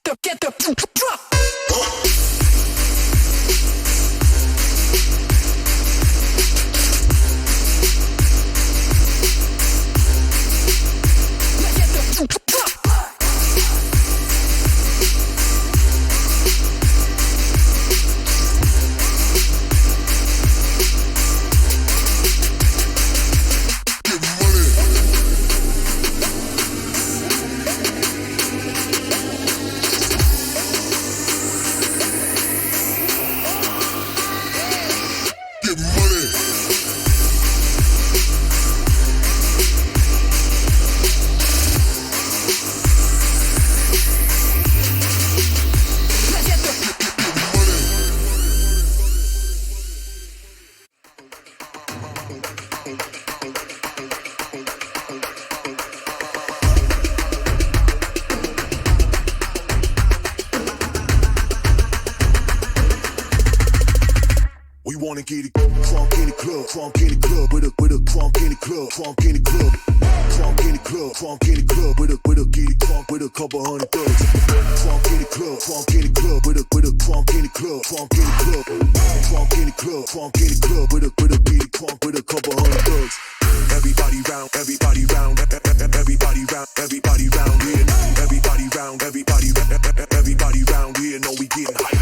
the drop. Wanna get it crunk in the club, crunk in the club, with a crunk in the club, crunk in the club, crunk in the club, crunk in the club, with a get it crunk with a couple hundred thugs. Crunk in the club, crunk in the club, with a crunk in the club, crunk in the club, crunk in the club, crunk in the club, with a get it crunk with a couple hundred thugs. Everybody round, everybody round, everybody round, everybody round here. Everybody round, everybody round here. Know we getting hype.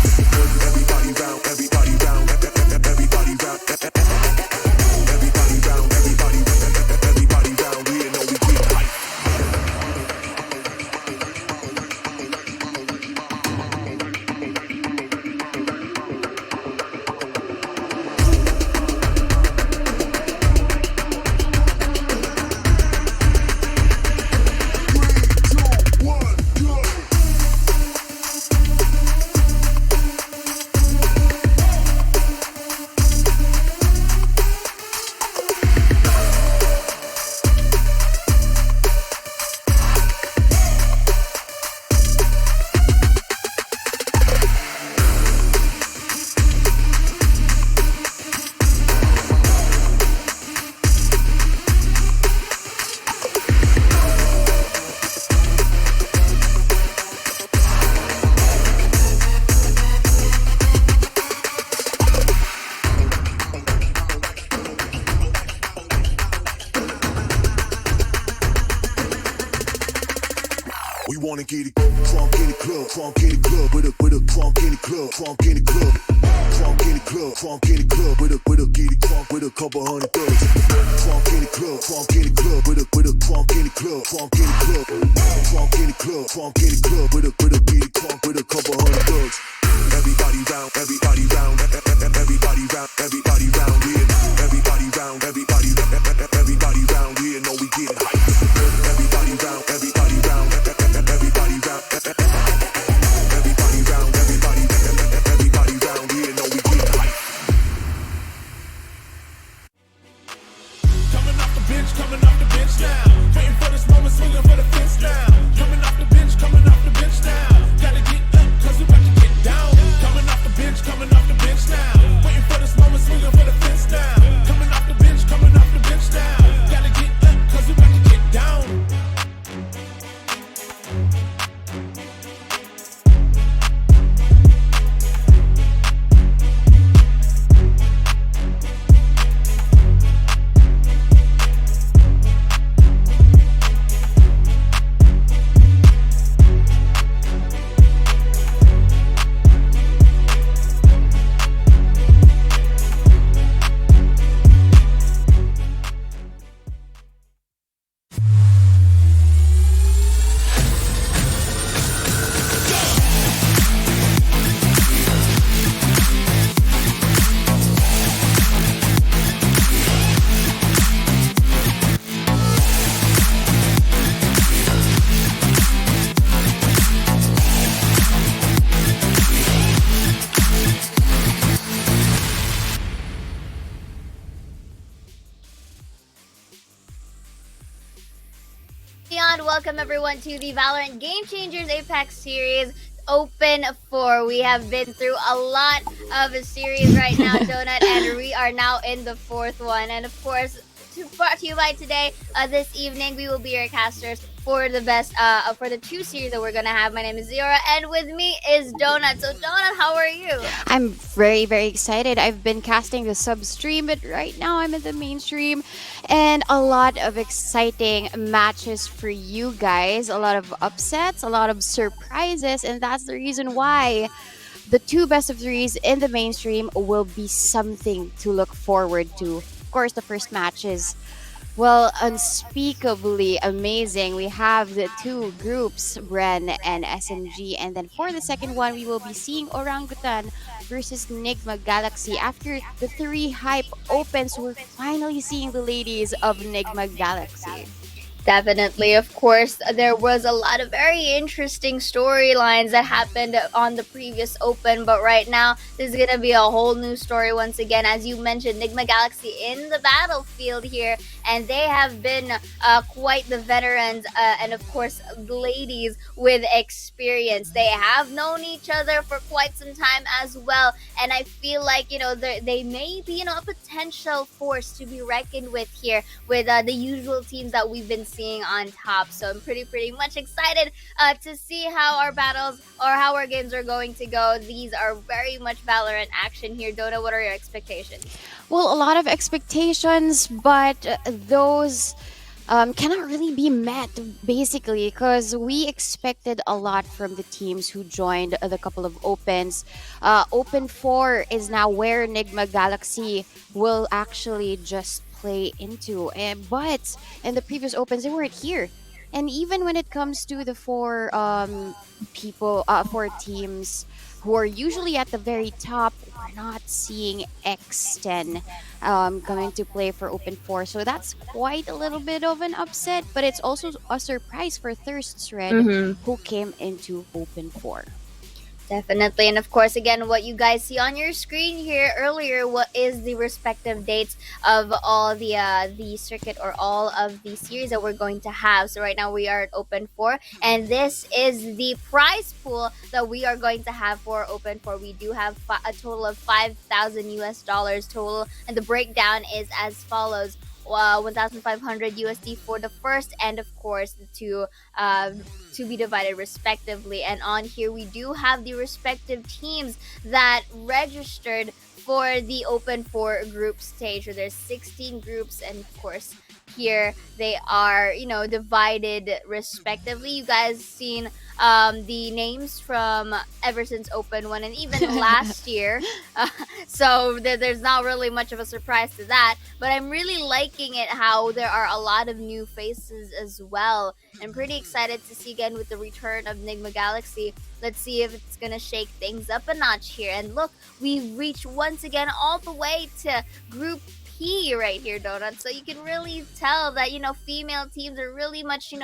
Everybody round, everybody round. Everybody round, everybody round here, know we get hype. We wanna get it crunk in the club, crunk in the club, with a crunk in the club, crunk in the club, crunk in the club, crunk in the club, with a get it crunk with a couple hundred thugs. Crunk in the club, crunk in the club, with a crunk in the club, crunk in the club, crunk in the club, crunk in the club, with a get it crunk with a couple hundred thugs. Everybody round, everybody round, everybody round, everybody round here. Everybody round, everybody round here. Know we getting hype. Everybody round, everybody round. Everybody round, everybody round here, know we get hype. Coming off the bench now. Waiting for this moment, swinging for the fence now. Coming off the bench now. Gotta get up, cause we about to get down. Coming off the bench now. Waiting for this moment, swinging for the fence now. Coming off the bench now. Gotta get up, cause we about to get down. Welcome everyone to the Valorant Game Changers APAC series Open 4. We have been through a lot of a series right now, Donut, and we are now in the fourth one. And of course, brought to you by today, this evening, we will be your casters for the best for the two series that we're gonna have. My name is Zora, and with me is Donut. So Donut, how are you? I'm very, very excited. I've been casting the sub stream, but right now I'm in the mainstream, and a lot of exciting matches for you guys, a lot of upsets, a lot of surprises, and that's the reason why the two best of threes in the mainstream will be something to look forward to. Of course, the first match is, well, unspeakably amazing. We have the two groups, Bren and SMG. And then for the second one, we will be seeing Orangutan versus Nigma Galaxy. After the three hype opens, we're finally seeing the ladies of Nigma Galaxy. Definitely, of course, there was a lot of very interesting storylines that happened on the previous Open, but right now this is gonna be a whole new story once again. As you mentioned, Nigma Galaxy in the battlefield here, and they have been quite the veterans, and of course, ladies with experience. They have known each other for quite some time as well, and I feel like they may be a potential force to be reckoned with here with the usual teams that we've been seeing on top. So I'm pretty much excited to see how our battles or how our games are going to go. These are very much Valorant action here. Dota, what are your expectations? Well, a lot of expectations, but those cannot really be met basically because we expected a lot from the teams who joined the couple of opens. Open 4 is now where Nigma Galaxy will actually just play into. But in the previous opens, they weren't here. And even when it comes to the four teams who are usually at the very top, we're not seeing X10 coming to play for Open 4. So that's quite a little bit of an upset, but it's also a surprise for Thirsts Red, who came into Open 4. Definitely. And of course, again, what you guys see on your screen here earlier, what is the respective dates of all the circuit or all of the series that we're going to have. So right now we are at Open 4, and this is the prize pool that we are going to have for Open 4. We do have a total of 5,000 US dollars total, and the breakdown is as follows. 1,500 USD for the first, and of course the two to be divided respectively. And on here we do have the respective teams that registered for the Open 4 group stage. So there's 16 groups, and of course here they are divided respectively. You guys seen the names from ever since Open 1 and even last year, so there's not really much of a surprise to that, but I'm really liking it how there are a lot of new faces as well. I'm pretty excited to see again with the return of Nigma Galaxy. Let's see if it's gonna shake things up a notch here. And look, we've reached once again all the way to Group P right here, Donut. So you can really tell that female teams are really much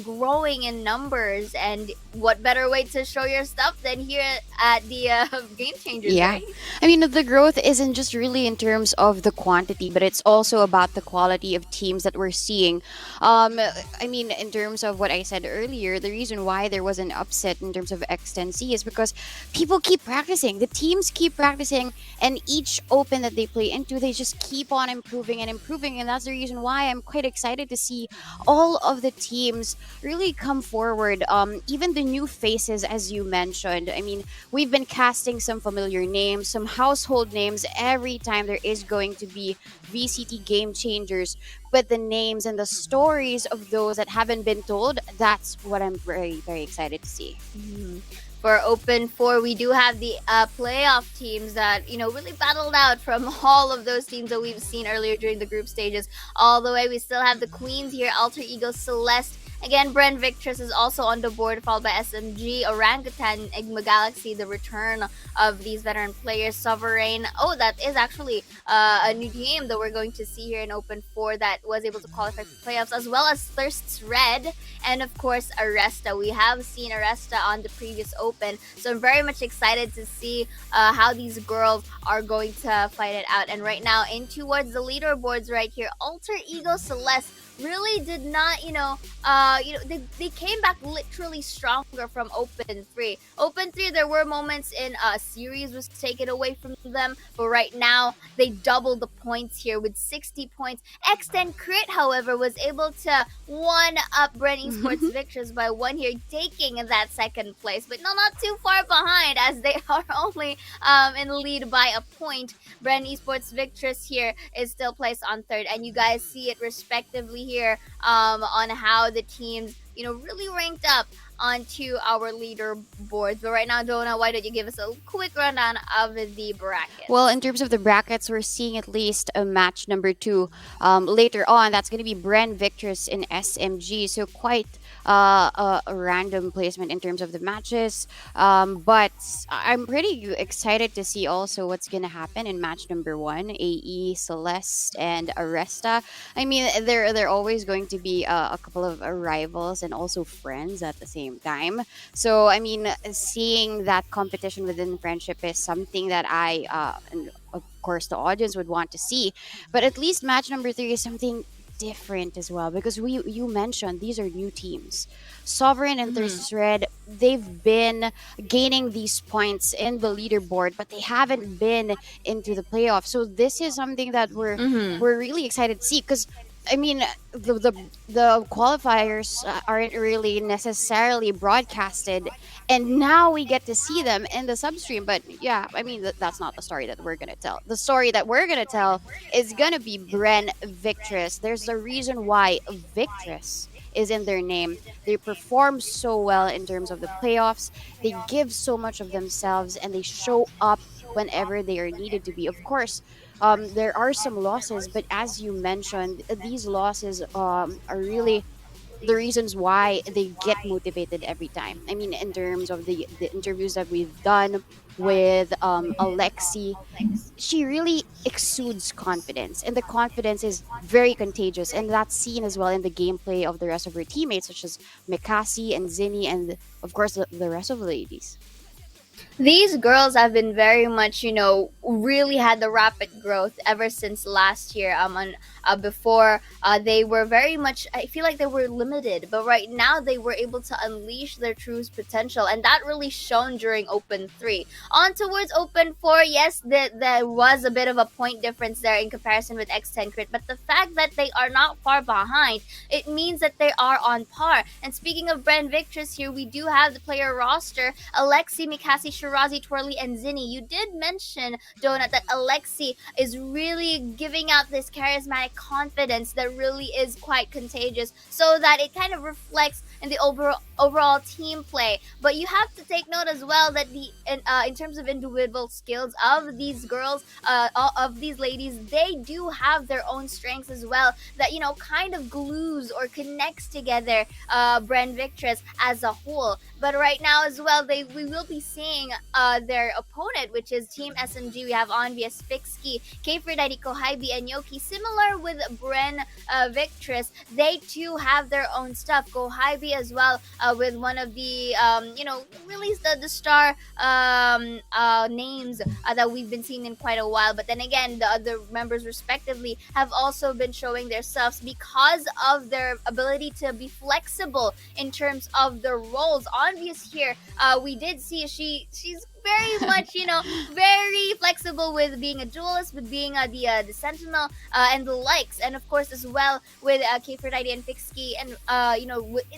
growing in numbers. And what better way to show your stuff than here at the Game Changers? Yeah. Right? I mean, the growth isn't just really in terms of the quantity, but it's also about the quality of teams that we're seeing. I mean, in terms of what I said earlier, the reason why there was an upset in terms of X10C is because people keep practicing. The teams keep practicing, and each open that they play into, they just keep on improving and improving. And that's the reason why I'm quite excited to see all of the teams really come forward. Even the new faces, as you mentioned. I mean, we've been casting some familiar names, some household names every time there is going to be VCT Game Changers. But the names and the stories of those that haven't been told, that's what I'm very, very excited to see. For Open 4, we do have the playoff teams that really battled out from all of those teams that we've seen earlier during the group stages all the way. We still have the Queens here, Alter Ego, Celeste. Again, Bren, Victress is also on the board, followed by SMG, Orangutan, Nigma Galaxy, the return of these veteran players, Sovereign. Oh, that is actually a new team that we're going to see here in Open 4 that was able to qualify for playoffs, as well as Thirsts Red, and of course, Aresta. We have seen Aresta on the previous Open, so I'm very much excited to see how these girls are going to fight it out. And right now, in towards the leaderboards right here, Alter Ego, Celeste, really did not, they came back literally stronger from Open 3. Open 3, there were moments in series was taken away from them, but right now they doubled the points here with 60 points. X10 Crit, however, was able to one up Bren Esports Victress by one here, taking that second place, but no, not too far behind as they are only in the lead by a point. Bren Esports Victress here is still placed on third, and you guys see it respectively here on how the teams, really ranked up onto our leaderboards. But right now, Donna, why don't you give us a quick rundown of the Well, brackets? in terms of the brackets, we're seeing at least a match number two later on. That's going to be Bren Victress in SMG. So quite a random placement in terms of the matches. But I'm pretty excited to see also what's going to happen in match number one. AE, Celeste, and Aresta. I mean, they're always going to be a couple of rivals and also friends at the same time. So, I mean, seeing that competition within friendship is something that and of course, the audience would want to see. But at least match number three is something different as well because you mentioned these are new teams. Sovereign and Mm-hmm. Thirst Red, they've been gaining these points in the leaderboard, but they haven't been into the playoffs. So this is something that Mm-hmm. we're really excited to see because I mean, the qualifiers aren't really necessarily broadcasted, and now we get to see them in the substream. But yeah, I mean, that's not the story that we're gonna tell. The story that we're gonna tell is gonna be Bren Victress. There's a reason why Victress is in their name. They perform so well in terms of the playoffs. They give so much of themselves, and they show up whenever they are needed to be. Of course, there are some losses, but as you mentioned, these losses are really the reasons why they get motivated every time. I mean, in terms of the interviews that we've done with Alexi, she really exudes confidence, and the confidence is very contagious, and that's seen as well in the gameplay of the rest of her teammates, such as Mikasi and Zinni, and of course the rest of the ladies. These girls have been very much, really had the rapid growth ever since last year. Before they were very much, I feel like they were limited, but right now they were able to unleash their true potential, and that really shone during Open 3. On towards Open 4, yes, there was a bit of a point difference there in comparison with X10 Crit, but the fact that they are not far behind, it means that they are on par. And speaking of Bren Victress here, we do have the player roster: Alexi, Mikasi, Shirazi, Twirly, and Zinni. You did mention, Donut, that Alexi is really giving out this charismatic confidence that really is quite contagious, so that it kind of reflects in the overall team play. But you have to take note as well that in terms of individual skills of these girls, of these ladies, they do have their own strengths as well that kind of glues or connects together Bren Victress as a whole. But right now as well, we will be seeing their opponent, which is Team SMG. We have Onvious, Fixki, Kfredidi, Kohaibi, and Yoki. Similar with Bren Victress, they too have their own stuff. Kohaibi as well, with one of the really the star names that we've been seeing in quite a while. But then again, the other members respectively have also been showing their stuffs because of their ability to be flexible in terms of their roles. Obvious here, we did see she's very much, very flexible with being a duelist, with being the sentinel, and the likes, and of course as well with Kfredidi and Fixki, and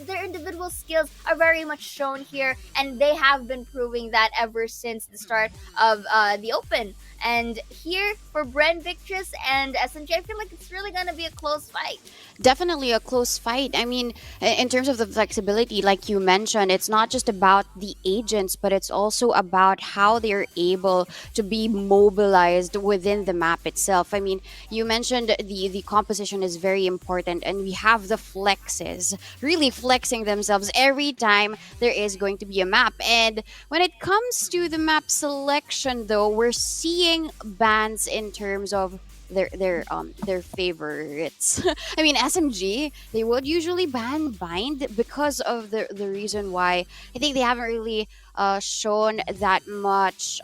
their individual skills are very much shown here, and they have been proving that ever since the start of the Open. And here for Bren Victress and SMG, I feel like it's really gonna be a close fight. Definitely a close fight. I mean, in terms of the flexibility, like you mentioned, it's not just about the agents, but it's also about how they're able to be mobilized within the map itself. I mean, you mentioned the composition is very important, and we have the flexes really flexing themselves every time there is going to be a map. And when it comes to the map selection, though, we're seeing bans in terms of their favorites. I mean, SMG, they would usually ban bind because of the reason why I think they haven't really shown that much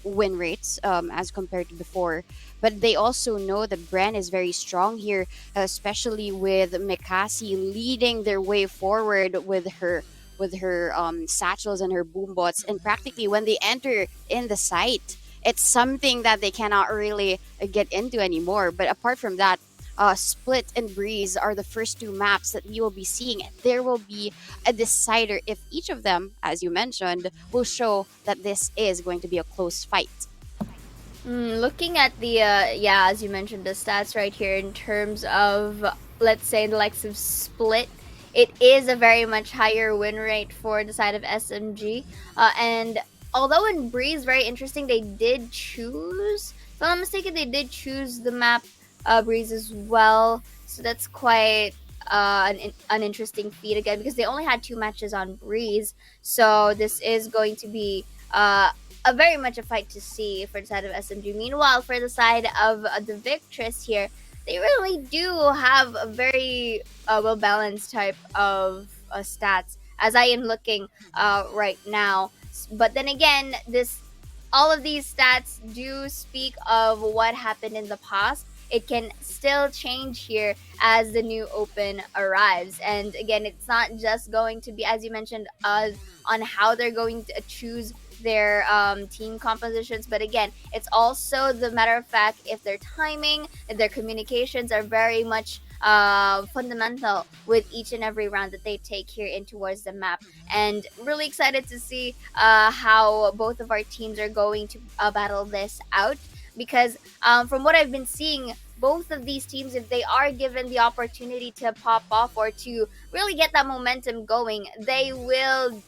win rates as compared to before. But they also know that Bren is very strong here, especially with Mikasi leading their way forward with her satchels and her boombots. And practically when they enter in the site, it's something that they cannot really get into anymore. But apart from that, Split and Breeze are the first two maps that we will be seeing. And there will be a decider if each of them, as you mentioned, will show that this is going to be a close fight. Looking at the yeah, as you mentioned, the stats right here in terms of, let's say, the likes of Split, it is a very much higher win rate for the side of SMG. And although in Breeze, very interesting, they did choose, if I'm not mistaken, they did choose the map Breeze as well. So that's quite an interesting feat again, because they only had 2 matches on Breeze. So this is going to be a very much a fight to see for the side of SMG. Meanwhile, for the side of the Victress here, they really do have a very well balanced type of stats, as I am looking right now. But then again, this all of these stats do speak of what happened in the past. It can still change here as the new open arrives. And again, it's not just going to be, as you mentioned, on how they're going to choose their team compositions, but again, it's also the matter of fact if their timing and their communications are very much fundamental with each and every round that they take here in towards the map. And really excited to see how both of our teams are going to battle this out, because from what I've been seeing, both of these teams, if they are given the opportunity to pop off or to really get that momentum going, they will,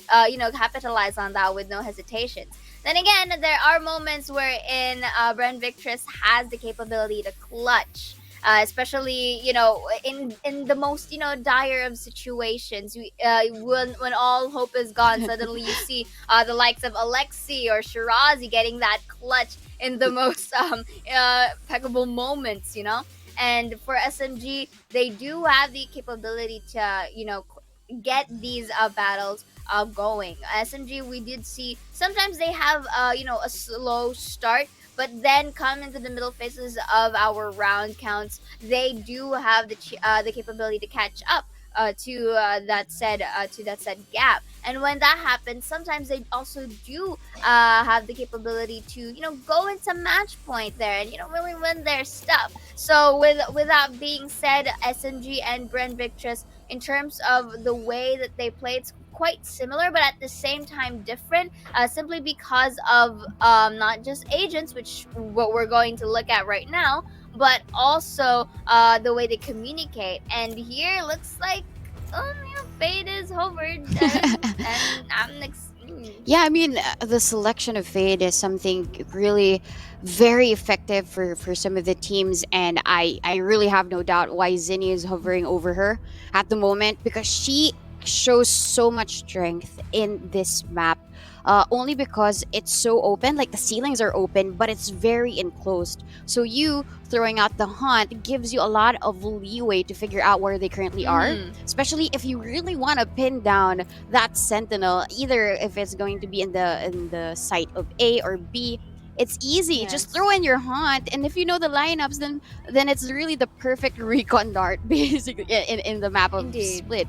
capitalize on that with no hesitations. Then again, there are moments wherein Bren Victress has the capability to clutch. Especially, in the most, dire of situations, when all hope is gone, suddenly you see the likes of Alexi or Shirazi getting that clutch in the most impeccable moments, And for SMG, they do have the capability to, get these battles going. SMG, we did see sometimes they have, a slow start, but then come into the middle phases of our round counts, they do have the capability to catch up to that said gap. And when that happens, sometimes they also do have the capability to go into match point there and really win their stuff. So with that being said, SMG and Bren Victress, in terms of the way that they play, it's quite similar, but at the same time different, simply because of not just agents, which what we're going to look at right now, but also the way they communicate. And here looks like Fade is hovered, and I'm next. Yeah, I mean, the selection of Fade is something really very effective for some of the teams, and I really have no doubt why Zinni is hovering over her at the moment, because she shows so much strength in this map. Only because it's so open, like the ceilings are open, but it's very enclosed. So you throwing out the hunt gives you a lot of leeway to figure out where they currently are, especially if you really want to pin down that sentinel, either if it's going to be in the site of A or B. It's easy. Yes. Just throw in your hunt, and if you know the lineups, then it's really the perfect recon dart, basically, in the map of Indeed. Split.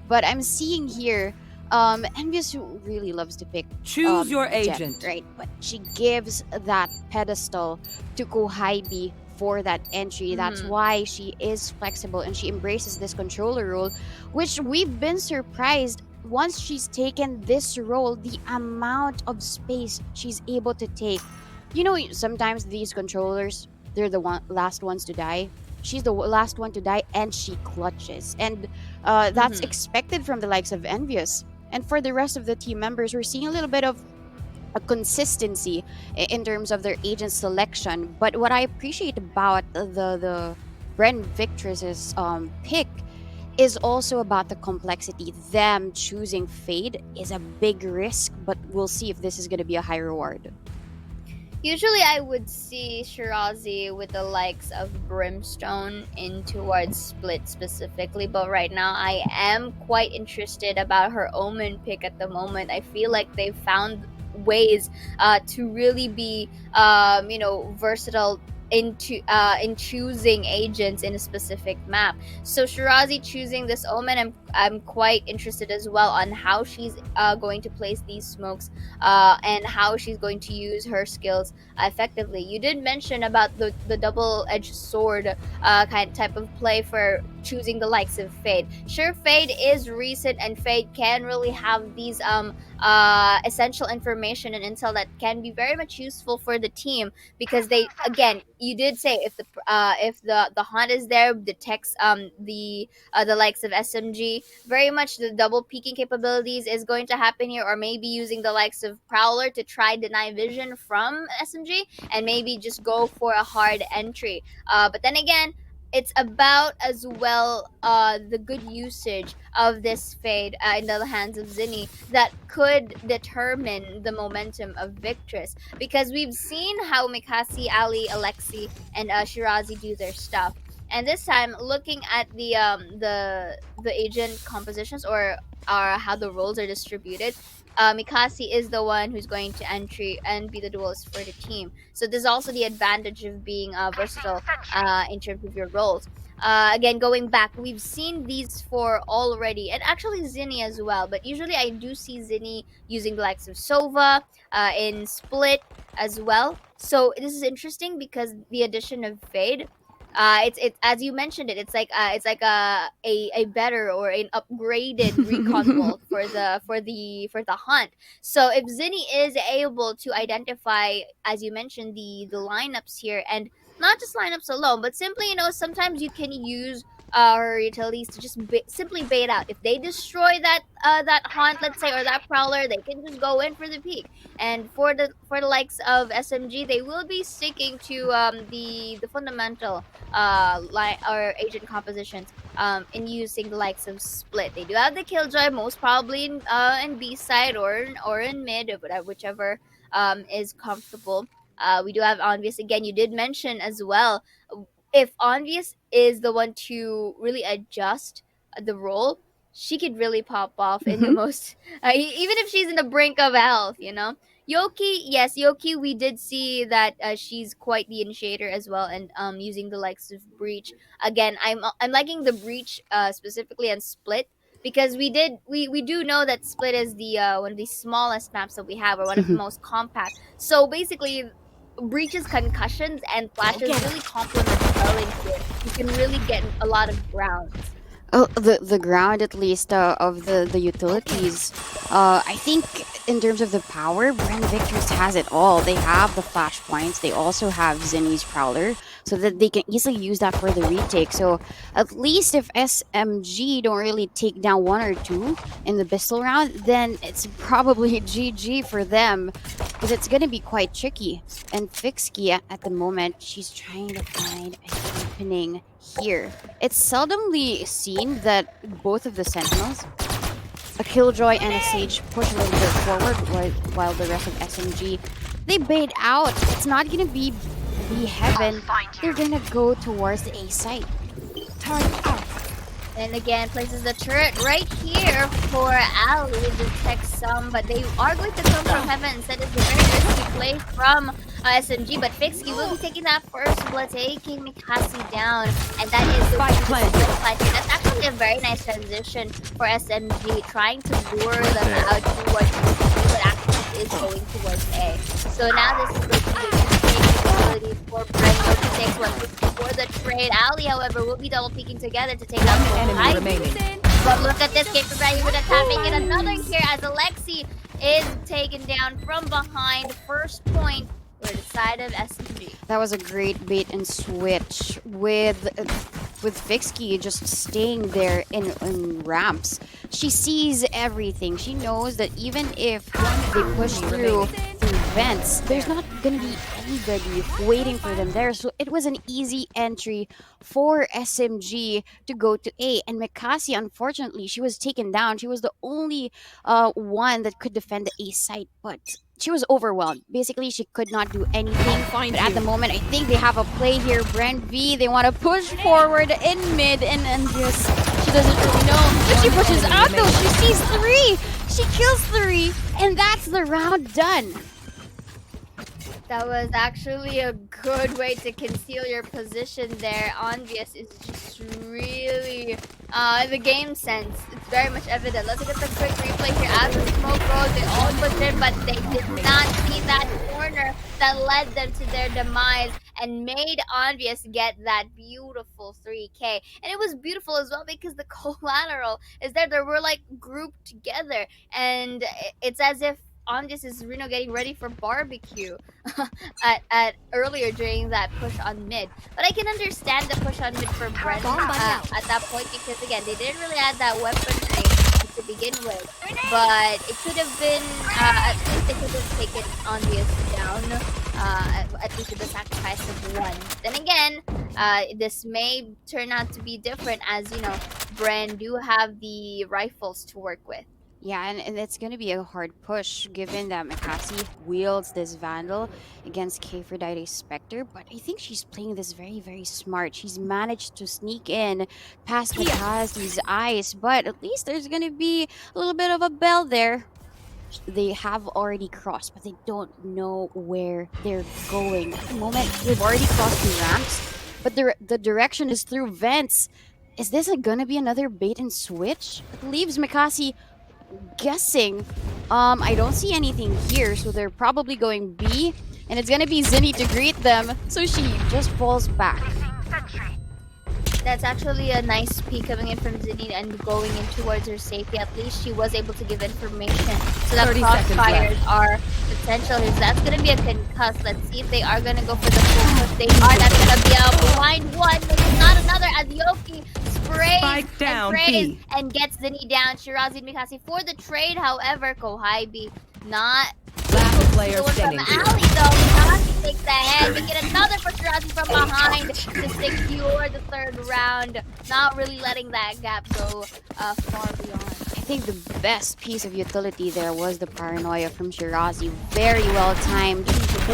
But I'm seeing here, Envious really loves to pick Choose your Jet, agent. right? But she gives that pedestal to Kohaibi for that entry. That's why she is flexible and she embraces this controller role, which we've been surprised once she's taken this role, the amount of space she's able to take. Sometimes these controllers, they're the last ones to die. She's the last one to die, and she clutches. And that's expected from the likes of Envious. And for the rest of the team members, we're seeing a little bit of a consistency in terms of their agent selection. But what I appreciate about the Bren Victress's pick is also about the complexity. Them choosing Fade is a big risk, but we'll see if this is going to be a high reward. Usually, I would see Shirazi with the likes of Brimstone in towards Split specifically, but right now I am quite interested about her Omen pick at the moment. I feel like they've found ways to really be, versatile in choosing agents in a specific map. So Shirazi choosing this Omen, I'm quite interested as well on how she's going to place these smokes and how she's going to use her skills effectively. You did mention about the double-edged sword kind of type of play for choosing the likes of Fade. Sure, Fade is recent, and Fade can really have these essential information and intel that can be very much useful for the team because they, again, you did say if the hunt is there, detects the likes of SMG, very much the double peeking capabilities is going to happen here, or maybe using the likes of Prowler to try deny vision from SMG and maybe just go for a hard entry. But then again, it's about as well the good usage of this Fade in the hands of Zinni that could determine the momentum of Victress, because we've seen how Mikasi, Ali, Alexi, and Shirazi do their stuff. And this time, looking at the agent compositions, or how the roles are distributed, Mikasi is the one who's going to entry and be the duelist for the team. So there's also the advantage of being versatile in terms of your roles. Again, going back, we've seen these four already, and actually Zinni as well. But usually, I do see Zinni using the likes of Sova in Split as well. So this is interesting because the addition of Fade, it's as you mentioned it, it's like a better or an upgraded recon vault for the hunt. So if Zinni is able to identify, as you mentioned, the lineups here, and not just lineups alone, but simply, sometimes you can use her utilities to just simply bait out. If they destroy that hunt, let's say, or that prowler, they can just go in for the peak. And for the likes of SMG, they will be sticking to the fundamental line or agent compositions in using the likes of Split. They do have the Killjoy, most probably in B side or in mid, whichever is comfortable. We do have Envious again. You did mention as well, if Envious is the one to really adjust the role, she could really pop off in the Mhm. most, even if she's in the brink of health, Yoki, yes, Yoki, we did see that she's quite the initiator as well, and using the likes of Breach. Again, I'm liking the Breach specifically and Split, because we do know that Split is the one of the smallest maps that we have, or one of the Mhm. most compact. So basically, Breach's concussions and flashes really complement well into it. You can really get a lot of grounds. Oh, the ground at least of the utilities. I think in terms of the power, Bren Victress has it all. They have the flashpoints. They also have Zinni's Prowler, so that they can easily use that for the retake. So at least if SMG don't really take down one or two in the pistol round, then it's probably GG for them, because it's gonna be quite tricky. And Fixky at the moment, she's trying to find an opening here. It's seldomly seen that both of the Sentinels, a Killjoy and a Sage, push a little bit forward while the rest of SMG, they bait out. It's not gonna be heaven. They're gonna go towards the A site. Target out. And again, places the turret right here for Ali to detect some, but they are going to come from heaven instead. It's a very risky play from SMG, but Fixky will be taking that first blood, taking Mikasi down, and that is the fight here. That's actually a very nice transition for SMG, trying to lure them out towards B, but actually is going towards A. So now this is going to be a capability for Bren. He takes one for the trade. Ali, however, will be double peeking together to take out the Enemy remaining. But look at this capability with a tap, making another here as Alexi is taken down from behind. First point for the side of SMG. That was a great bait and switch with Fixky just staying there in ramps. She sees everything. She knows that even if they push through vents. There's not gonna be anybody waiting for them there. So it was an easy entry for SMG to go to A. And Mikasi, unfortunately, she was taken down. She was the only one that could defend the A site, but she was overwhelmed. Basically, she could not do anything. But at the moment, I think they have a play here. Bren V, they want to push forward in mid, and just she doesn't really know. But she pushes out though. She sees 3. She kills 3, and that's the round done. That was actually a good way to conceal your position there. Envious is just really the game sense. It's very much evident. Let's look at the quick replay here. As the smoke goes, they all pushed in, but they did not see that corner that led them to their demise and made Envious get that beautiful 3K. And it was beautiful as well because the collateral is there. They were like grouped together, and it's as if Envious is getting ready for barbecue at earlier during that push on mid. But I can understand the push on mid for Bren at that point because again they didn't really have that weaponry to begin with. But it could have been at least they could have taken Envious down at least with the sacrifice of 1. Then again, this may turn out to be different as Bren do have the rifles to work with. Yeah, and it's going to be a hard push given that Mikasi wields this Vandal against Kfredite's Spectre, but I think she's playing this very, very smart. She's managed to sneak in past Mikasi's eyes, but at least there's going to be a little bit of a bell there. They have already crossed, but they don't know where they're going. At the moment, they've already crossed the ramps, but the direction is through vents. Is this going to be another bait and switch? It leaves Mikasi guessing. I don't see anything here, so they're probably going B, and it's gonna be Zinni to greet them, so she just falls back. That's actually a nice peek coming in from Zinni and going in towards her safety. At least she was able to give information so that crossfires are potential. That's going to be a concuss. Let's see if they are going to go for the full push. They are. That's going to be a blind one. Maybe not another as Yoki sprays and prays and gets Zinni down. Shirazi and Mikasi for the trade. However, Kohaibi not last player standing. From Ali though, Mikasi takes the head. We get another for Shirazi from behind to secure the 3rd round. Not really letting that gap go far beyond. I think the best piece of utility there was the paranoia from Shirazi. Very well timed.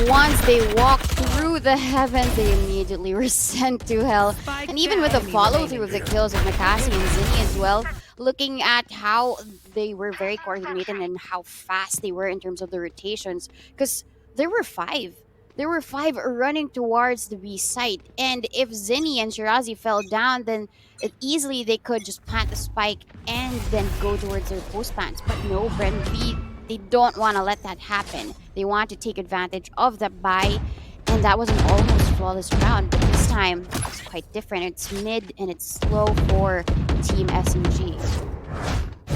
Once they walked through the heavens, they immediately were sent to hell. And even with the follow-through of the kills of Mikasi and Zinni as well, looking at how they were very coordinated and how fast they were in terms of the rotations, because there were 5. There were 5 running towards the B site, and if Zinni and Shirazi fell down, then easily they could just plant the spike and then go towards their post plants. But no, Bren B, they don't want to let that happen. They want to take advantage of the buy, and that was an almost flawless round. But this time, it's quite different. It's mid and it's slow for Team SMG.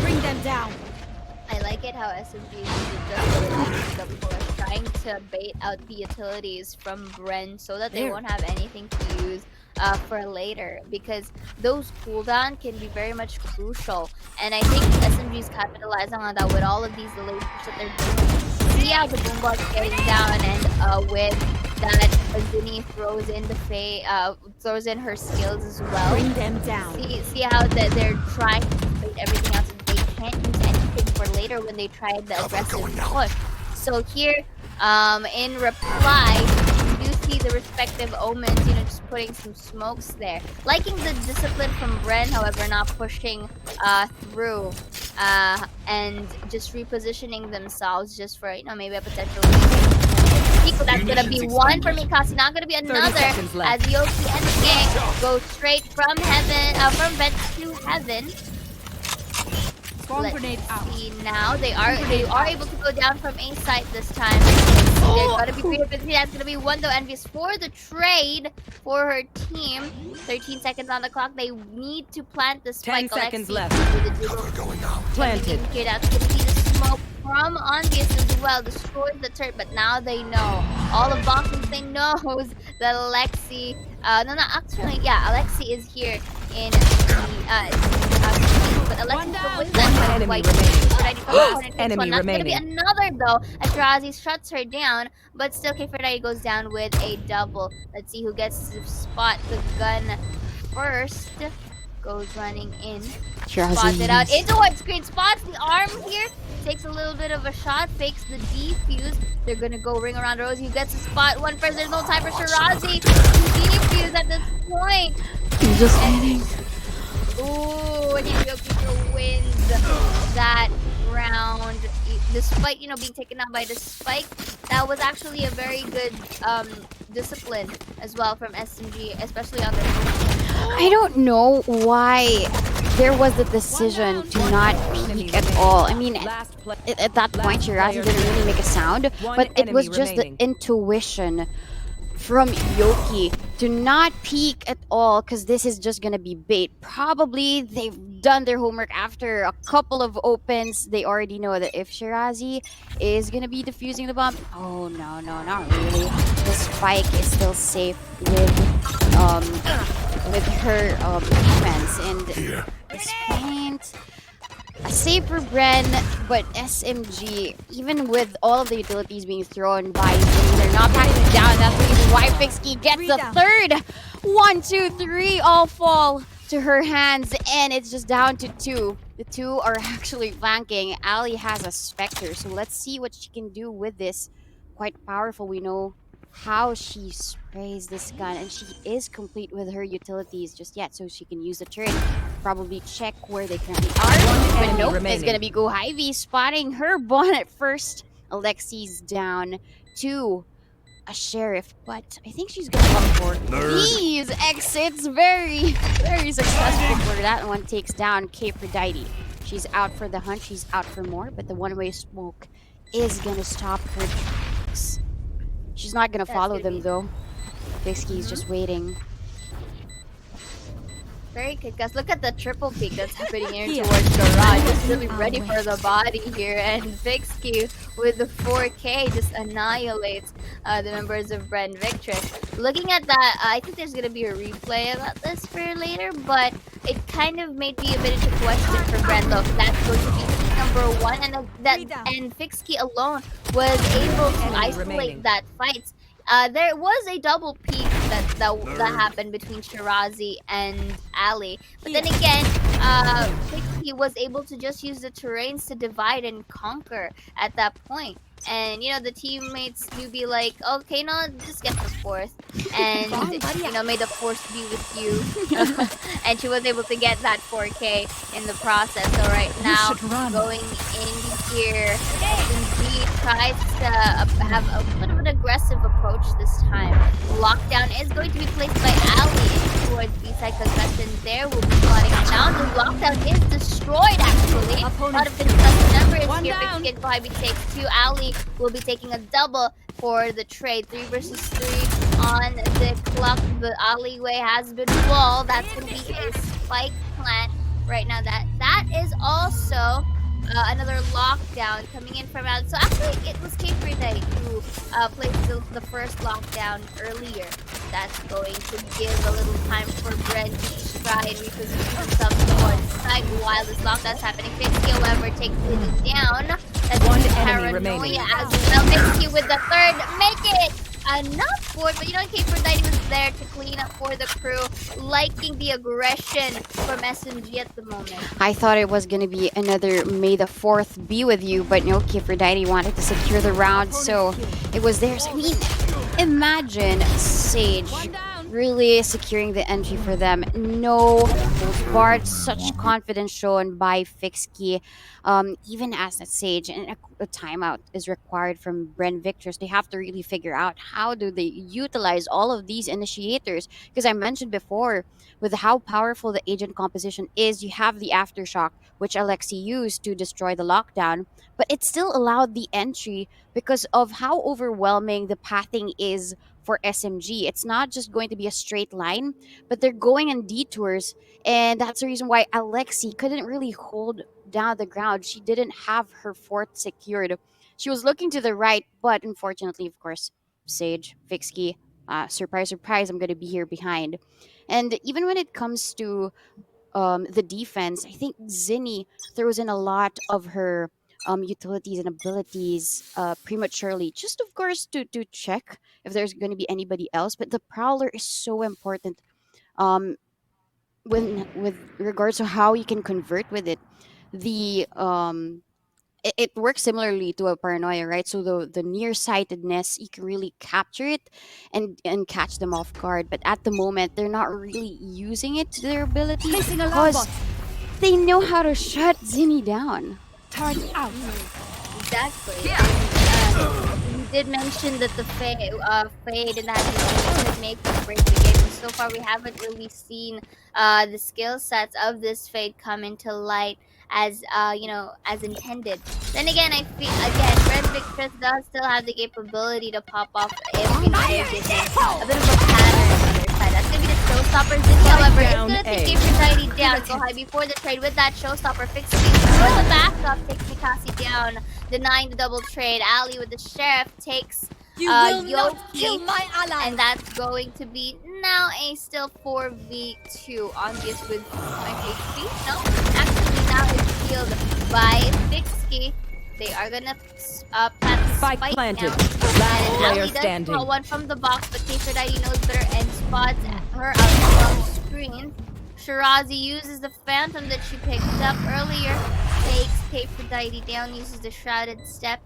Bring them down. I like it how SMG is just trying to bait out the utilities from Bren so that they won't have anything to use for later, because those cooldown can be very much crucial, and I think SMG is capitalizing on that with all of these delayed push that they're doing. See how the Boombox getting down, and with that Zinni throws in throws in her skills as well. Bring them down. See how they're trying to bait everything else, and they can't use anything for later when they try the aggressive push. So here, in reply, you do see the respective omens, just putting some smokes there. Liking the discipline from Bren, however, not pushing through and just repositioning themselves just for, maybe a potential Nico, that's gonna be 1 for Mikasi, not gonna be another, as Yoki and the gang go straight from heaven, from vent to heaven. Let's see now. They are able to go down from A site this time. They're gonna be 350. That's gonna be 1 though. Envious for the trade for her team. 13 seconds on the clock. They need to plant the spike. 10 seconds left. Planted. Okay, that's gonna be the smoke from Envious as well. Destroys the turret, but now they know. All of Boxing thing knows that Alexi. Alexi is here in the move, but Alexi One still down. with that One shot enemy quite remaining. easily. Ready from the Last corner takes one. enemy That's gonna be remaining. another though, as Shirazi shuts her down, but still Kfreddy goes down with a double. Let's see who gets to spot the gun first. Goes running in. Spots it out. In Shirazi's. towards screen. Spots the arm here. Takes a little bit of a shot. Fakes the defuse. They're gonna go ring around Rosie, who gets a spot. One first. There's no time for Shirazi to defuse at this point. I'm just kidding. Ooh, and Yukiko wins that round. Despite, being taken out by the spike, that was actually a very good discipline as well from SMG, especially on their. I don't know why there was the decision to not peek at all. I mean, Last play. at that point, Last Shirazi player didn't really make a sound, One but it was enemy just the remaining. intuition from Yoki to not peek at all because this is just gonna be bait. Probably they've done their homework after a couple of opens. They already know that if Shirazi is gonna be defusing the bomb, oh no, no, not really. The spike is still safe um with her defense and this paint. A safer Bren, but SMG, even with all of the utilities being thrown by Jimmy, they're not backing down. That's the reason why Pixie gets Three the down. third. 1, 2, 3 all fall to her hands, and it's just down to two. The two are actually flanking. Ali has a Spectre, so let's see what she can do with this. Quite powerful. We know how she sprays this gun, and she is complete with her utilities just yet, so she can use the turret. Probably check where they currently are. But enemy nope, it's remaining. gonna be Go Ivy spotting her bonnet first. Alexi's down to a sheriff, but I think she's gonna come for these exits. Very, very successful for that one. Takes down Aphrodite. She's out for the hunt. She's out for more, but the one-way smoke is gonna stop her tracks. She's not gonna That's follow gonna them be though. Bixky's just waiting. very good, guys. Look at the triple peek that's happening here Here. towards Garage. Just really Oh, ready wait. for the body here. And Vixky with the 4K just annihilates the members of Bren Victress. Looking at that, I think there's going to be a replay about this for later, but it kind of made me a bit into question for Bren, though. That's going to be peak number one, and Vixky alone was able to Enemy isolate remaining. that fight. There was a double peak that happened between Shirazi and Ali. But then again, Pixie was able to just use the terrains to divide and conquer at that point. And the teammates do be like, okay, no, just get the fourth. And may the force be with you. And she was able to get that 4K in the process. So right now, going in here, SMG tries to have a bit of an aggressive approach this time. Lockdown is going to be placed by Ali towards B-side concussion. There will be spotting it down. The lockdown is destroyed actually. A lot of concussion numbers One here. down. Big Bobby takes two. Ali will be taking a double for the trade. 3 versus 3 on the clock. The alleyway has been walled. That's going to be a spike plant right now. That is also another lockdown coming in from out. So actually, it was K3 who placed the first lockdown earlier. That's going to give a little time for Bren to try and reposition himself towards side while this lockdown's happening. Fixie, however, takes it down. That's One the enemy paranoia remaining. as well. Fixie with the third, make it enough for it. But K4 was there to clean up for the crew, liking the aggression from SMG at the moment. I thought it was gonna be another May the 4th be with you, but no, Aphrodite wanted to secure the round, so it was theirs. I mean, imagine Sage really securing the entry for them. No holds barred, such confidence shown by Fixkey. Even as a Sage, and a timeout is required from Bren Victress. They have to really figure out how do they utilize all of these initiators. Because I mentioned before, with how powerful the agent composition is, you have the aftershock, which Alexi used to destroy the lockdown, but it still allowed the entry because of how overwhelming the pathing is for SMG. It's not just going to be a straight line, but they're going in detours, and that's the reason why Alexi couldn't really hold down the ground. She didn't have her fort secured. She was looking to the right, but unfortunately, of course, Sage, Vixky, surprise, surprise, I'm going to be here behind. And even when it comes to the defense, I think Zinni throws in a lot of her utilities and abilities prematurely, just of course to check if there's going to be anybody else. But the Prowler is so important um, when with regards to how you can convert with it. The it works similarly to a paranoia, right? So the nearsightedness, you can really capture it and catch them off guard. But at the moment, they're not really using it to their ability Placing alarm because bot. they know how to shut Zinni down. Turret out. Exactly. And you did mention that the Fade and that could make or break the game. And so far, we haven't really seen the skill sets of this Fade come into light as as intended. Then again, I feel again, Red Victress does still have the capability to pop off if they're given a bit of a pattern on their side. That's gonna be the showstopper. Zinni, however, is down gonna A. take Aphrodite down. Go high before the trade with that showstopper. Fix for the backup takes Mikasi down, denying the double trade. Ali with the sheriff takes You will not Yoki, kill my ally. and that's going to be now a still 4v2. Obvious with 5 HP. No, actually now it's healed by Fixky. They are gonna plant the Spike spike planted. now. Last And player Ali does standing. draw one from the box, but K4Diddy knows better and spots her out from screen. Shirazi uses the phantom that she picked up earlier, takes K4Diddy down, uses the shrouded step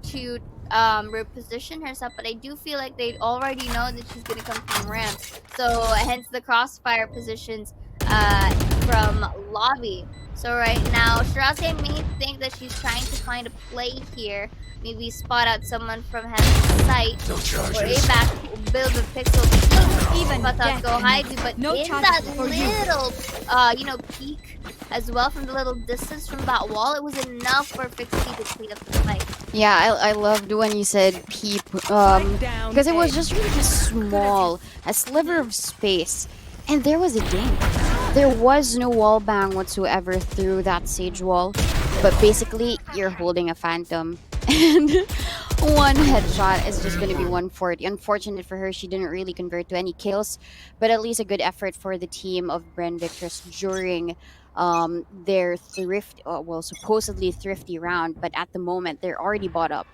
to reposition herself, but I do feel like they already know that she's gonna come from ramp. So hence the crossfire positions from lobby. So right now, Shirazi may think that she's trying to find a play here. Maybe spot out someone from Heaven's sight. Or APAC build a pixel. Even But death go cannot- Heidi, but no in charges that for you. little peek as well from the little distance from that wall, it was enough for Fixie to clean up the fight. Yeah, I loved when you said peep, Down because it was A. just really just small, a sliver of space, and there was a ding. There was no wall bang whatsoever through that sage wall, but basically you're holding a phantom, and one headshot is just going to be 140. Unfortunate for her, she didn't really convert to any kills, but at least a good effort for the team of Bren Victress during their supposedly thrifty round, but at the moment they're already bought up.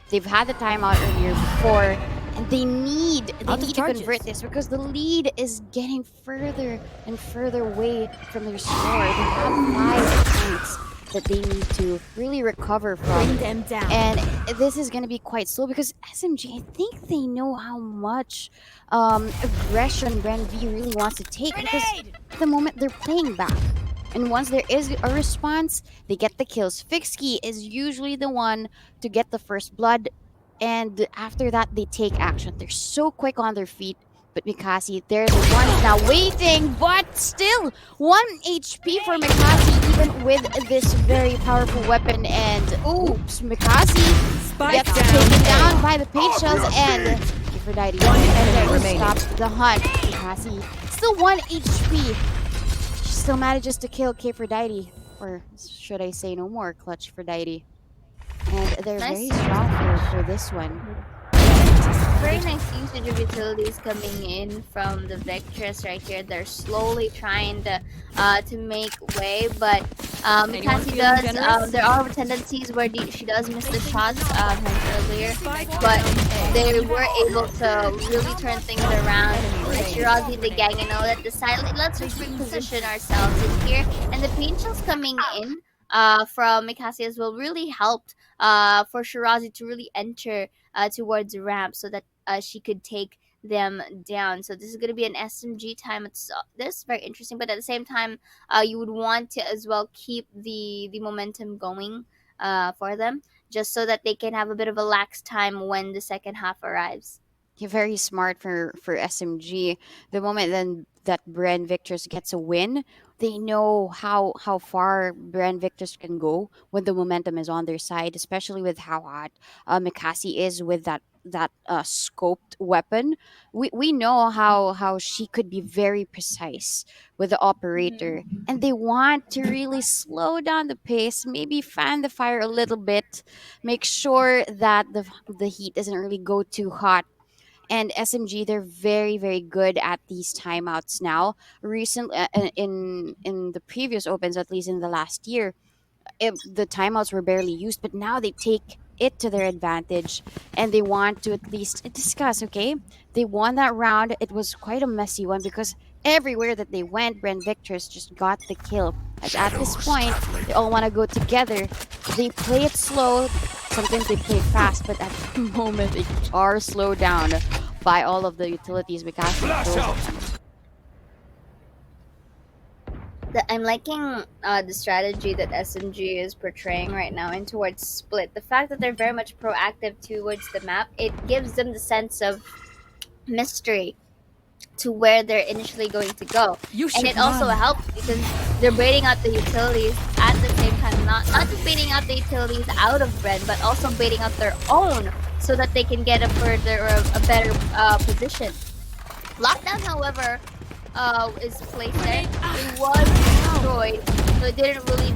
They've had the timeout earlier before, and they Out of need to convert charges. this because the lead is getting further and further away from their score. They have 5 points that they need to really recover Bring from. them down. And this is going to be quite slow because SMG, I think they know how much aggression Bren V really wants to take because at the moment they're playing back. And once there is a response, they get the kills. Fixkey is usually the one to get the first blood, and after that, they take action. They're so quick on their feet. But Mikasi, they're the ones now waiting, but still 1 HP for Mikasi, even with this very powerful weapon. And oops, Mikasi Spike gets down taken A. down by the page shells, and Aphrodite One enemy remaining. stops the hunt. Mikasi still 1 HP. She still manages to kill Aphrodite, or should I say no more clutch Aphrodite. And they're very Nice. strong for this one. Very nice usage of utilities coming in from the Victress right here. They're slowly trying to make way, but Anyone Mikasi feeling does. generous? There are tendencies where she does miss the shots earlier, but they were able to really turn things around. And Shirazi, the gang, and all that decided let's just reposition ourselves in here, and the paint shells coming in from Mikasi as well really helped for Shirazi to really enter towards the ramp so that she could take them down. So this is going to be an SMG time. It's this is very interesting, but at the same time, you would want to as well keep the momentum going for them, just so that they can have a bit of a lax time when the second half arrives. You're very smart for SMG. The moment then that Bren Victress gets a win, they know how far Bren Victress can go when the momentum is on their side, especially with how hot Mikasi is with that scoped weapon. We know how she could be very precise with the operator, and they want to really slow down the pace, maybe fan the fire a little bit, make sure that the heat doesn't really go too hot, And SMG, they're very, very good at these timeouts now. Recently, in the previous opens, at least in the last year, the timeouts were barely used, but now they take it to their advantage and they want to at least discuss. Okay, they won that round. It was quite a messy one because everywhere that they went, Bren Victress just got the kill. As at this point, they all want to go together. They play it slow. Sometimes they play it fast, but at the moment they are slowed down by all of the utilities because Flash out. I'm liking the strategy that SMG is portraying right now in towards split. The fact that they're very much proactive towards the map, it gives them the sense of mystery to where they're initially going to go. You And should it also run. helps because they're baiting out the utilities at the same time, not just baiting out the utilities out of Bren, but also baiting out their own so that they can get a further or a better position. Lockdown, however, is placed there. It was destroyed, so it didn't really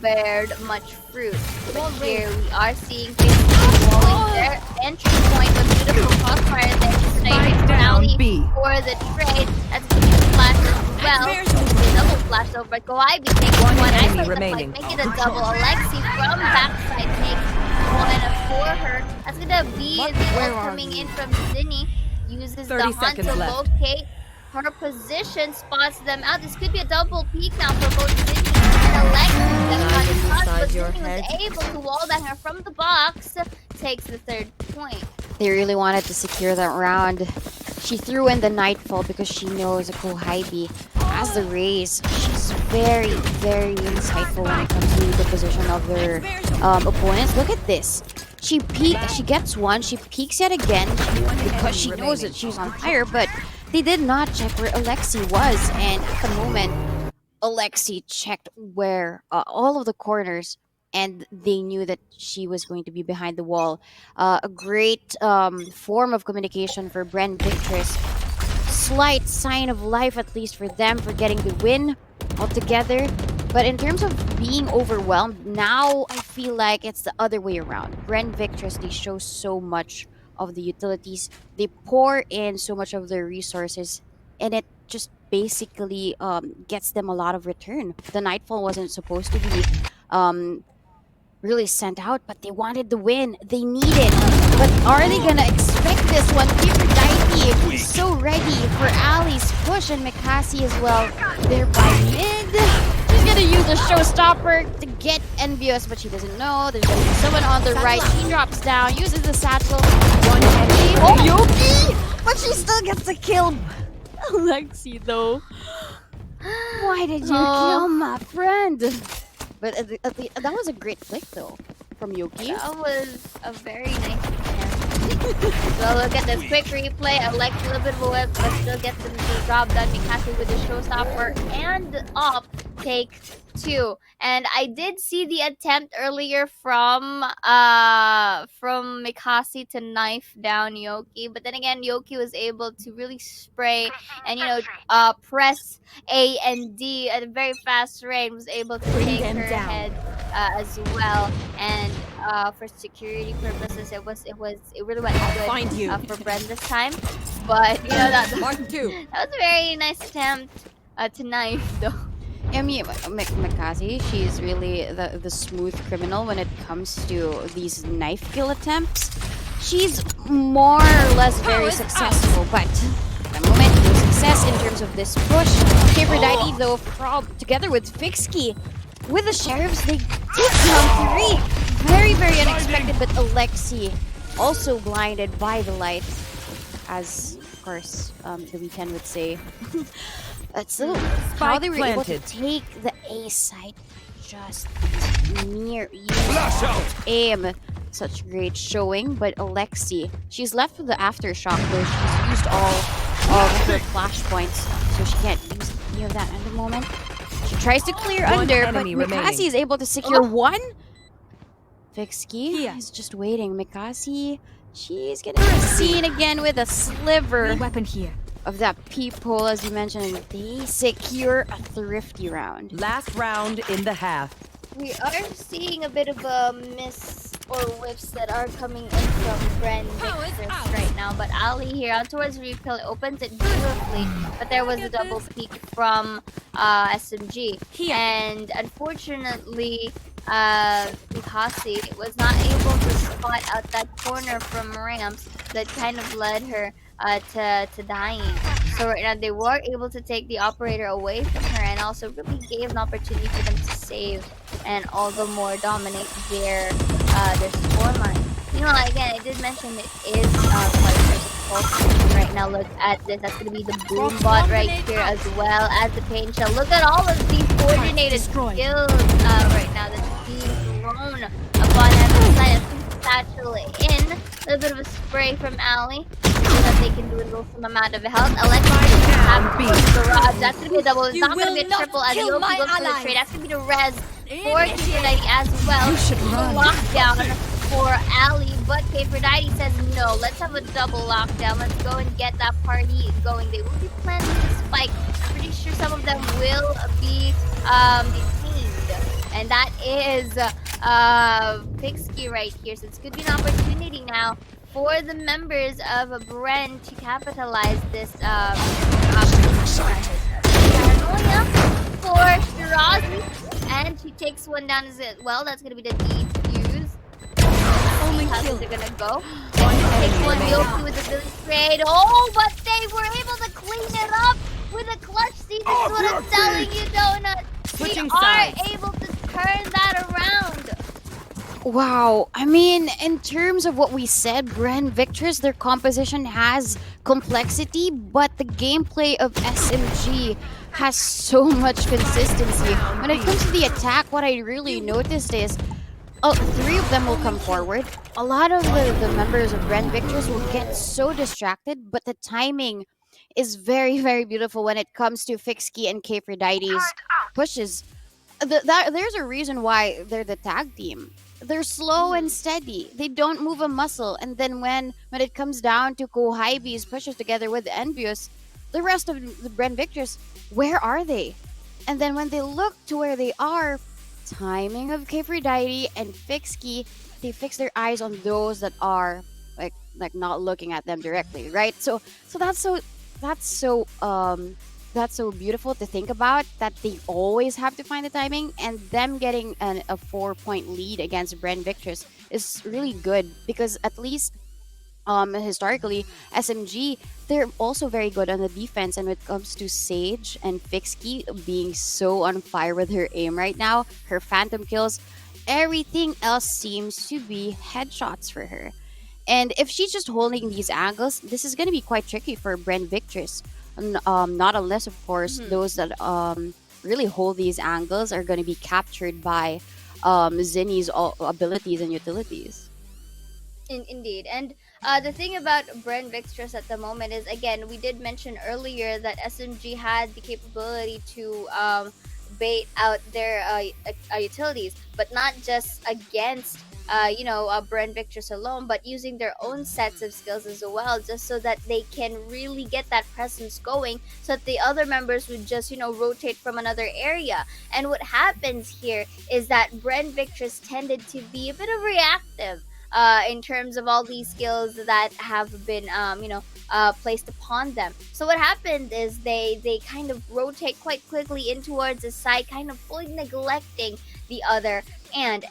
bear much fruit. But here we are seeing Facebook walling their entry point with beautiful crossfire there. Just Spike down finale B. for the trade. That's going to be flash as well. Double flash over. But Kawhi takes one. enemy Isolate the remaining. flank. Make it a double. Alexi from backside takes one for her. That's going to be What? the Where ult are coming you? in from Zinni. Uses 30 the hunt seconds to left. locate her position, spots them out. This could be a double peek now for both Zinni and Alexi. That got his touch, but Inside your Zinni was head. able to wall down her from the box. Takes the third point. They really wanted to secure that round. She threw in the Nightfall because she knows Kohaibi has the raise. She's very, very insightful when it comes to the position of their opponents. Look at this. She gets one. She peeks yet again because she knows that she's on fire. But they did not check where Alexi was, and at the moment, Alexi checked where all of the corners, and they knew that she was going to be behind the wall. A great form of communication for Bren Victress. Slight sign of life, at least for them, for getting the win altogether. But in terms of being overwhelmed, now I feel like it's the other way around. Bren Victress, they show so much of the utilities. They pour in so much of their resources, and it just basically gets them a lot of return. The Nightfall wasn't supposed to be really sent out, but they wanted the win. They need it. But are they gonna expect this one? Aphrodite is so ready for Ali's push, and Mikasi as well. They're by mid. She's gonna use the showstopper to get Envious, but she doesn't know. There's gonna be someone on the right. She drops down, uses the satchel. One enemy. Oh, Yoki! But she still gets the kill. Alexi, though. Why did you kill my friend? But that was a great flick, though, from Yoki. That was a very nice attempt. So look at this quick replay. Alexi a little bit of a whip, but still gets the job done. Mikasi with the showstopper and off take 2. And I did see the attempt earlier from Mikasi to knife down Yoki, but then again Yoki was able to really spray and press A and D at a very fast rate, was able to take her head as well. And for security purposes, it really went good Find you. for Bren this time. But that Mark 2. was a very nice attempt to knife though. I mean, Mikasi, she's really the smooth criminal when it comes to these knife kill attempts. She's more or less very successful, but at the moment, no success in terms of this push. Aphrodite, though, together with Fixkey, with the sheriffs, they take down 3. Very, very unexpected, but Alexi also blinded by the light, as, of course, the weekend would say. So how they were able to take the A site just near you. Flash out. Aim. Such great showing, but Alexi, she's left with the aftershock though. She's used all of her flash points, so she can't use any of that at the moment. She tries to clear One under, but enemy remaining. Mikasi is able to secure one. Fixkey is just waiting. Mikasi, she's gonna be seen again with a sliver Weapon here. of that peephole, as you mentioned, and they secure a thrifty round. Last round in the half. We are seeing a bit of a or whiffs that are coming in from Bren Victress right now. But Ali here out towards refill opens it beautifully, but there was a double peek from SMG, and unfortunately, Mikasi was not able to spot out that corner from ramps that kind of led her to dying. So right now they were able to take the operator away from her and also really gave an opportunity for them to save and all the more dominate their scoreline. You know, again, I did mention it is quite difficult. Right now, look at this. That's gonna be the boom bot right here as well as the pain shell. Look at all of these coordinated skills right now that's being thrown upon every side. Satchel in. A little bit of a spray from Ali so that they can do a little some amount of health. Electric have to push the rod. That's gonna be a double. It's not gonna be a triple as the OP goes for the trade. That's gonna be the res for Aphrodite as well. Lockdown for Ali, but Aphrodite says no. Let's have a double lockdown. Let's go and get that party going. They will be planting the spike. I'm pretty sure some of them will be detained, and that is Pixie right here. So it's gonna be an opportunity now for the members of Bren to capitalize this paranoia for Shirazi, and she takes one down as well. That's gonna be the defuse. Only how they're gonna go. Takes one Yoki with a Billy trade. Oh, but they were able to clean it up with a clutch. See, this is what I'm telling you, Donut. They are able to turn that around. Wow. I mean, in terms of what we said, Bren Victress, their composition has complexity, but the gameplay of SMG has so much consistency. When it comes to the attack, what I really noticed is three of them will come forward. A lot of the members of Bren Victress will get so distracted, but the timing is very, very beautiful when it comes to Fixkey and Kfrodite's pushes. There's a reason why they're the tag team. They're slow and steady. They don't move a muscle. And then when it comes down to Kohaibi's pushes together with Envious, the rest of the Bren Victress, where are they? And then when they look to where they are, timing of Kfrodite and Fixkey, they fix their eyes on those that are like not looking at them directly, right? So that's so that's so beautiful to think about, that they always have to find the timing, and them getting a 4-point lead against Bren Victress is really good, because at least historically SMG, they're also very good on the defense, and when it comes to Sage and Fixkey being so on fire with her aim right now, her phantom kills, everything else seems to be headshots for her. And if she's just holding these angles, this is going to be quite tricky for Bren Victress. Not unless, of course, those that really hold these angles are going to be captured by Zinni's abilities and utilities. Indeed. And the thing about Bren Victress at the moment is, again, we did mention earlier that SMG had the capability to bait out their utilities, but not just against Bren Victress alone, but using their own sets of skills as well, just so that they can really get that presence going, so that the other members would just, rotate from another area. And what happens here is that Bren Victress tended to be a bit of reactive in terms of all these skills that have been, placed upon them. So what happened is they kind of rotate quite quickly in towards the side, kind of fully neglecting the other and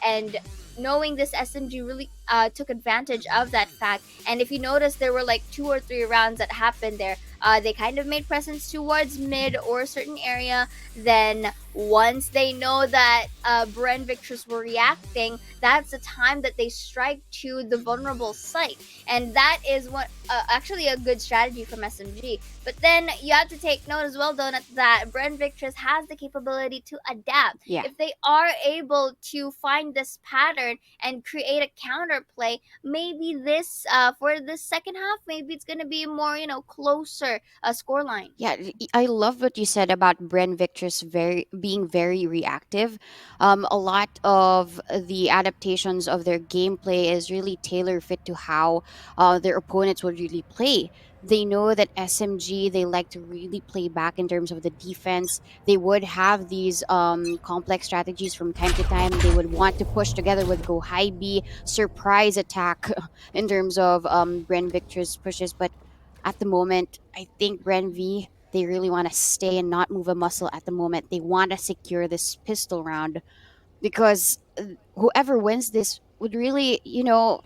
knowing this, SMG really took advantage of that fact. And if you notice, there were like 2 or 3 rounds that happened there. They kind of made presence towards mid or a certain area. Then once they know that Bren Victress were reacting, that's the time that they strike to the vulnerable site. And that is what actually a good strategy from SMG. But then you have to take note as well, Donut, that Bren Victress has the capability to adapt. Yeah. If they are able to find this pattern and create a counter play, maybe this for the second half, maybe it's gonna be more closer scoreline. Yeah, I love what you said about Bren Victress being very reactive. A lot of the adaptations of their gameplay is really tailor fit to how their opponents would really play. They know that SMG, they like to really play back in terms of the defense. They would have these complex strategies from time to time. They would want to push together with go high B, surprise attack in terms of Bren Victress pushes. But at the moment, I think Bren V, they really want to stay and not move a muscle at the moment. They want to secure this pistol round because whoever wins this would really,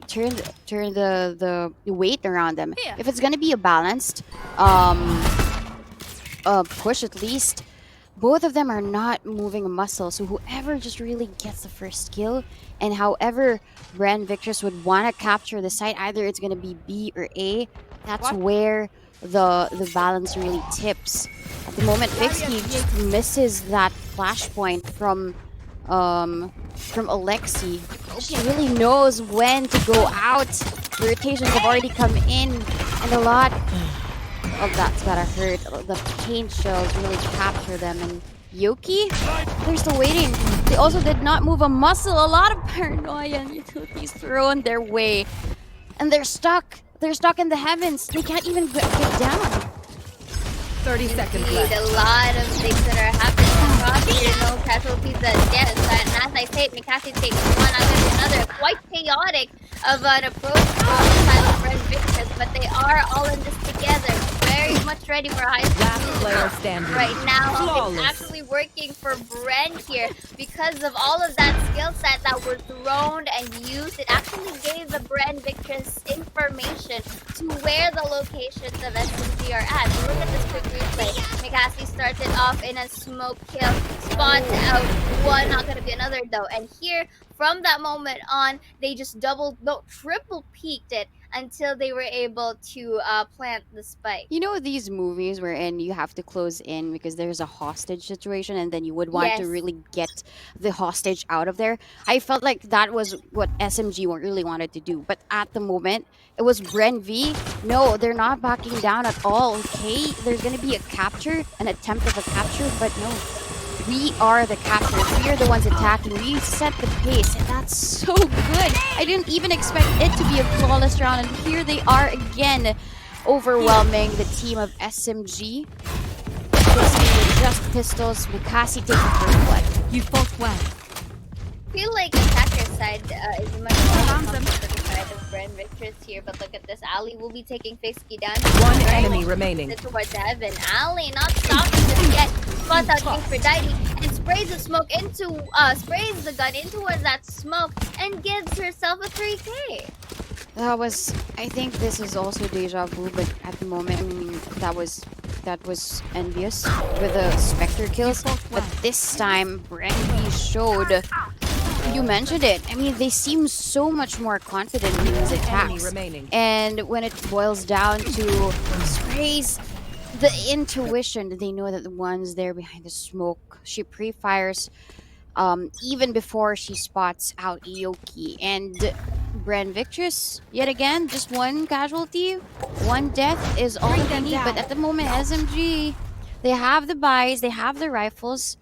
turn the weight around them. Yeah. If it's gonna be a balanced push, at least both of them are not moving a muscle. So whoever just really gets the first kill, and however Brand Victress would want to capture the site, either it's gonna be B or A. That's where the balance really tips. At the moment, Vixky just misses that flashpoint from Alexi. She really knows when to go out. The rotations have already come in, and a lot of that's gotta hurt. The paint shells really capture them, and Yoki, they're still waiting. They also did not move a muscle. A lot of paranoia and utilities thrown their way, and they're stuck. They're stuck in the heavens. They can't even get down. 30 seconds Indeed, left. a lot of things that are happening across here. No casualties that yes, and as I say, Mikasi takes one after another. Quite chaotic of an approach from the side of Red Victress, but they are all in this together. Very much ready for high Last player standing. right now. Flawless. It's actually working for Bren here because of all of that skill set that was thrown and used. It actually gave the Bren Victress information to where the locations of SMG are at. So look at this quick replay. Mikasi started off in a smoke kill, spot out one, not gonna be another though. And here, from that moment on, they just triple peaked it until they were able to plant the spike. You know these movies wherein you have to close in because there's a hostage situation, and then you would want to Yes. really get the hostage out of there? I felt like that was what SMG really wanted to do. But at the moment, it was Bren V. No, they're not backing down at all, okay? There's going to be a capture, an attempt of a capture, but no. We are the captors. We are the ones attacking. We set the pace, and that's so good. I didn't even expect it to be a flawless round, and here they are again, overwhelming the team of SMG. Just pistols. Mikasi taking first blood. You fought well. I feel like attacker side is much more confident for the side of Bren Victress here, but look at this. Ali will be taking Fisky down. One Right enemy remaining. towards heaven. Ali not stopping this yet. Spots out Aphrodite and sprays the smoke into sprays the gun in towards that smoke and gives herself a 3K. That was. I think this is also deja vu, but at the moment, that was envious with the Spectre kills. But this time, Brandy showed. You mentioned it. I mean, they seem so much more confident in these Enemy attacks. remaining. And when it boils down to sprays, the intuition, they know that the one's there behind the smoke. She pre-fires even before she spots out Ioki. And Bren Victress, yet again, just one casualty, one death is all they need. But at the moment, SMG, they have the buys, they have the rifles,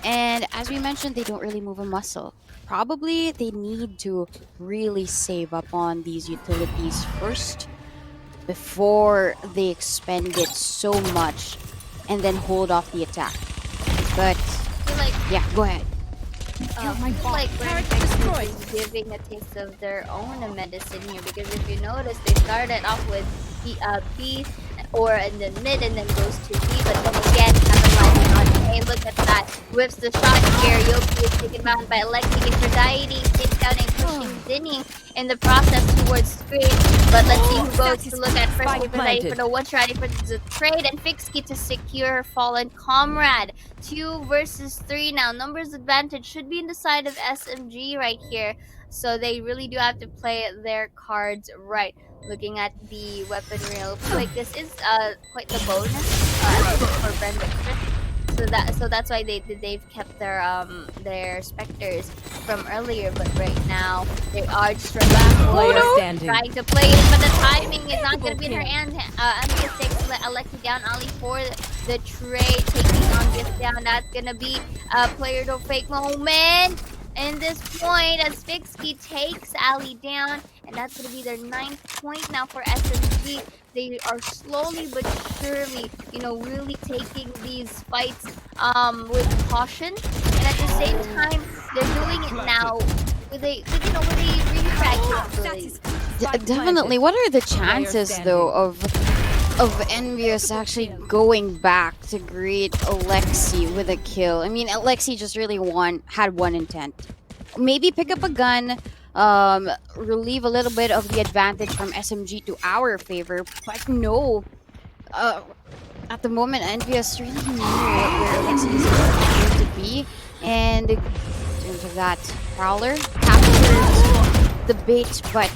and as we mentioned, they don't really move a muscle. Probably they need to really save up on these utilities first before they expend it so much and then hold off the attack. But I feel like yeah, go ahead. I feel like Bren Victress is giving a taste of their own medicine here, because if you notice, they started off with B or in the mid and then goes to B, but then again capitalizing on A. Look at that, whips the shot here. Yoki is taken down by Alexi. Aphrodite takes down and pushing Zinni in the process towards screen. But let's see who goes to look at first. Spike Aphrodite for planted. the one shot for the trade, and Fixky to secure her fallen comrade. 2 versus 3 now. Numbers advantage should be in the side of SMG right here, so they really do have to play their cards right. Looking at the weapon real quick, this is quite the bonus for Bren Victress. So that's why they've kept their specters from earlier, but right now they are just Player standing. trying to play it, but the timing is not gonna be in her hand. Anthea takes Alexi down. Ali for the trade taking on this down. That's gonna be a player to fake moment. In this point, as Fixie takes Ali down, and that's gonna be their ninth point now for SMG. They are slowly but surely, really taking these fights with caution, and at the same time, they're doing it now with a refrag capability. Spike Definitely. planted. What are the Player chances standing. though of Envious actually going back to greet Alexi with a kill? I mean, Alexi just really had one intent. Maybe pick up a gun, relieve a little bit of the advantage from SMG to our favor. But no, uh, at the moment, Envious really knew where Alexi is going to be, and in terms of that, Prowler captures the bait, but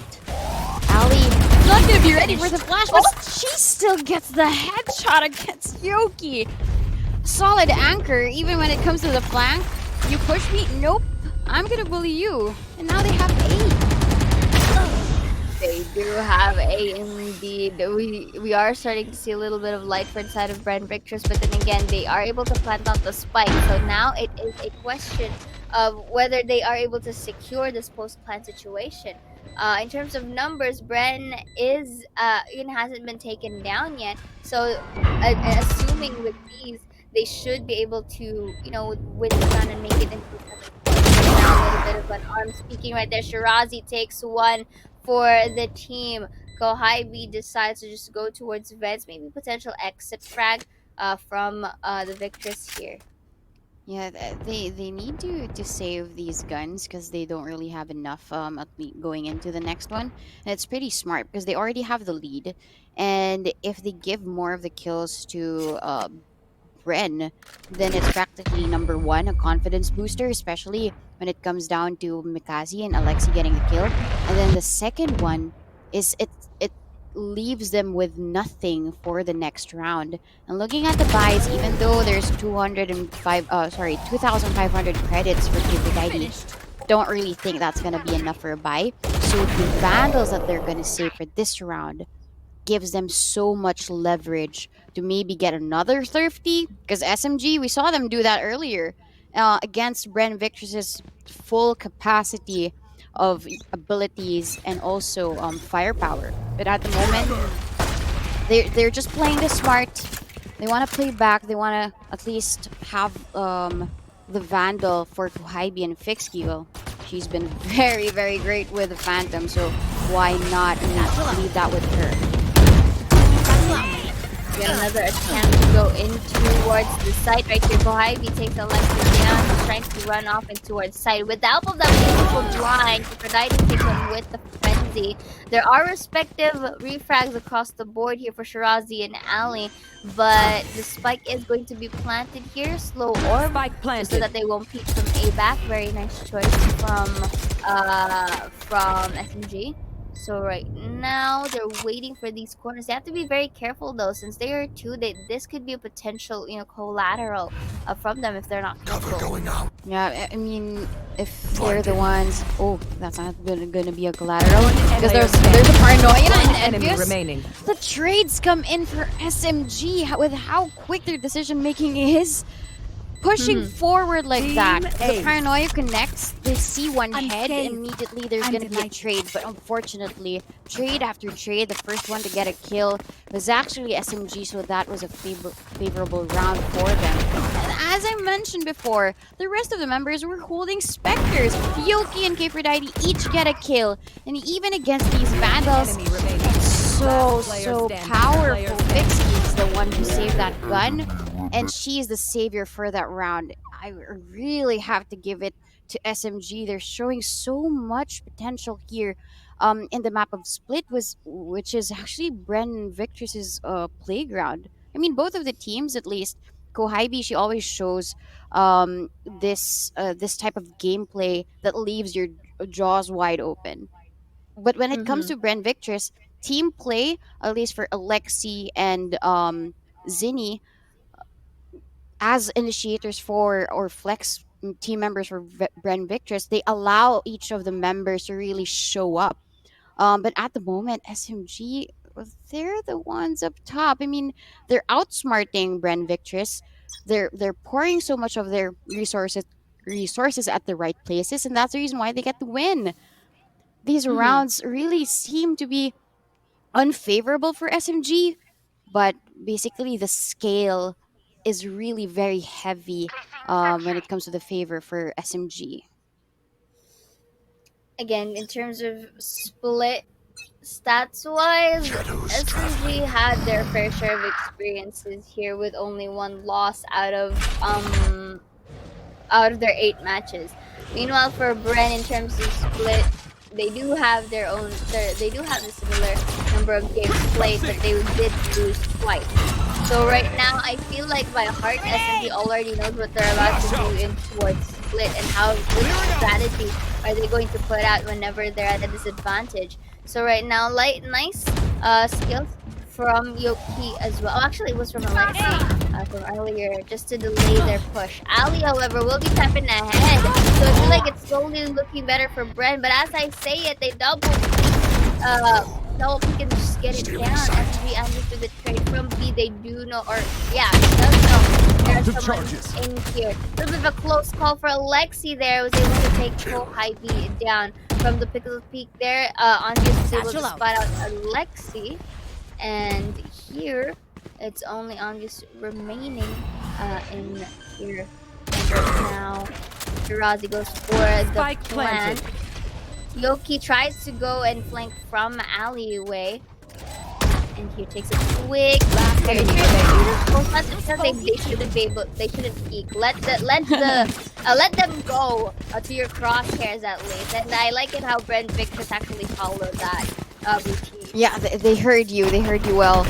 Ali not gonna be ready for the flash, but she still gets the headshot against Yoki. Solid anchor, even when it comes to the flank. You push me? Nope. I'm gonna bully you. And now they have They do have a indeed. We are starting to see a little bit of light for inside of Bren Victress, but then again, they are able to plant out the spike. So now it is a question of whether they are able to secure this post plant situation. In terms of numbers, Bren is hasn't been taken down yet. So assuming with these, they should be able to win the round and make it into the 7 points. Now a little bit of an arm speaking right there. Shirazi takes one for the team. Kohibi decides to just go towards Veds, maybe potential exit frag from the Victress here. Yeah, they need to save these guns because they don't really have enough going into the next one. And it's pretty smart because they already have the lead, and if they give more of the kills to Bren, then it's practically number one, a confidence booster, especially when it comes down to Mikazi and Alexi getting the kill. And then the second one is it leaves them with nothing for the next round. And looking at the buys, even though there's 2,500 credits for Cupid ID, don't really think that's gonna be enough for a buy. So the vandals that they're gonna save for this round gives them so much leverage to maybe get another thrifty because SMG, we saw them do that earlier against Bren Victress's full capacity of abilities and also firepower. But at the moment, they're just playing this smart. They want to play back. They want to at least have the Vandal for Kuhaibi and Fixki. Well, she's been very, very great with the Phantom, so why not leave that with her? Get another attempt to go in towards the site right here. Kohibi takes Alexis down. He's trying to run off and towards site. With the help of that beautiful blind, Aphrodite takes him with the frenzy. There are respective refrags across the board here for Shirazi and Ali, but the spike is going to be planted here. Slow orb, Spike so planted. that they won't peek from A back. Very nice choice from SMG. So right now they're waiting for these corners. They have to be very careful though, since they are two. This could be a potential, collateral from them if they're not careful. Yeah, I mean, if they're the ones, oh, that's not gonna be a collateral because there's a paranoia One and enemy envious. remaining. The trades come in for SMG with how quick their decision making is. Pushing forward like Team that. The Ace. paranoia connects. They see one head. Unscathed. Immediately, there's going to be a trade. But unfortunately, trade after trade, the first one to get a kill was actually SMG. So that was a favorable round for them. And as I mentioned before, the rest of the members were holding Spectres. Yoki and Kfredite each get a kill. And even against these Vandals, Enemy remaining. so Last player so standing. powerful. Player standing. Vixie is the one who saved that gun, and she is the savior for that round. I really have to give it to SMG. They're showing so much potential here. In the map of Split which is actually Bren Victress's playground. I mean, both of the teams at least. Kohibi, she always shows this type of gameplay that leaves your jaws wide open. But when it comes Mm-hmm. to Bren Victress, team play, at least for Alexi and Zinni, as initiators for or flex team members for Bren Victress, they allow each of the members to really show up. But at the moment, SMG, they're the ones up top. I mean, they're outsmarting Bren Victress. They're pouring so much of their resources at the right places, and that's the reason why they get the win. These Mhm. rounds really seem to be unfavorable for SMG, but basically the scale is really very heavy when it comes to the favor for SMG. Again, in terms of split stats wise, SMG had their fair share of experiences here with only one loss out of their 8 matches. Meanwhile, for Bren, in terms of split, they do have they do have a similar number of games played, but they did lose twice. So right now, I feel like by heart, SMG already knows what they're about to do in towards split and how which strategy are they going to put out whenever they're at a disadvantage. So right now, nice skills from Yoki as well. Oh, actually, it was from Alexi from earlier, just to delay their push. Ali, however, will be tapping ahead. So I feel like it's slowly looking better for Bren. But as I say it, they double peek and just get it down. SG understood the trade from B. They do know, or yeah, he does know there's someone in here. A little bit of a close call for Alexi there. Was able to take Pro High B down from the pickle peak there. Andres was able to spot out Alexi. And here, it's only Andres remaining in here. And right now, Shirazi goes for the Spike plan. planted. Yoki tries to go and flank from alleyway. And here takes a quick enemy they shouldn't be able, they shouldn't peek. Let them go to your crosshairs at least. And I like it how Bren Victress actually followed that routine. Yeah, they heard you. They heard you well.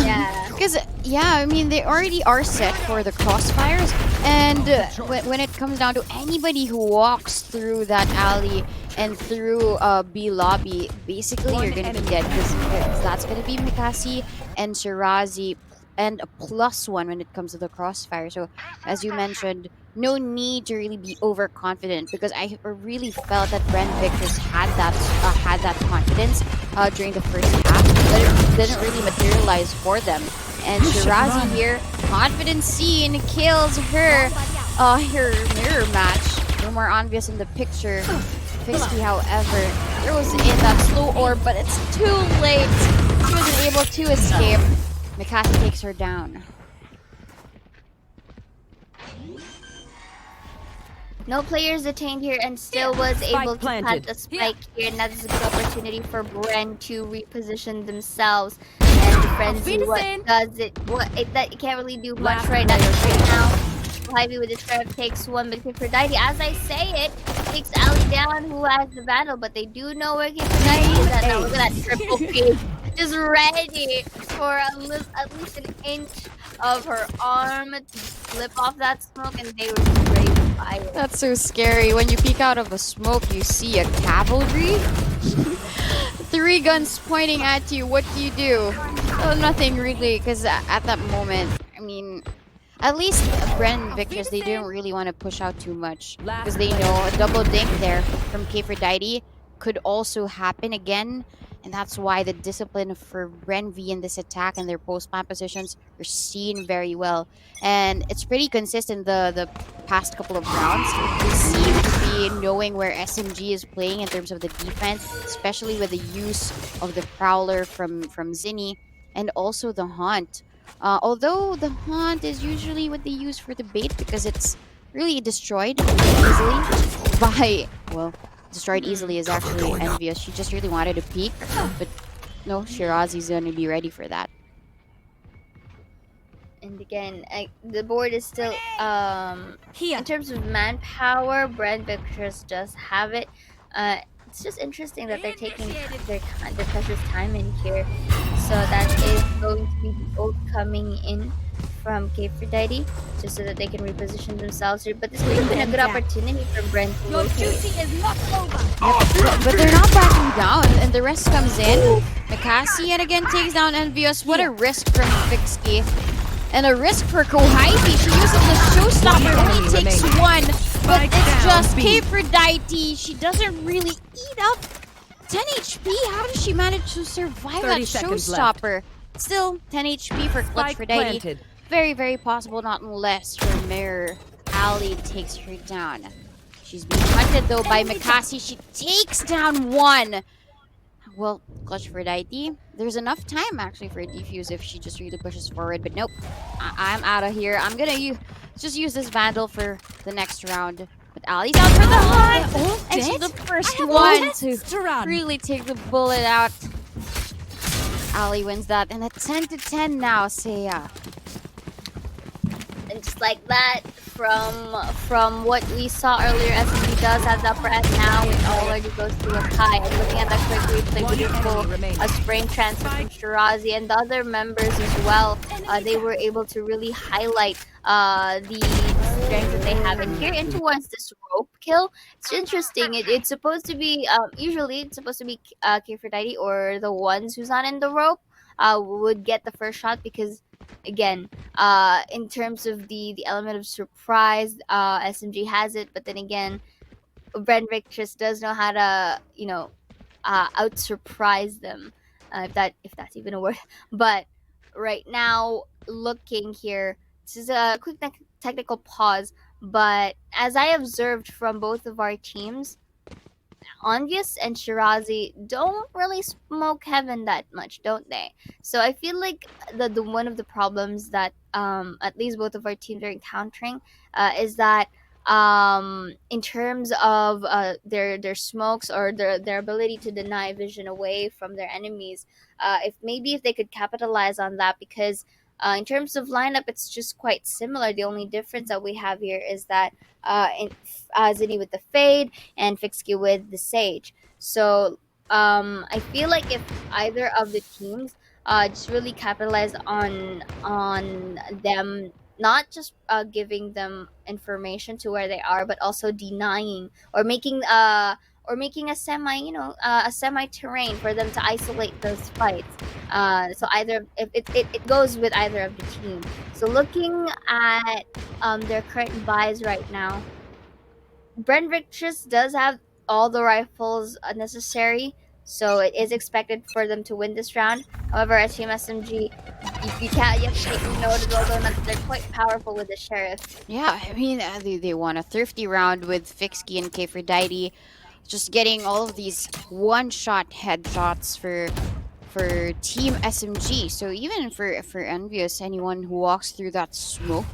Yeah. Because, yeah, I mean, they already are set for the crossfires. And when it comes down to anybody who walks through that alley and through B lobby, basically you're going to be dead. Because that's going to be Mikasi and Shirazi and a +1 when it comes to the crossfire. So, as you mentioned, no need to really be overconfident because I really felt that Bren Victress had that confidence during the first half, but it didn't really materialize for them. And Shirazi here, confidence seen, kills her mirror match. No more obvious in the picture. Fisky, however, throws in that slow orb, but it's too late. She wasn't able to escape. Mikasa takes her down. No players detained here and still was able to plant a spike here, and that's a good opportunity for Bren to reposition themselves and Frenzy. What does it? That it can't really do much right now. Ivy with the trap takes one, but Aphrodite, as I say it, takes Ali down, who has the battle, but they do know where Aphrodite is at. Now look at that triple P, just ready for at least an inch of her arm to slip off that smoke, and they were just ready to fire. That's so scary. When you peek out of a smoke, you see a cavalry. 3 guns pointing at you. What do? Oh, nothing really, because at that moment, I mean, at least Bren Victress, they didn't really want to push out too much because they know a double dink there from Aphrodite could also happen again. And that's why the discipline for Bren V in this attack and their post-plant positions are seen very well. And it's pretty consistent the past couple of rounds. They seem to be knowing where SMG is playing in terms of the defense, especially with the use of the Prowler from Zinni and also the Haunt. Although the Haunt is usually what they use for the bait because it's really destroyed easily by, well, destroyed easily is actually envious. She just really wanted to peek, but no, Shirazi's gonna be ready for that. And again, the board is still in terms of manpower, Bren Victress just have it. It's just interesting that they're taking their precious time in here. So that is going to be the ult coming in from Aphrodite, just so that they can reposition themselves here. But this would have been a good opportunity for Bren to Your duty is not over. But they're not backing down, and the rest comes in. Mikasi and again takes down Envious. What a risk from Vixky. And a risk for Kohaibi. She uses the showstopper, only takes one. But it's just Aphrodite. She doesn't really eat up 10 HP? How did she manage to survive 30 that seconds left. showstopper? Still, 10 HP for Clutch Spike for Deity. planted. Very, very possible, not unless her mirror Ali takes her down. She's being hunted though by Mikasi. She takes down one. Well, Clutch for Deity. There's enough time actually for a defuse if she just really pushes forward, but nope. I'm out of here. I'm gonna just use this Vandal for the next round. But Ali's out for the hunt! And she's the first one to run. really take the bullet out. Ali wins that, and at 10-10 now, Seiya. And just like that, from what we saw earlier, SMG does have the upper hand now. It already goes to a Kai. And looking at that quick replay, beautiful a spring transfer from Shirazi and the other members as well. They were able to really highlight the strength that they have. And here in towards this rope kill, it's interesting. It's supposed to be usually it's supposed to be Kfredite or the ones who's not in the rope would get the first shot because again in terms of the element of surprise, SMG has it, but then again Bren Victress does know how to out surprise them, if that's even a word. But right now, looking here, this is a quick technical pause, but as I observed from both of our teams, Onvious and Shirazi don't really smoke heaven that much, don't they? So I feel like the one of the problems that at least both of our teams are encountering is that in terms of their smokes or their ability to deny vision away from their enemies, if they could capitalize on that, because in terms of lineup, it's just quite similar. The only difference that we have here is that Zinni with the Fade and Fixky with the Sage. So I feel like if either of the teams just really capitalize on them, not just giving them information to where they are, but also denying or making a semi terrain for them to isolate those fights. So either if it goes with either of the team. So looking at their current buys right now, Bren Victress does have all the rifles necessary, so it is expected for them to win this round. However, as Team SMG, you have to take note of although not, they're quite powerful with the Sheriff. Yeah, I mean, they won a thrifty round with Fixky and Kfredite. Just getting all of these one-shot headshots for Team SMG. So even for Envious, anyone who walks through that smoke,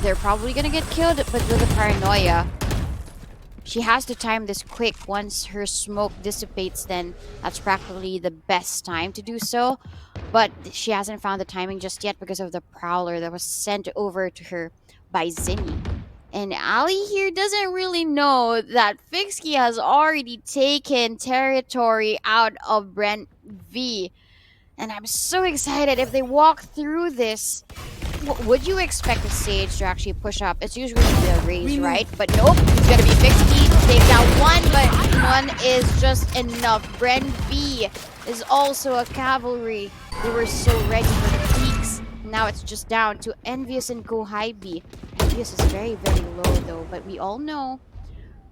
they're probably gonna get killed. But with the paranoia, she has to time this quick. Once her smoke dissipates, then that's practically the best time to do so. But she hasn't found the timing just yet because of the prowler that was sent over to her by Zinni. And Ali here doesn't really know that Fixky has already taken territory out of Bren V. And I'm so excited if they walk through this. Would you expect a Sage to actually push up? It's usually the raise, right? But nope, it's gonna be Fixky. Take down one, but one is just enough. Bren V is also a cavalry. They were so ready for the peaks. Now it's just down to Envious and Kohaibi. Envious is very, very low though, but we all know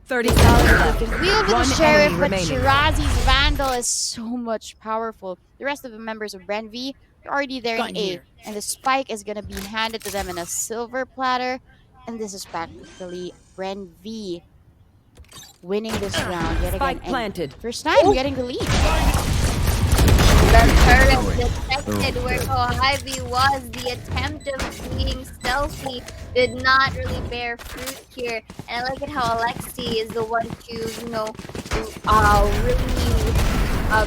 30 seconds they left. can wield the One Sheriff, enemy but remaining. Shirazi's Vandal is so much powerful. The rest of the members of Bren V are already there in A, and the spike is gonna be handed to them in a silver platter, and this is practically Bren V winning this round yet again. Spike And planted. first time getting the lead. The turret detected where Kohaibi was. The attempt of being stealthy did not really bear fruit here. And I like it how Alexi is the one to, really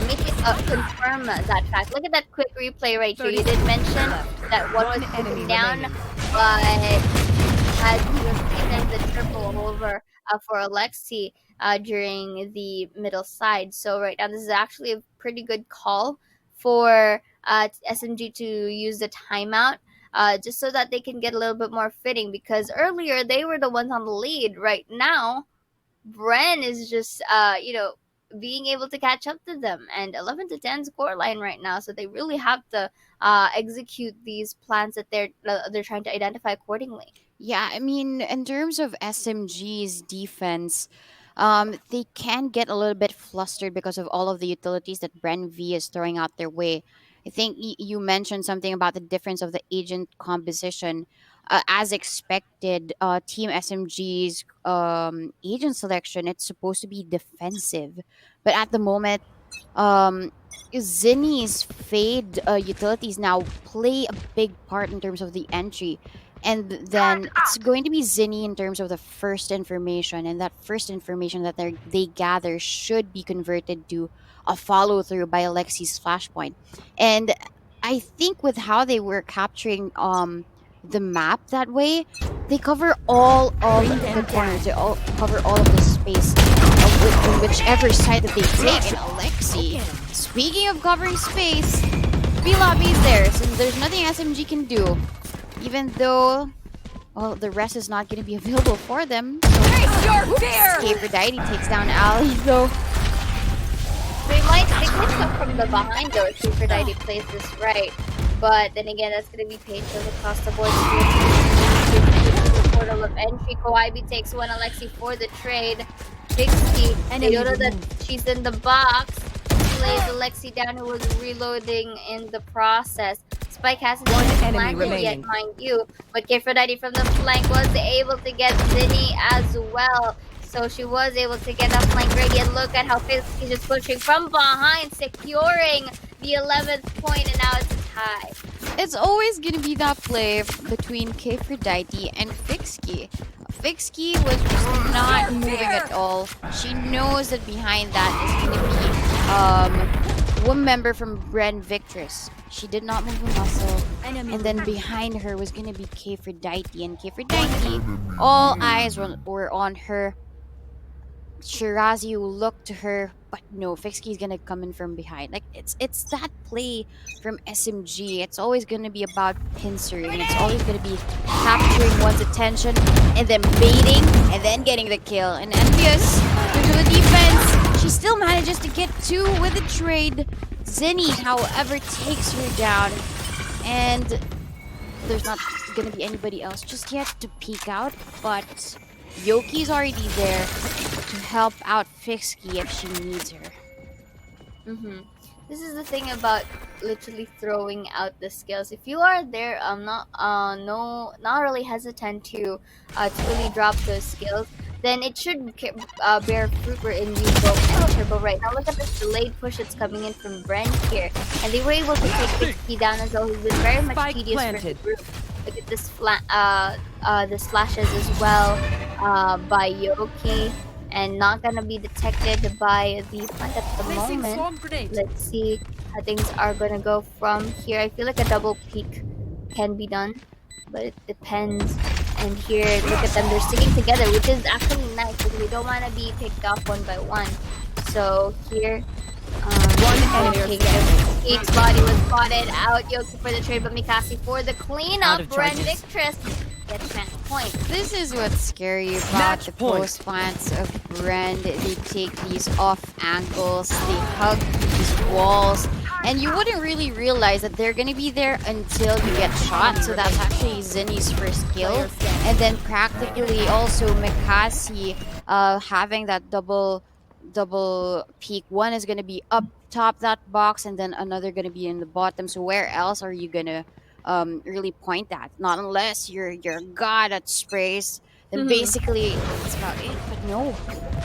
make it confirm that fact. Look at that quick replay right here. You did mention that one was taken down, but as he was taken the triple over for Alexi during the middle side. So right now this is actually a pretty good call for SMG to use the timeout, just so that they can get a little bit more fitting, because earlier they were the ones on the lead. Right now, Bren is just, being able to catch up to them, and 11-10 score line right now. So they really have to execute these plans that they're trying to identify accordingly. Yeah, I mean, in terms of SMG's defense, they can get a little bit flustered because of all of the utilities that Bren V is throwing out their way. I think you mentioned something about the difference of the agent composition. As expected, Team SMG's agent selection, it's supposed to be defensive, but at the moment, um, Zinni's fade utilities now play a big part in terms of the entry. And then it's going to be Zinni in terms of the first information, and that first information that they gather should be converted to a follow through by Alexi's flashpoint. And I think with how they were capturing the map that way, they cover all of Bring the them corners. down. They all cover all of the space in whichever side that they take. And Alexi, speaking of covering space, B lobby is there, so there's nothing SMG can do. Even though, well, the rest is not going to be available for them. Face your fear! Aphrodite takes down Ali, though. They could come from the behind though if Aphrodite plays this right. But then again, that's going to be painful across the board. The portal of entry. Kawaibi takes one. Alexi for the trade. Bixby, they know that she's in the box. Lays Alexi down, who was reloading in the process. Spike hasn't One been enemy planted yet, remaining. mind you. But Aphrodite from the flank was able to get Zinni as well. So she was able to get that flank ready, and look at how Fisk is just pushing from behind, securing the 11th point, and now it's a tie. It's always going to be that play between Aphrodite and Fixky. Fixky was just not moving at all. She knows that behind that is going to be one member from Bren Victress. She did not move a muscle. And then behind her was going to be Aphrodite. And Aphrodite, all eyes were on her. Shirazi will look to her, but no, Fixky's gonna come in from behind. Like it's that play from SMG. It's always gonna be about pincering. It's always gonna be capturing one's attention and then baiting and then getting the kill. And Envious, due to the defense, she still manages to get two with the trade. Zinni, however, takes her down, and there's not gonna be anybody else just yet to peek out, but Yoki's already there to help out Fixky if she needs her. This is the thing about literally throwing out the skills. If you are there, not really hesitant to really drop those skills, then it should bear fruit in you go enter. But right now, look at this delayed push that's coming in from Bren here, and they were able to take Fixky down as well, who's been very much Spike tedious for the planted. group. Look at this the slashes as well by Yoki, and not gonna be detected by the plant at the moment. Let's see how things are gonna go from here. I feel like a double peek can be done, but it depends. And here, look at them, they're sticking together, which is actually nice because we don't want to be picked off one by one. So here, One enemy standing. Peek's body was spotted out. Yoki for the trade, but Mikasi for the cleanup. Out of Bren charges. Victress gets match point. This is what's scary about Match the point. post plants of Bren. They take these off angles, they hug these walls, and you wouldn't really realize that they're gonna be there until you get shot. So that's actually Zinni's first kill, and then practically also Mikasi having that double peak. One is gonna be up top that box, and then another gonna be in the bottom. So where else are you gonna really point at? Not unless you're god at sprays. Then basically that's about it. But no,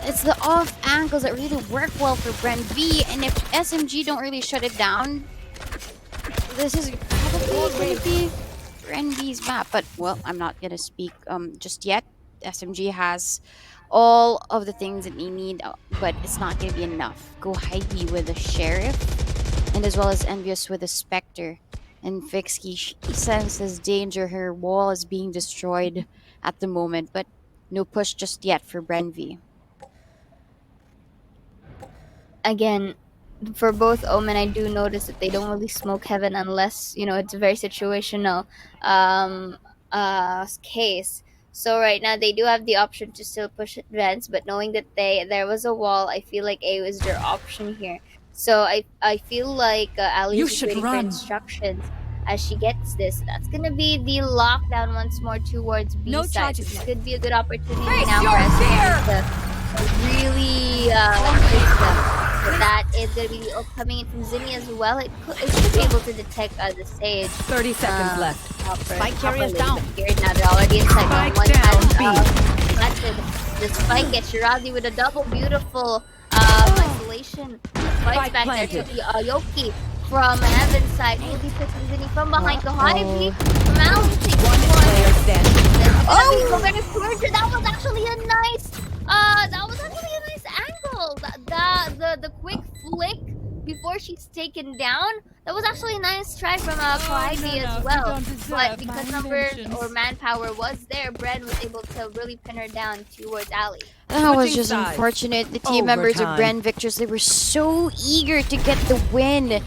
it's the off angles that really work well for Bren V. And if SMG don't really shut it down, this is probably going to be Bren V's map. But well, I'm not gonna speak just yet. SMG has all of the things that they need, but it's not gonna be enough. Go Heidi with the sheriff, and as well as Envious with the Spectre. And Fixky, she senses danger. Her wall is being destroyed at the moment, but no push just yet for Bren V. Again, for both Omen, I do notice that they don't really smoke heaven unless, it's a very situational case. So right now they do have the option to still push advance, but knowing that there was a wall, I feel like A was their option here. So I feel like Ali You is should waiting run. for instructions as she gets this. That's gonna be the lockdown once more towards B No side. charges This left. could be a good opportunity Face now your for us fear! to really hurts them. But that is going to be coming in from Zinni as well. It should be able to detect the Sage. 30 seconds left. Spike carrier is down. Here now they're already inside. Spike One down, has B. planted the spike. Gets Shirazi with a double beautiful isolation. Spikes back planted. there to the Yoki from Heaven's side. Will be picking Zinni from behind the high B. From Al takes One player standing. Oh, very clear. That was actually a nice angle. The quick flick before she's taken down. That was actually a nice try from Kawaii as well. But because numbers or manpower was there, Bren was able to really pin her down towards Ali. That was Switching just sides. unfortunate. The team members of Overtime. Bren Victress, they were so eager to get the win.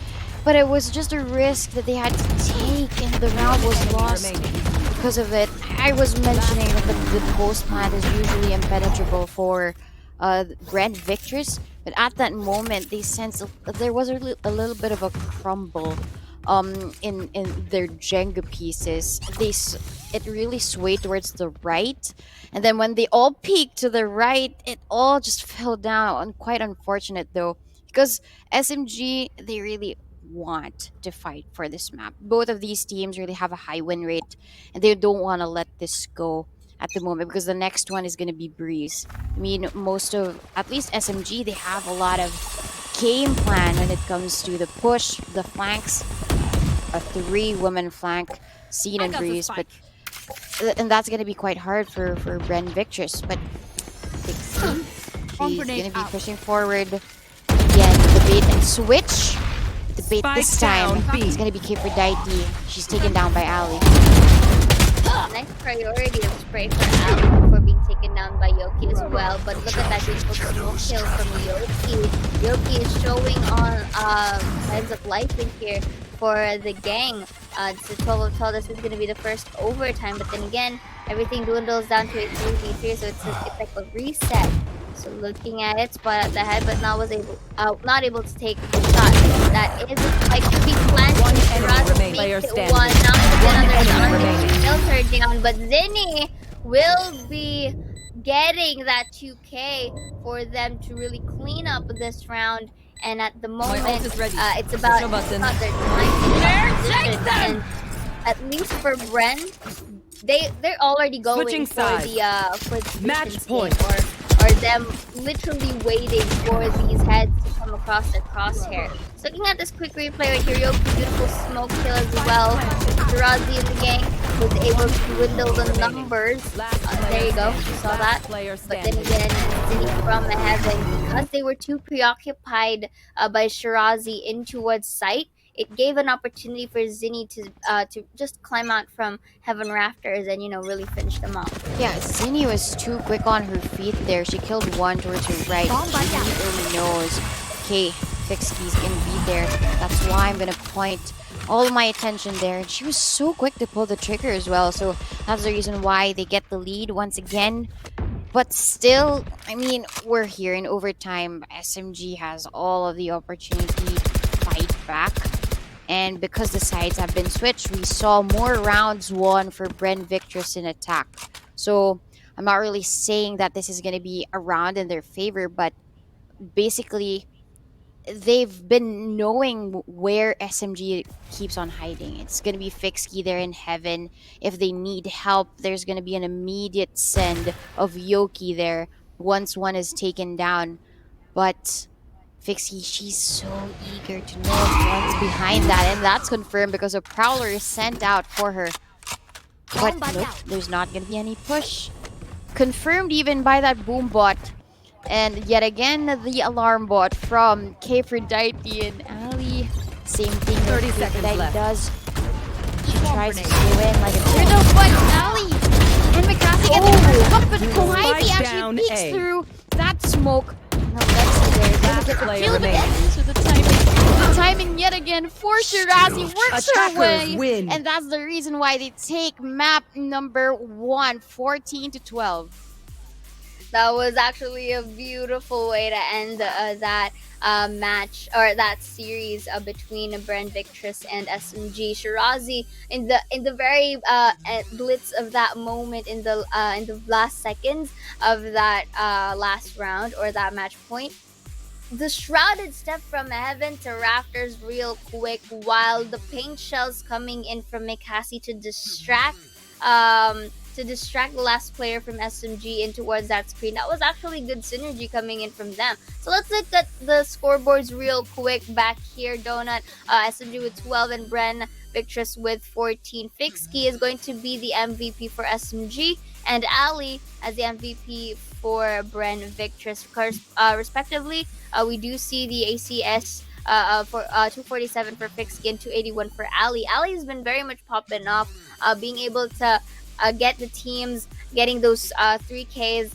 But it was just a risk that they had to take, and the round was lost because of it. I was mentioning that the post plant is usually impenetrable for Bren Victress, but at that moment they sensed there was a little bit of a crumble in their Jenga pieces. It really swayed towards the right, and then when they all peeked to the right, it all just fell down. Quite unfortunate though, because SMG, they really want to fight for this map. Both of these teams really have a high win rate, and they don't want to let this go at the moment because the next one is going to be Breeze. I mean, most of, at least SMG, they have a lot of game plan when it comes to the push, the flanks, a 3-woman flank, Scene and Breeze, but and that's going to be quite hard for Bren Victress. But she's going to be pushing forward again. The bait and switch. The bait Spike this time. down, B. It's going to be Kipradite. She's taken down by Ali. Nice priority of spray for Ali before being taken down by Yoki as well. But look at that beautiful smoke kill from Yoki. Yoki is showing on signs of life in here for the gang. It's a 12 of 12. This is going to be the first overtime. But then again, everything dwindles down to a 3v3. So it's like a reset. So looking at it, spot at the head, but not able to take the shot. That is a spike to be planted. One enemy Shiraz remaining. makes Player it standing. one. Now One another enemy done. remaining. Kills her down, but Zinni will be getting that 2K for them to really clean up this round. And at the moment, ult is ready. it's about Push a button. their time. And at least for Bren, they're already going Switching for sides. the Match defense point. game, or them literally waiting for these heads to come across their crosshair. So looking at this quick replay right here, Yoki, beautiful smoke kill as well. Shirazi in the gang was able to dwindle the numbers. There you go, you saw that. Player But then standing. again, Zinni from the heaven, because they were too preoccupied by Shirazi in towards sight, it gave an opportunity for Zinni to just climb out from heaven rafters and really finish them off. Yeah, Zinni was too quick on her feet there. She killed one towards her right. She immediately knows, okay, Fixkey's gonna be there. That's why I'm gonna point all my attention there. And she was so quick to pull the trigger as well. So that's the reason why they get the lead once again. But still, I mean, we're here in overtime. SMG has all of the opportunity to fight back. And because the sides have been switched, we saw more rounds won for Bren Victress in attack. So I'm not really saying that this is going to be a round in their favor, but basically they've been knowing where SMG keeps on hiding. It's going to be Fixkey there in heaven. If they need help, there's going to be an immediate send of Yoki there once one is taken down. But Fixie, she's so eager to know what's behind that, and that's confirmed because a Prowler is sent out for her. But nope, there's not gonna be any push. Confirmed even by that boom bot. And yet again, the alarm bot from Kfredite and Ali. Same thing 30 that seconds Kfredite left. does. She tries to go in like a turtle, but Ali and McCarthy get the first up, but Kawaii Spike actually down peeks A. through that smoke. No, Lexi there. Last Gonna get the player kill, but remaining. so the timing yet again for Shirazi works her Attackers way. win. And that's the reason why they take map number 1, 14 to 12. That was actually a beautiful way to end that match or that series between Bren Victress and SMG Shirazi in the very blitz of that moment in the last seconds of that last round or that match point. The shrouded step from heaven to rafters real quick while the paint shells coming in from Mikasi to distract the last player from SMG in towards that screen. That was actually good synergy coming in from them. So let's look at the scoreboards real quick back here. Donut, SMG with 12 and Bren Victress with 14. Fixkey is going to be the MVP for SMG and Ali as the MVP for Bren Victress, respectively. We do see the ACS for 247 for Fixkey and 281 for Ali. Ali has been very much popping off, being able to get the teams getting those 3Ks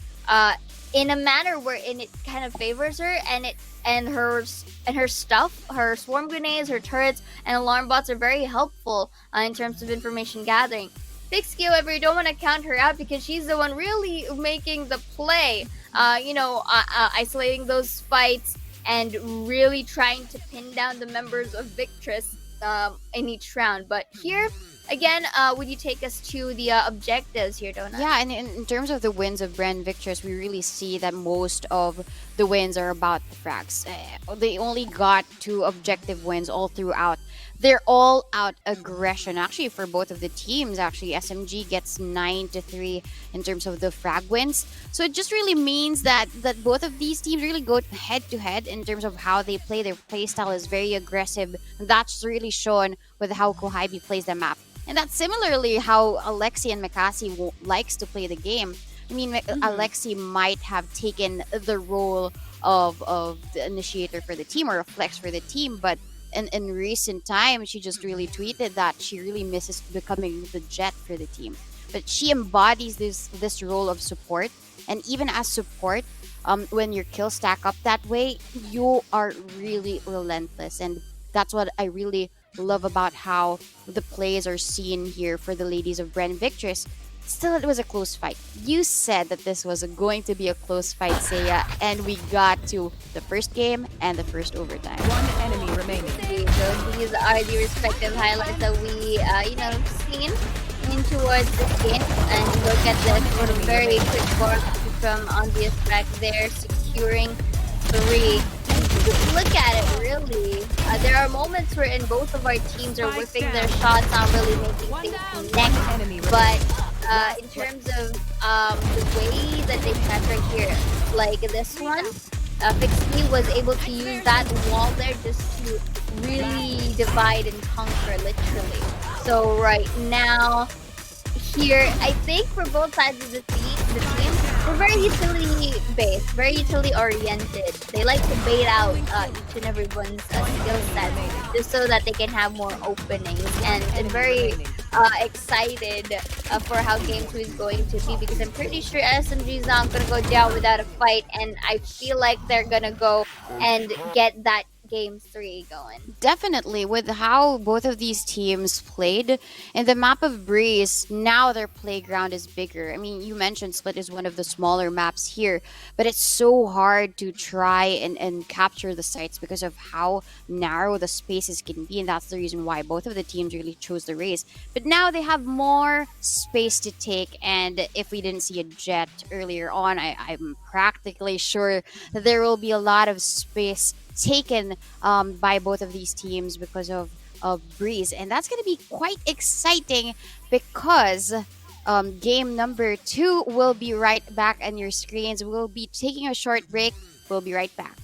in a manner wherein it kind of favors her, and her stuff, her swarm grenades, her turrets, and alarm bots are very helpful in terms of information gathering. Fixkey, however, you don't want to count her out because she's the one really making the play. Isolating those fights and really trying to pin down the members of Victress in each round. But here, again, would you take us to the objectives here, Donut? Yeah, and in terms of the wins of Bren Victress, we really see that most of the wins are about the frags. They only got 2 objective wins all throughout. They're all out aggression. Actually, for both of the teams, actually, SMG gets 9-3 in terms of the frag wins. So it just really means that both of these teams really go head to head in terms of how they play. Their play style is very aggressive. And that's really shown with how Kohibi plays the map. And that's similarly how Alexi and Mikasi likes to play the game. I mean, Alexi might have taken the role of the initiator for the team or a flex for the team, but in recent times, she just really tweeted that she really misses becoming the jet for the team. But she embodies this role of support, and even as support, when your kills stack up that way, you are really relentless, and that's what I really love about how the plays are seen here for the ladies of Bren Victress. Still, it was a close fight. You said that this was going to be a close fight, Seiya, and we got to the first game and the first overtime. One enemy remaining. So these are the respective highlights that we, seen in towards this game. And look at this sort of very quick work from on the aspect there, securing 3. Just look at it, really. There are moments where in both of our teams are whipping their shots, not really making things connect. But in terms of the way that they catch right here, like this one, Fixkey was able to use that wall there just to really divide and conquer, literally. So right now, here, I think for both sides of the team, we're very utility based, very utility oriented. They like to bait out each and everyone's skill set just so that they can have more openings, and very excited for how game 2 is going to be, because I'm pretty sure SMG is not going to go down without a fight, and I feel like they're going to go and get that game 3 going. Definitely, with how both of these teams played in the map of Breeze, now their playground is bigger. I mean, you mentioned Split is one of the smaller maps here, but it's so hard to try and capture the sites because of how narrow the spaces can be, and that's the reason why both of the teams really chose the race. But now they have more space to take, and if we didn't see a jet earlier on, I'm practically sure that there will be a lot of space taken by both of these teams because of Breeze, and that's going to be quite exciting because game number 2 will be right back on your screens. We'll be taking a short break. We'll be right back.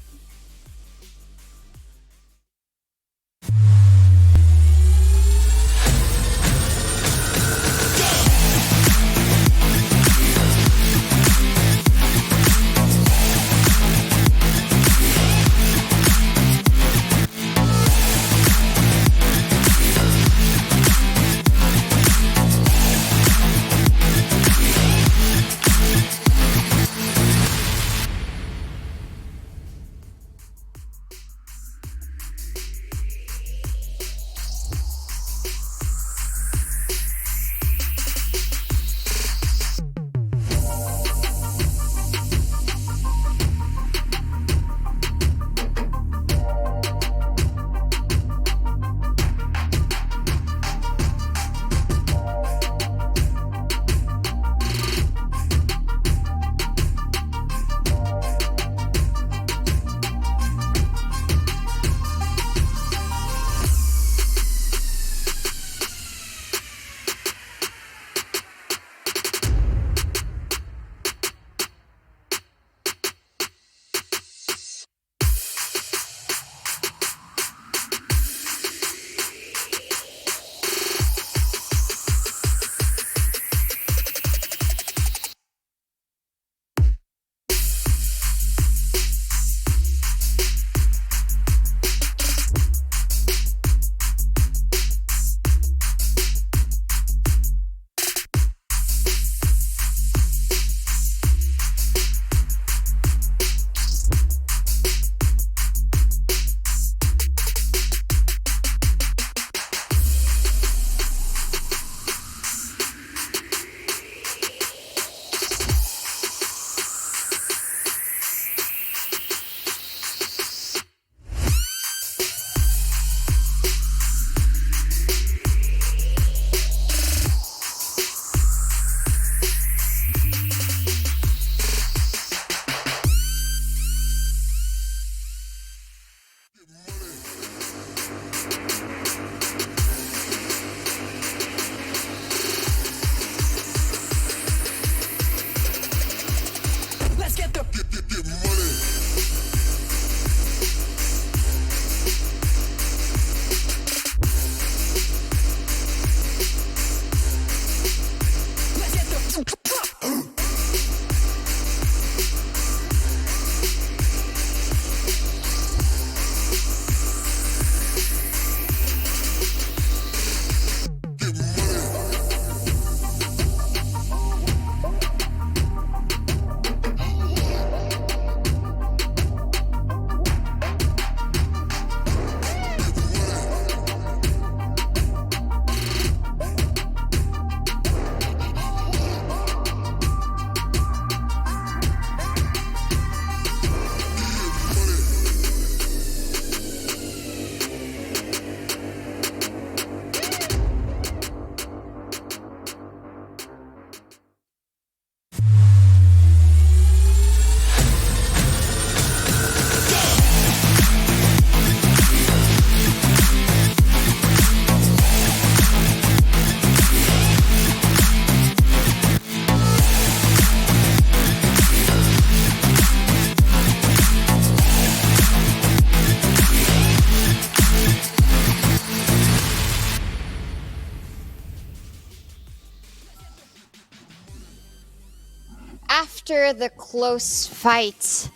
after the close fight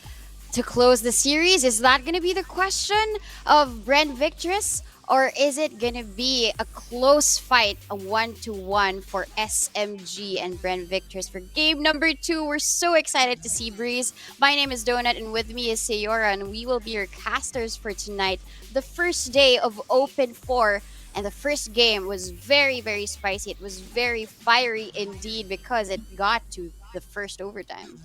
to close the series, is that going to be the question of Bren Victress? Or is it going to be a close fight, a 1-1 for SMG and Bren Victress for game number 2? We're so excited to see Breeze. My name is Donut, and with me is Sayora, and we will be your casters for tonight. The first day of Open 4, and the first game was very, very spicy. It was very fiery indeed because it got to the first overtime.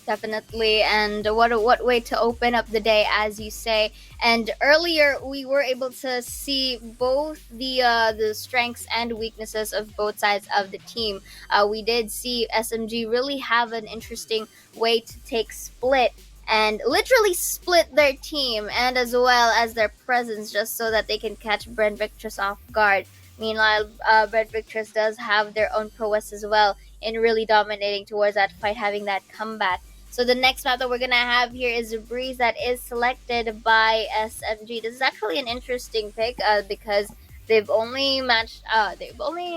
Definitely, and what way to open up the day, as you say. And earlier, we were able to see both the strengths and weaknesses of both sides of the team. We did see SMG really have an interesting way to take split and literally split their team, and as well as their presence, just so that they can catch Brent Victress off guard. Meanwhile, Brent Victress does have their own prowess as well in really dominating towards that fight, having that comeback. So the next map that we're gonna have here is a Breeze that is selected by SMG. This is actually an interesting pick because they've only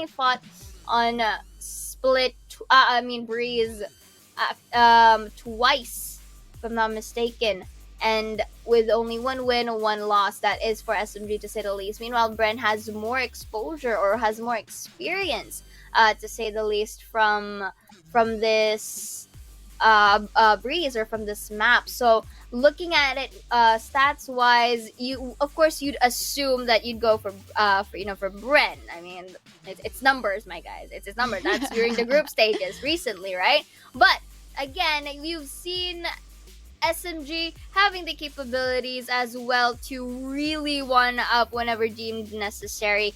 fought on Breeze twice, if I'm not mistaken, and with only one win, one loss. That is for SMG, to say the least. Meanwhile, Bren has more exposure, or has more experience, to say the least, from this Breeze, or from this map. So looking at it stats wise, you'd assume that you'd go for Bren. I mean, it's numbers, my guys. It's numbers. That's during the group stages recently, right? But again, you've seen SMG having the capabilities as well to really one up whenever deemed necessary.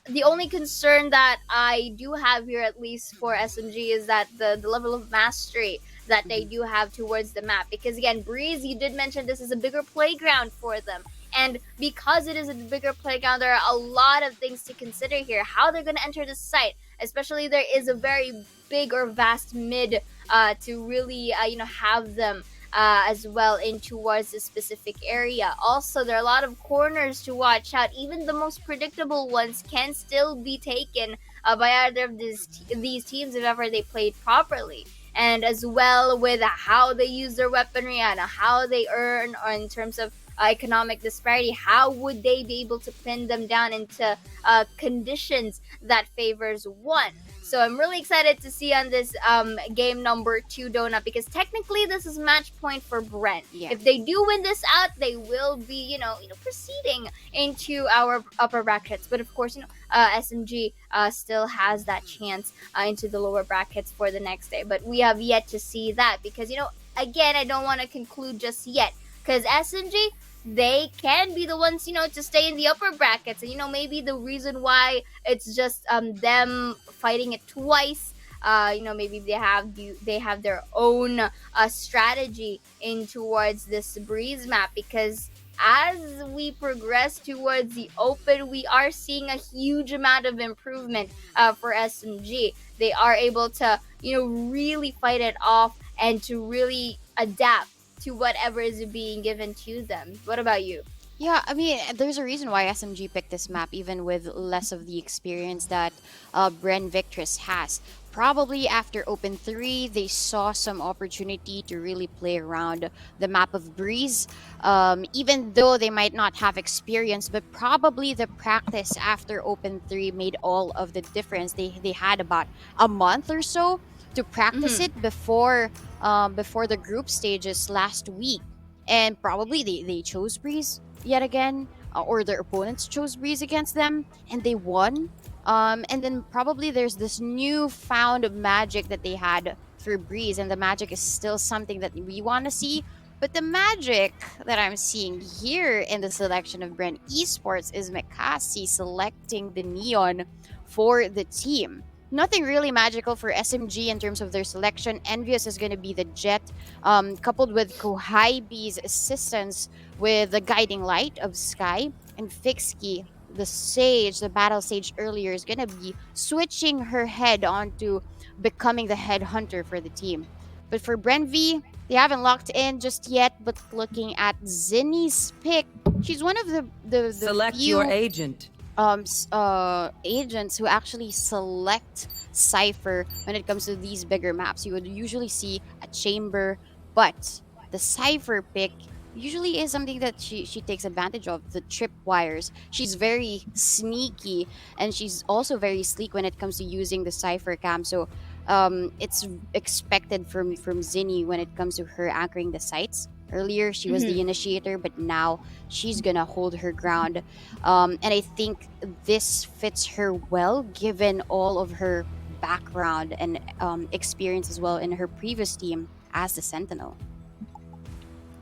The only concern that I do have here, at least for SMG, is that the level of mastery that they do have towards the map. Because again, Breeze, you did mention this is a bigger playground for them. And because it is a bigger playground, there are a lot of things to consider here. How they're going to enter the site, especially there is a very big or vast mid to really have them as well in towards a specific area. Also, there are a lot of corners to watch out. Even the most predictable ones can still be taken by either of these teams if ever they played properly. And as well with how they use their weaponry and how they earn, or in terms of economic disparity, how would they be able to pin them down into conditions that favors one. So I'm really excited to see on this game number 2, Donut, because technically this is match point for Brent. Yeah. If they do win this out, they will be proceeding into our upper brackets. But of course, SMG still has that chance into the lower brackets for the next day. But we have yet to see that, because again, I don't want to conclude just yet, because SMG, they can be the ones to stay in the upper brackets. And maybe the reason why it's just them fighting it twice, maybe they have their own strategy in towards this Breeze map, because as we progress towards the open, we are seeing a huge amount of improvement for SMG. They are able to really fight it off and to really adapt to whatever is being given to them. What about you? Yeah, I mean, there's a reason why SMG picked this map, even with less of the experience that Bren Victress has. Probably after Open 3, they saw some opportunity to really play around the map of Breeze. Even though they might not have experience, but probably the practice after Open 3 made all of the difference. They had about a month or so to practice it before the group stages last week. And probably they chose Breeze yet again, or their opponents chose Breeze against them, and they won. And then probably there's this newfound magic that they had through Breeze, and the magic is still something that we want to see. But the magic that I'm seeing here in the selection of Bren Esports is Mikasi selecting the Neon for the team. Nothing really magical for SMG in terms of their selection. Envious is going to be the Jet, coupled with Kohaibi's assistance with the Guiding Light of Sky, and Fixki, the Battle Sage earlier, is going to be switching her head onto becoming the head hunter for the team. But for Bren V, they haven't locked in just yet, but looking at Zinni's pick, she's one of the Select few your agent. agents who actually select Cypher when it comes to these bigger maps. You would usually see a chamber, but the Cypher pick usually is something that she takes advantage of, the tripwires. She's very sneaky, and she's also very sleek when it comes to using the Cypher cam. So it's expected from Zinni when it comes to her anchoring the sites. Earlier, she was the Mhm. initiator, but now she's gonna hold her ground, and I think this fits her well given all of her background and experience as well in her previous team as the Sentinel.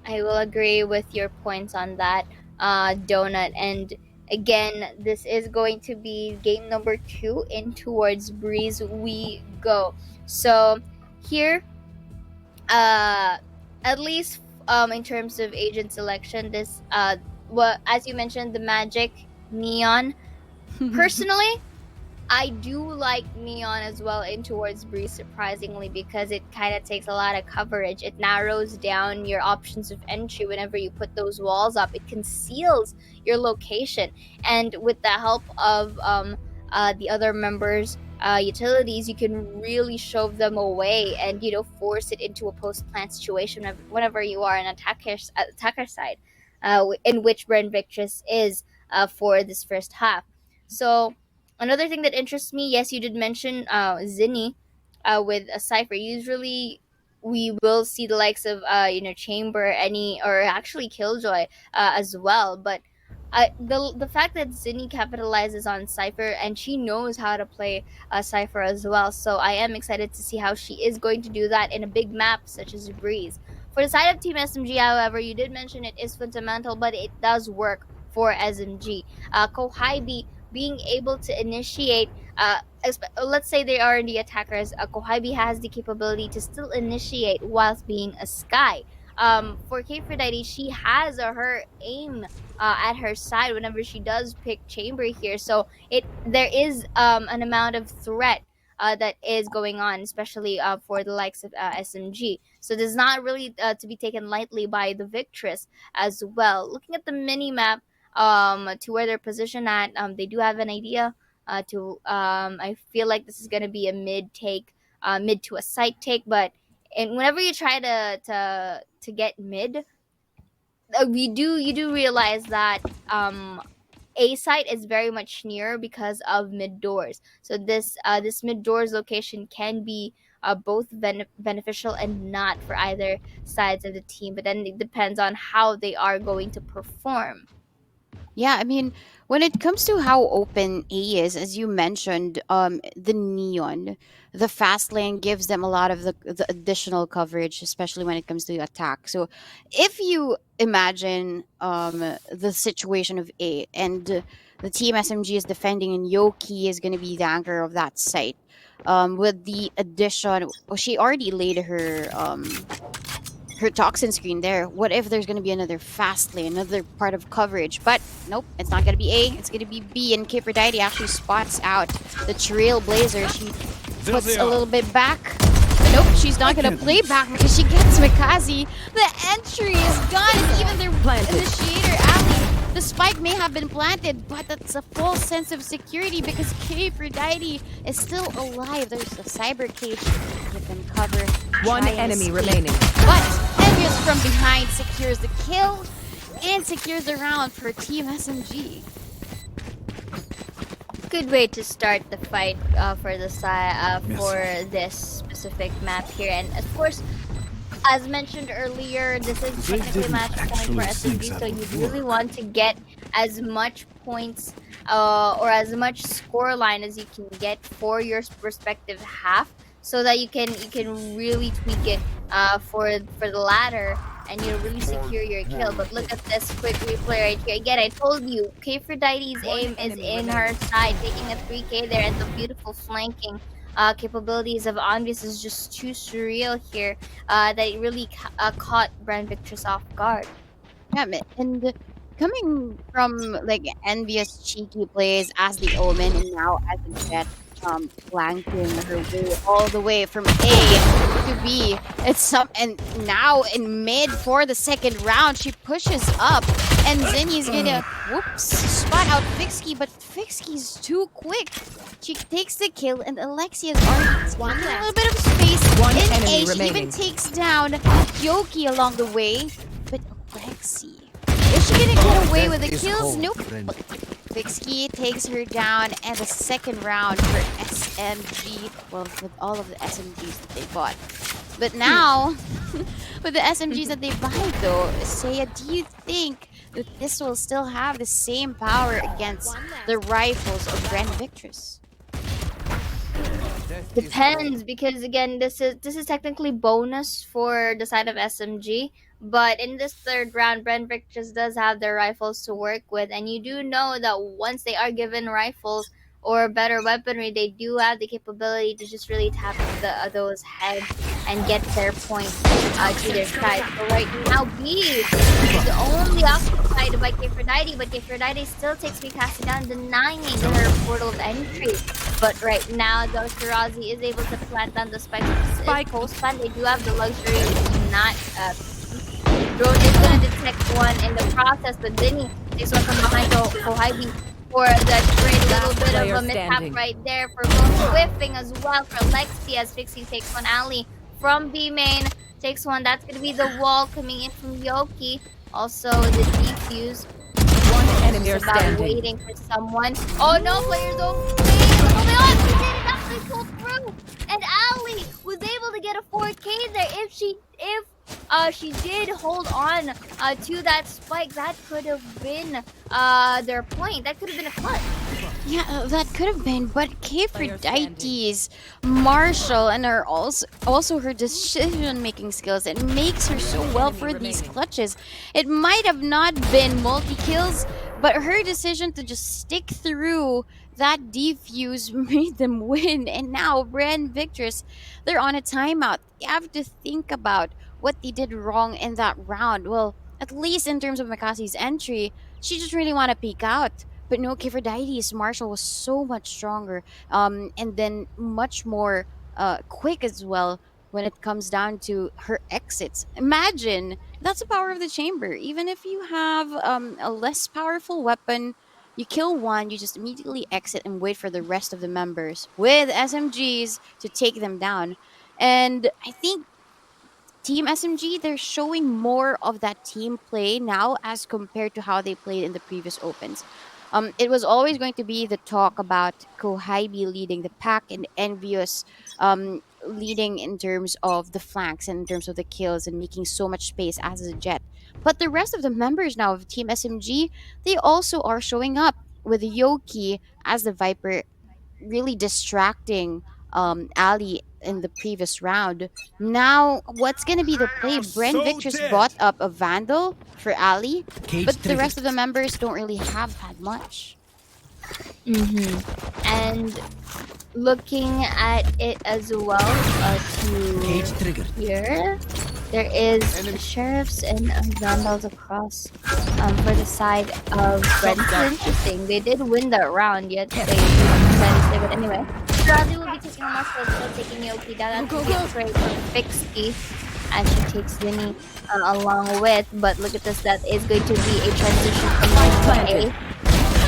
I will agree with your points on that, Donut. And again, this is going to be game number 2 in Towards Breeze we go. So here, uh, at least in terms of agent selection, this what as you mentioned, the Magic Neon. Personally, I do like Neon as well in Towards Breeze, surprisingly, because it kind of takes a lot of coverage. It narrows down your options of entry whenever you put those walls up. It conceals your location. And with the help of the other members' utilities, you can really shove them away and, force it into a post-plant situation whenever you are an attacker side, in which Bren Victress is for this first half. So, another thing that interests me, yes, you did mention Zinni with a cipher. Usually, we will see the likes of Chamber, any or actually Killjoy as well. But the fact that Zinni capitalizes on cipher and she knows how to play cipher as well. So I am excited to see how she is going to do that in a big map such as Breeze. For the side of Team SMG, however, you did mention it is fundamental, but it does work for SMG. Kohaibi being able to initiate, let's say they are the attackers, Kohaibi has the capability to still initiate whilst being a Sky. For Kfredite, she has her aim at her side whenever she does pick Chamber here, so there is an amount of threat that is going on, especially for the likes of SMG. So this is not really to be taken lightly by the Victress as well. Looking at the mini map, to where they're positioned at, they do have an idea. To I feel like this is gonna be a mid to a site take, but and whenever you try to get mid, you do realize that a site is very much near because of mid doors. So this mid doors location can be both beneficial and not for either sides of the team. But then it depends on how they are going to perform. Yeah, I mean, when it comes to how open A is, as you mentioned, the neon, the fast lane gives them a lot of the additional coverage, especially when it comes to attack. So, if you imagine the situation of A and the team SMG is defending, and Yoki is going to be the anchor of that site, with the addition, well, she already laid her toxin screen there. What if there's going to be another fast lane, another part of coverage? But nope, it's not going to be A, it's going to be B. And Kfredite actually spots out the Trailblazer. She puts a little bit back. But nope, she's not going to play back because she gets Mikazi. The entry is gone, and even their initiator, Ali. The spike may have been planted, but that's a false sense of security because Kfredite is still alive. There's the cyber cage that can cover. One Try and enemy escape. remaining. But Envious from behind secures the kill and secures the round for Team SMG. Good way to start the fight for the for this specific map here, and of course, as mentioned earlier, this is technically match point for SMG, so you really want to get as much points or as much score line as you can get for your respective half, so that you can really tweak it for the latter, and really secure your kill. But look at this quick replay right here. Again, I told you, Kfredite's aim is in her side, taking a 3K there, and the beautiful flanking capabilities of Envious is just too surreal here that it really caught Brand Victress off guard. Yeah, and coming from like Envious cheeky plays as the Omen and now as the Jet, flanking her way all the way from A to B. And now in mid for the second round, she pushes up, and Zinni's gonna spot out Fixky, but Fixky's too quick. She takes the kill, and Alexia's already taking a little bit of space One in enemy A. She remaining. even takes down Yoki along the way, but Alexi, is she gonna get away with the kills? Nope. Fixky takes her down, and the second round for SMG. Well, with all of the SMGs that they bought. But now, with the SMGs that they buy, though, Saya, do you think that this will still have the same power against the rifles of Bren Victress? Depends, because again, this is technically bonus for the side of SMG. But in this third round, Brenvic just does have their rifles to work with, and you do know that once they are given rifles or better weaponry, they do have the capability to just really tap those heads and get their points to their side. So right now, B is only occupied by Kefrodite, but Kefrodite still takes Mikasa down, denying her portal of entry. But right now, though, Shirazi is able to plant down the spike post plant. They do have the luxury to not. Drone is gonna detect one in the process, but Zinni takes one from behind Kohaibi for the trade. A little bit of a mishap right there for both whiffing as well for Lexi as Fixie takes one. Ali from B main takes one. That's gonna be the wall coming in from Yoki. Also the defuse. One enemy is about waiting for someone. Oh no, players over. Oh my god, she did it actually pull through. And Ali was able to get a 4K there. If she did hold on to that spike, that could have been their point. That could have been a clutch. Yeah, that could have been, but Kefrodite's Marshall and her also her decision-making skills, it makes her so well for these clutches. It might have not been multi-kills, but her decision to just stick through that defuse made them win. And now Bren Victress, they're on a timeout. They have to think about what they did wrong in that round. Well, at least in terms of Mikasi's entry, she just really want to peek out. But no, Kefrodite's Marshall was so much stronger, and then much more quick as well when it comes down to her exits. Imagine, that's the power of the chamber. Even if you have a less powerful weapon, you kill one, you just immediately exit and wait for the rest of the members with SMGs to take them down. And I think Team SMG, they're showing more of that team play now as compared to how they played in the previous opens. It was always going to be the talk about Kohaibi leading the pack and Envious leading in terms of the flanks and in terms of the kills and making so much space as a jet. But the rest of the members now of Team SMG, they also are showing up with Yoki as the Viper, really distracting Ali in the previous round. Now, what's gonna be the play? Bren Victress bought up a Vandal for Ali, but the rest of the members don't really have that much. And looking at it as well, to here, there is sheriffs and vandals across for the side of Bren. It's interesting. They did win that round, yet they decided to stay. But anyway, Razi will be taking a muscle, still taking Yoki down. That's a great for Fixie, and she takes Vinny along with. But look at this, that is going to be a transition from A.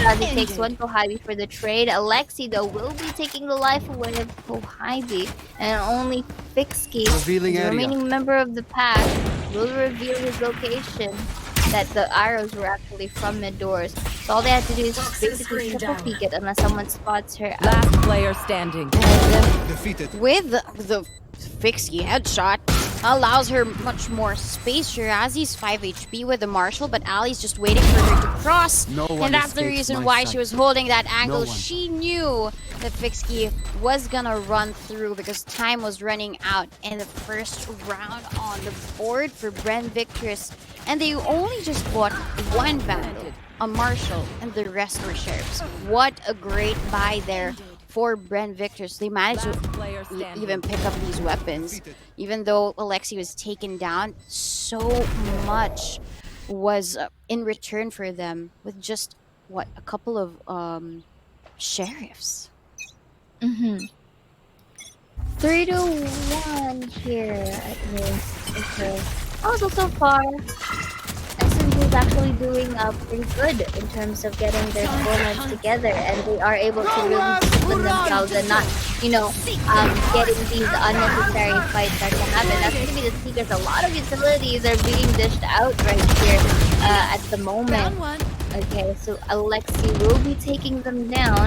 Razi takes one Kohaibi for the trade. Alexi, though, will be taking the life away of Kohaibi, and only Fixie, the remaining member of the pack, will reveal his location. That the arrows were actually from mid doors. So all they had to do is just basically triple peek it unless someone spots her. Last player standing. Defeated. With the Fixie headshot, allows her much more space. Shirazi's 5 HP with the Marshall, but Ali's just waiting for her to cross. And that's the reason why she was holding that angle. She knew that Fixie was gonna run through because time was running out in the first round on the board for Bren Victress. And they only just bought one Vandal, a Marshall, and the rest were Sheriffs. What a great buy there for Bren Victress. They managed to even pick up these weapons. Even though Alexi was taken down, so much was in return for them with just, what, a couple of Sheriffs. Mm-hmm. 3-1 here at least. Okay. Also, so far, SMG is actually doing pretty good in terms of getting their scorelines together, and they are able to really discipline themselves and not, getting these unnecessary fights that can happen. That's going to be the secret. A lot of utilities are being dished out right here at the moment. Okay, so Alexi will be taking them down.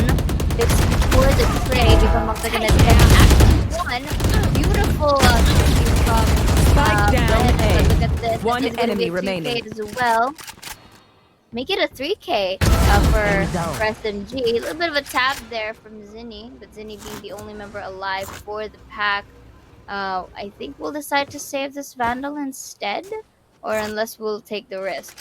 Fix for the trade. Become also gonna take one. Beautiful from Spike down Bren. A. Look at this. One It's gonna be enemy a 2K remaining. as well. Make it a 3K for SMG. A little bit of a tap there from Zinni, but Zinni being the only member alive for the pack. I think we'll decide to save this Vandal instead, or unless we'll take the risk.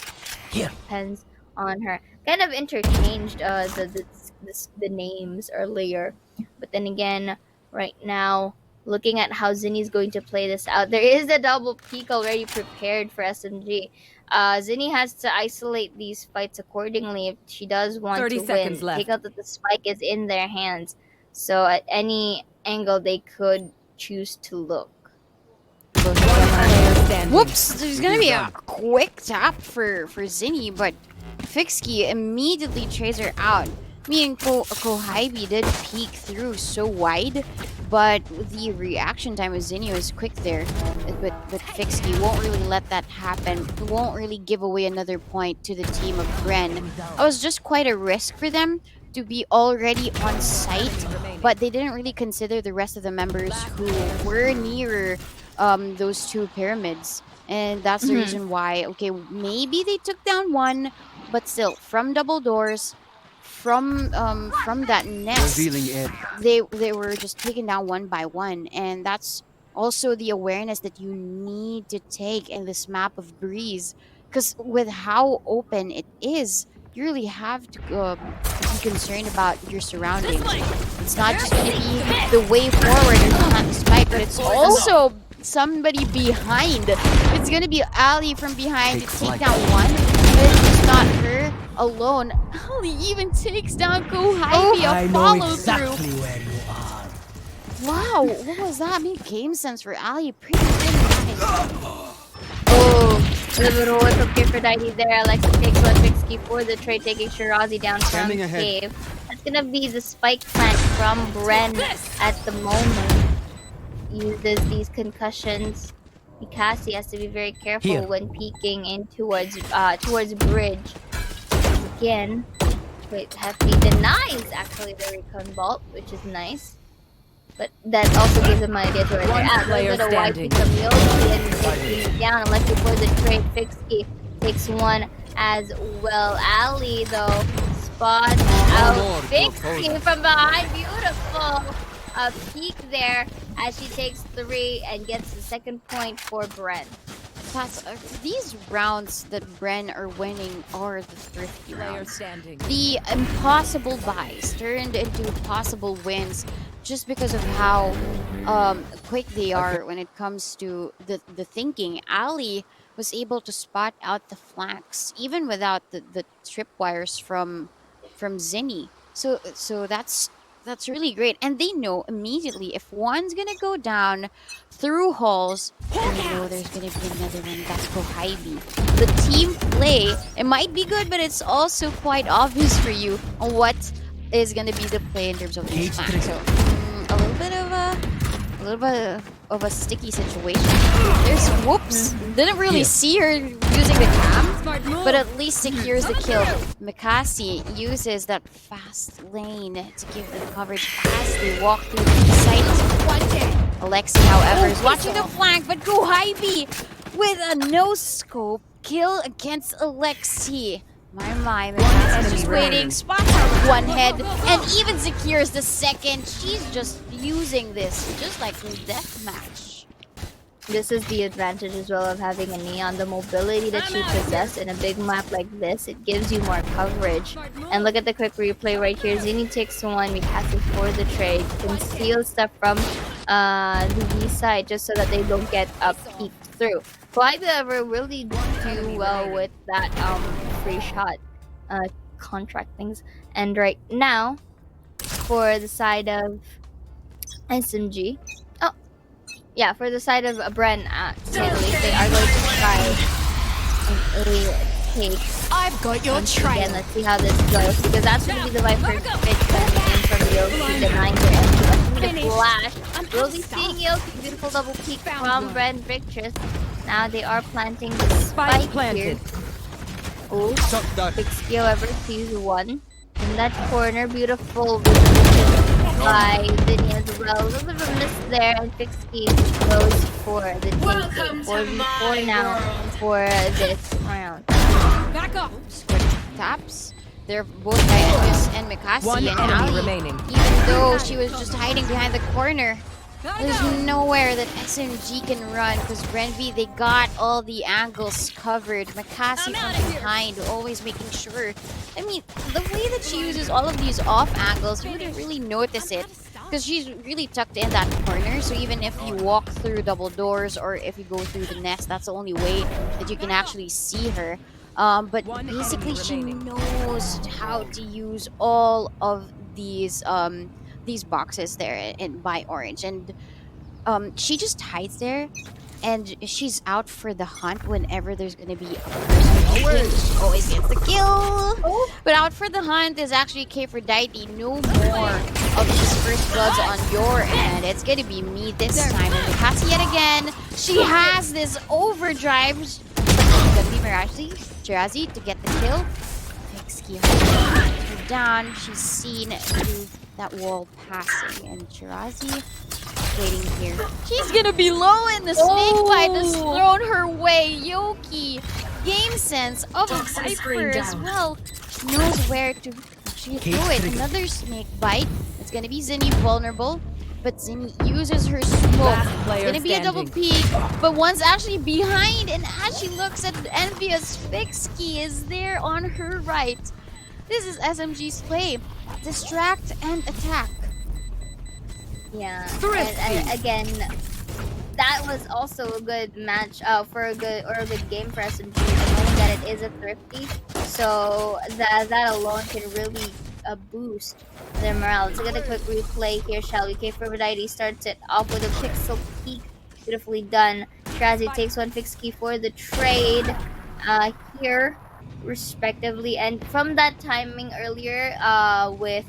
Here. Depends on her. Kind of interchanged the names earlier, but then again, right now, looking at how Zinni's going to play this out, there is a double peek already prepared for SMG. Zinni has to isolate these fights accordingly if she does want 30 to seconds win. left. Take out that the spike is in their hands, so at any angle they could choose to look. Both of them are Player standing. Whoops! There's gonna be a quick tap for Zinni, but Fixky immediately trades her out. Me and Kohaibi did peek through so wide, but the reaction time of Zinni was quick there. But Fixky won't really let that happen. Won't really give away another point to the team of Bren. It was just quite a risk for them to be already on site, but they didn't really consider the rest of the members who were nearer those two pyramids, and that's the reason why. Okay, maybe they took down one, but still, from double doors, from that nest, they were just taken down one by one, and that's also the awareness that you need to take in this map of Breeze, because with how open it is, you really have to be concerned about your surroundings. It's not just going to be the way forward or plant the spike, but it's also somebody behind. It's gonna be Ali from behind to take down one, but it's just not her alone. Ali even takes down Kohaibi, a follow through. where you are. Wow, what was that? Made game sense for Ali. Pretty good. Oh, a little bit of whip up here for Dicey there. Alexa takes one Fixky for the trade, taking Shirazi down from cave. That's gonna be the spike plant from Bren at the moment. Uses these concussions. Mikasi has to be very careful when peeking in towards bridge. Again, wait, Hefty denies actually the recon vault, which is nice. But that also gives him an idea to where they're at. A little bit of wiping from Yoshi and taking it down. Unless before the trade, Fixky takes one as well. Ali though spots out Fixky from behind. Beautiful. A peek there as she takes 3 and gets the second point for Bren. These rounds that Bren are winning are the thrifty Player rounds. standing. The impossible buys turned into possible wins just because of how quick they are when it comes to the thinking. Ali was able to spot out the flanks even without the tripwires from Zinni. So that's really great. And they know immediately if one's gonna go down through halls, they know there's gonna be another one. That's Kohaibi. The team play, it might be good, but it's also quite obvious for you on what is gonna be the play in terms of this match. So a little bit of a sticky situation. There's whoops. Didn't really see her using the cam, but at least secures the kill. Mikasi uses that fast lane to give the coverage as they walk through the site. Alexi, however, is watching the flank, but Kohaibi with a no-scope kill against Alexi. My, Mikasi's just waiting, spots her one head, and even secures the second. She's just using this just like a deathmatch. This is the advantage as well of having a Neon. The mobility that you possess in a big map like this, it gives you more coverage. And look at the quick replay right here. Zinni takes one, Mikasi for the trade, conceal stuff from the B side just so that they don't get peeked through. Kohaibi, however, really do well with that free shot contract things. And right now, for the side of SMG. Oh, yeah, for the side of Bren, to say the least, they are going to try a take. I've got your Once trail. again, let's see how this goes, because that's going to be the Viper's pitch coming in from Yoki, denying their entry. Let's see the flash. We'll be seeing Yoki, beautiful double peek from Bren Victress. Now they are planting the Spike spike planted. here. Oh, big skill ever sees one. In that corner, beautiful resolution by Vinny as well. A little bit of a miss there, and Fixkey goes for the take. 4v4 now for this round. Back up. Taps. They're both Dionysus and Mikasi. One And enemy Ali, remaining. even though she was just hiding behind the corner, there's nowhere that SMG can run because Brenvi, they got all the angles covered. Mikasi from behind, always making sure. I mean, the way that she uses all of these off angles, you wouldn't really notice it because she's really tucked in that corner. So even if you walk through double doors or if you go through the nest, that's the only way that you can actually see her. But One basically, enemy she remaining. knows how to use all of these boxes there by Orange, and she just hides there, and she's out for the hunt whenever there's gonna be a person who she always gets the kill. But out for the hunt is actually K4Dity. No more of these first bloods on your end. It's gonna be me this time. And Mikasi yet again. She has this overdrive. But it's gonna be Mirazi to get the kill. Fixkey her down. She's seen through that wall passing, and Shirazi waiting here. She's gonna be low, and the snake bite is thrown her way. Yoki, game sense of a Viper as well. She knows where to actually throw it. Another snake bite. It's gonna be Zinni vulnerable, but Zinni uses her smoke. Last player Gonna be a double standing. peek, but one's actually behind, and as she looks at envious, Fixkey is there on her right. This is SMG's play. Distract and attack. Yeah, Thrifty. and again, that was also a good match for a good game for SMG, knowing that it is a thrifty, so that alone can really boost their morale. Let's get a quick replay here, shall we? K4Dity starts it off with a pixel peek, beautifully done. Shirazi takes one Fixkey for the trade here, respectively, and from that timing earlier with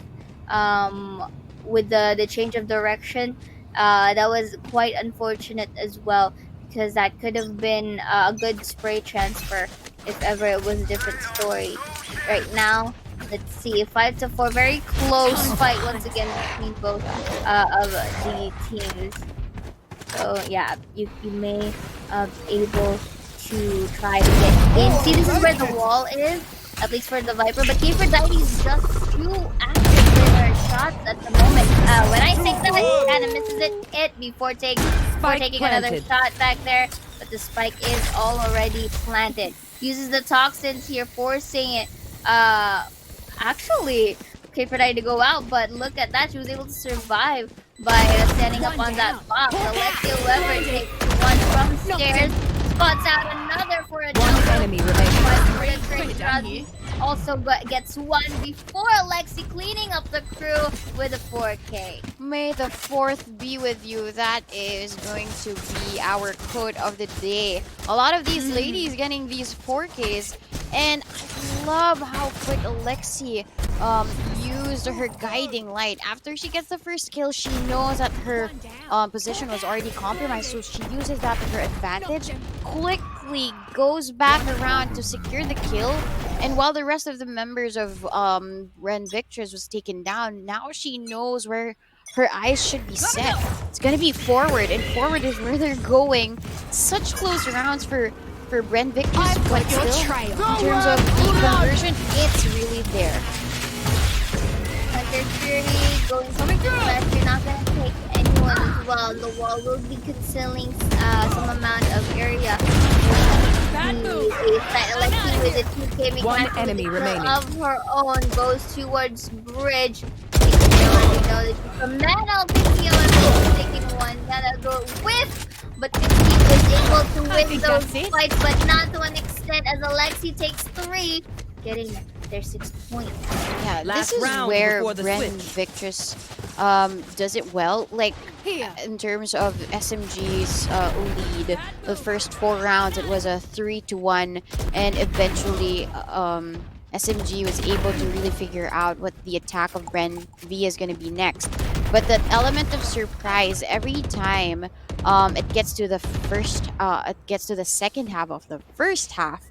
the change of direction, that was quite unfortunate as well, because that could have been a good spray transfer if ever it was a different story. Right now, let's see, 5-4, very close fight once again between both of the teams. So yeah, you may be able to try to get in. See, this is where the wall is, at least for the Viper, but K4Dity is just too active with her shots at the moment. When I say that, she kind of misses it before taking another planted. shot back there, but the spike is already planted. Uses the toxins here, forcing it. Actually, K4Dity to go out, but look at that, she was able to survive by standing up on that box. Alexia Weber takes one from stairs, spots out another for a One jump. enemy remaining. Shirazi also gets one before Alexi, cleaning up the crew with a 4K. May the 4th be with you. That is going to be our quote of the day. A lot of these ladies getting these 4Ks, and I love how quick Alexi used her guiding light. After she gets the first kill, she knows that her position was already compromised, so she uses that to her advantage, quickly goes back around to secure the kill, and while the rest of the members of Ren Victress was taken down, now she knows where her eyes should be set. It's gonna be forward, and forward is where they're going. Such close rounds for Bren Victress, but still, in terms of the conversion, it's really there. Hunter Fury going for the left. You're not going to take anyone as well. The wall will be concealing some amount of area. Alexi with a 2K One enemy remaining. of her own goes towards bridge. You already know that she's from Metal. 50 is taking one. Gotta go with. But 50 was able to win think those that's it. fights, but not to an extent, as Alexi takes 3, getting their 6 points. Yeah, Last this is round where before the Bren switch. Victress does it well. Like Here. in terms of SMG's lead, the first 4 rounds it was a 3-1, and eventually SMG was able to really figure out what the attack of Bren V is going to be next. But that element of surprise every time it gets to the second half of the first half,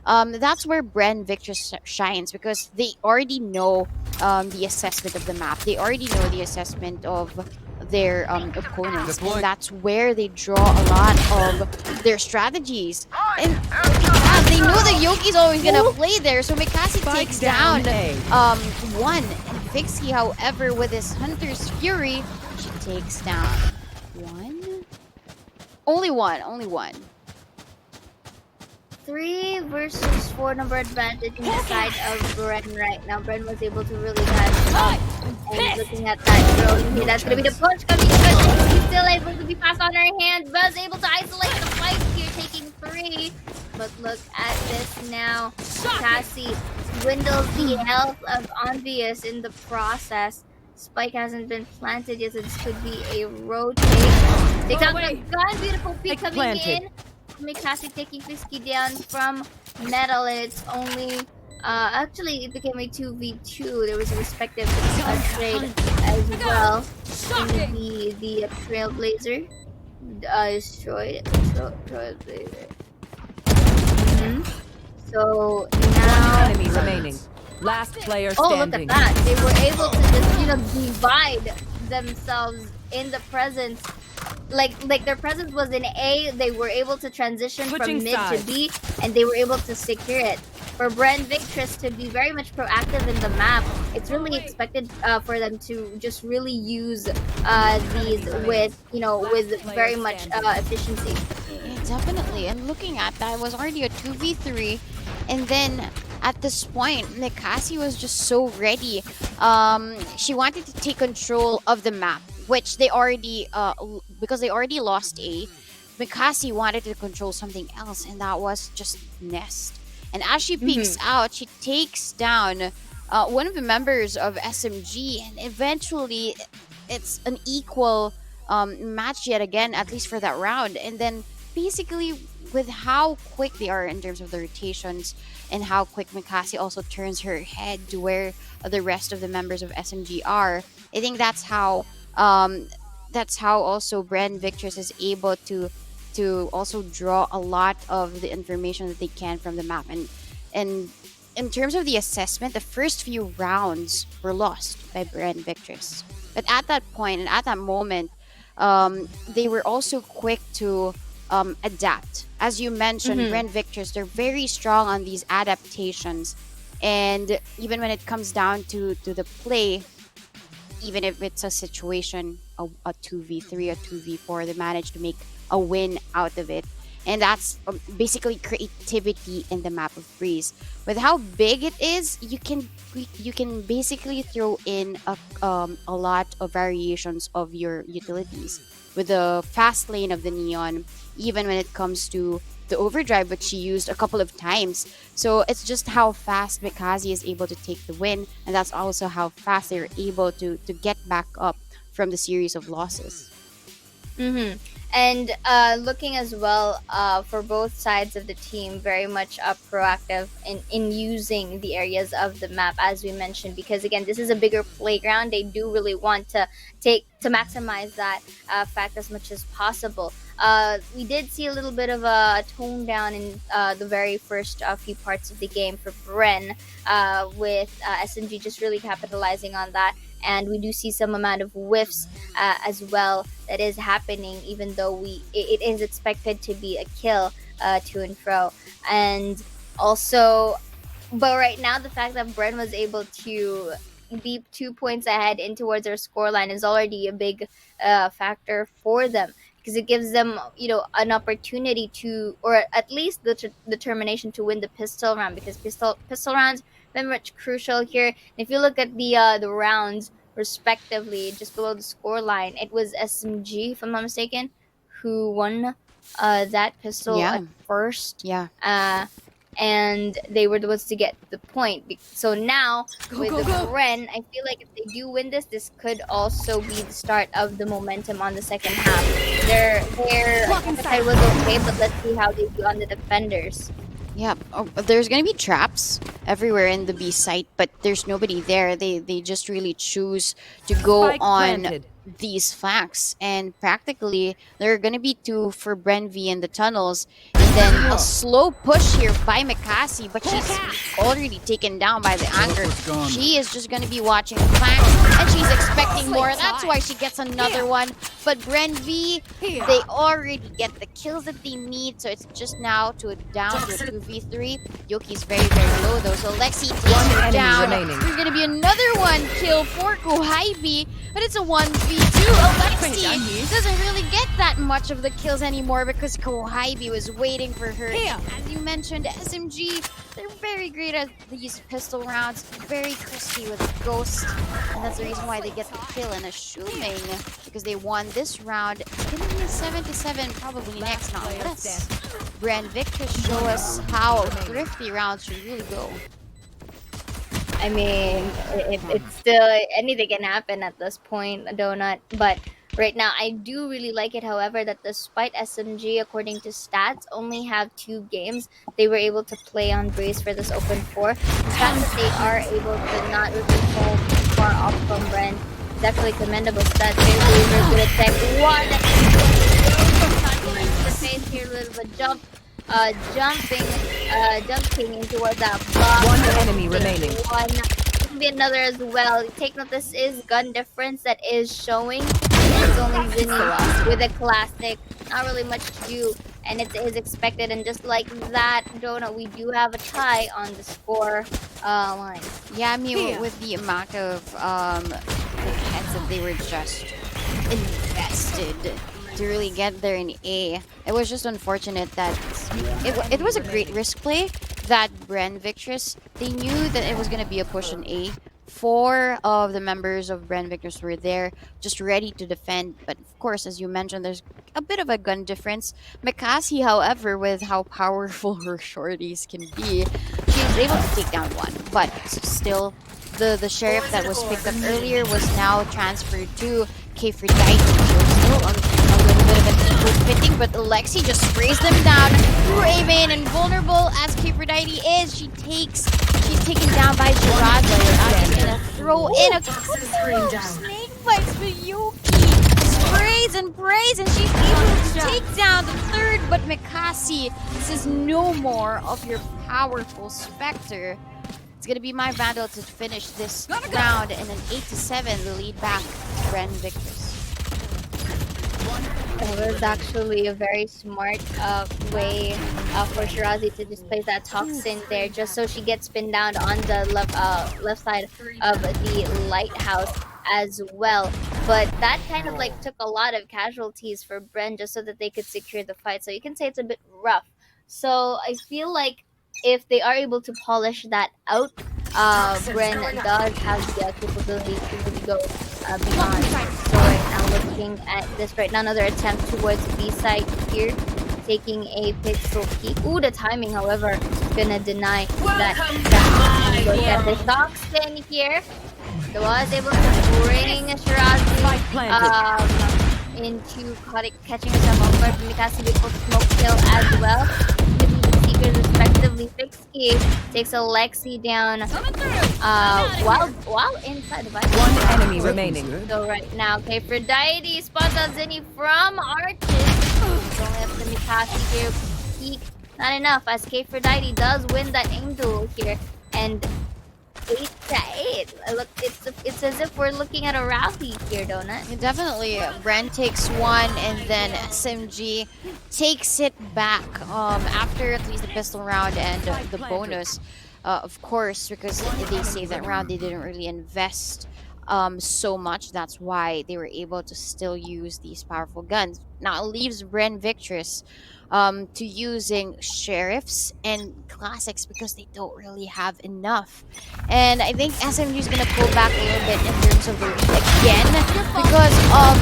that's where Bren Victor shines because they already know the assessment of the map. They already know the assessment of their opponents, and Deploy. that's where they draw a lot of their strategies. And look at that, they know that Yoki's always gonna play there, so Mikasi Spike takes down down A. one. And Vixie, however, with his Hunter's Fury, she takes down one. Only one. Only one. 3 versus 4 number advantage in the side of Bren right now. Bren was able to really catch up. And looking at that drone here, that's going to be the punch coming in. He's still able to be passed on her hand. Was able to isolate the fight here, taking 3. But look at this now. Cassie dwindles the health of Envious in the process. Spike hasn't been planted yet, so this could be a rotate. Takes out the gun. Beautiful peek coming Planted. in. Mikasi taking Fisky down from Metal. It's only actually it became a 2v2. There was a respective trade as well in the Trailblazer. Destroyed Trailblazer. So One now enemy remaining. Last player oh, look at standing. that. They were able to just, divide themselves in the presence. Like their presence was in A, they were able to transition Switching from mid sides. to B, and they were able to secure it. For Bren Victress to be very much proactive in the map, it's really expected for them to just really use these with very much efficiency. Yeah, definitely. And looking at that, it was already a 2v3. And then at this point, Nikasi was just so ready. She wanted to take control of the map, which they already, because they already lost A. Mikasi wanted to control something else, and that was just Nest. And as she peeks out, she takes down one of the members of SMG, and eventually it's an equal match yet again, at least for that round. And then basically, with how quick they are in terms of the rotations and how quick Mikasi also turns her head to where the rest of the members of SMG are, I think that's how also Bren Victress is able to also draw a lot of the information that they can from the map. And in terms of the assessment, the first few rounds were lost by Bren Victress. But at that point and at that moment, they were also quick to adapt. As you mentioned, Bren Victress, they're very strong on these adaptations. And even when it comes down to the play, even if it's a situation, a 2v3, a 2v4, they manage to make a win out of it. And that's basically creativity in the map of Breeze. With how big it is, you can basically throw in a lot of variations of your utilities. With the fast lane of the Neon, even when it comes to the overdrive, which she used a couple of times. So it's just how fast Mikazi is able to take the win, and that's also how fast they're able to get back up from the series of losses. And looking as well for both sides of the team, very much proactive in using the areas of the map, as we mentioned, because again, this is a bigger playground. They do really want to maximize that fact as much as possible. We did see a little bit of a tone down in the very first few parts of the game for Bren, with SMG just really capitalizing on that. And we do see some amount of whiffs as well that is happening, even though it is expected to be a kill to and fro. And also, but right now, the fact that Bren was able to be 2 points ahead in towards their scoreline is already a big factor for them, because it gives them an opportunity to, or at least the determination to win the pistol round, because pistol rounds very much crucial here. And if you look at the rounds respectively just below the score line, it was SMG, if I'm not mistaken, who won that pistol Yeah. at first. Yeah. and they were the ones to get the point. So now with the Bren, I feel like if they do win this, this could also be the start of the momentum on the second half. Their appetite was okay, but let's see how they do on the defenders. Yeah, there's gonna be traps everywhere in the B site, but there's nobody there. They just really choose to go Spike on planted. these flanks, and practically there are gonna be two for Bren V in the tunnels, and then a slow push here by Mikasi, but she's already taken down by the anchor. She is just gonna be watching flanks, and she's expecting more. That's why she gets another one. But Bren V, they already get the kills that they need, so it's just now down to a 2v3. Yoki's very, very low though, so Lexi takes her enemy down. remaining. There's gonna be another one kill for Kohaibi, but it's a 1v2. Alexi doesn't really get that much of the kills anymore because Kohaibi was waiting for her. As you mentioned, SMG, they're very great at these pistol rounds, very crispy with Ghost, and that's the reason why they get the kill. And assuming, because they won this round, it's gonna be a 7-7 probably next, not less. Bren Victress show us how thrifty rounds should really go. I mean, it's still anything can happen at this point, Donut. But right now, I do really like it. However, that despite SMG, according to stats, only have 2 games, they were able to play on Brace for this open 4. The fact that they are able to not really fall too far off from Bren is actually commendable. Stats. They're really, very good at tech. One, the face here, a little bit jump. Jumping in towards that block. One enemy remaining. One. Could be another as well. Take note, this is gun difference that is showing. It's only Zinni with a classic. Not really much to do, and it is expected. And just like that, Donut, we do have a tie on the score line. Yeah, I mean, with the amount of heads that they were just invested to really get there in A, it was just unfortunate that it was a great risk play that Bren Victress, they knew that it was going to be a push in A. 4 of the members of Bren Victress were there, just ready to defend. But of course, as you mentioned, there's a bit of a gun difference. Mikasi, however, with how powerful her shorties can be, she was able to take down one. But still, the sheriff that was picked up earlier was now transferred to K-Fredite. Still a little bit of an equal fitting, but Alexi just sprays them down through A main, and vulnerable as K-Fredite is, she's taken down by Jirado. I'm gonna throw in a snake bites with Yuki. Sprays and prays, and she's able to take down the third, but Mikasi says no more of your powerful Spectre. It's gonna be my Vandal to finish this round, and an 8-7, the lead back to Bren Victress. It was actually a very smart way for Shirazi to just place that toxin there, just so she gets pinned down on the left side of the lighthouse as well. But that kind of like took a lot of casualties for Bren just so that they could secure the fight. So you can say it's a bit rough. So I feel like if they are able to polish that out, Bren does have the capability to really go beyond. So right now, looking at this right now, another attempt towards the B side here, taking a pixel peek. Ooh, the timing, however, is gonna deny that. Look at the toxin here. So I was able to bring Shirazi into catching herself off guard. Mikasi able to smoke kill as well. Respectively, Fixkey takes Alexi down while inside the bike. One enemy remaining. So right now, K-Fredite spots out Zinni from Arches. It's only up to Mikasi here. Peak, not enough, as K-Fredite does win that aim duel here. And 8-8. Look, it's as if we're looking at a rally here, Donut. Yeah, definitely. Bren takes one, and then SMG takes it back after at least the pistol round and the bonus. Of course, because they saved that round, they didn't really invest so much. That's why they were able to still use these powerful guns. Now it leaves Bren Victress to using sheriffs and classics because they don't really have enough. And I think SMG is gonna pull back a little bit in terms of the lead again because of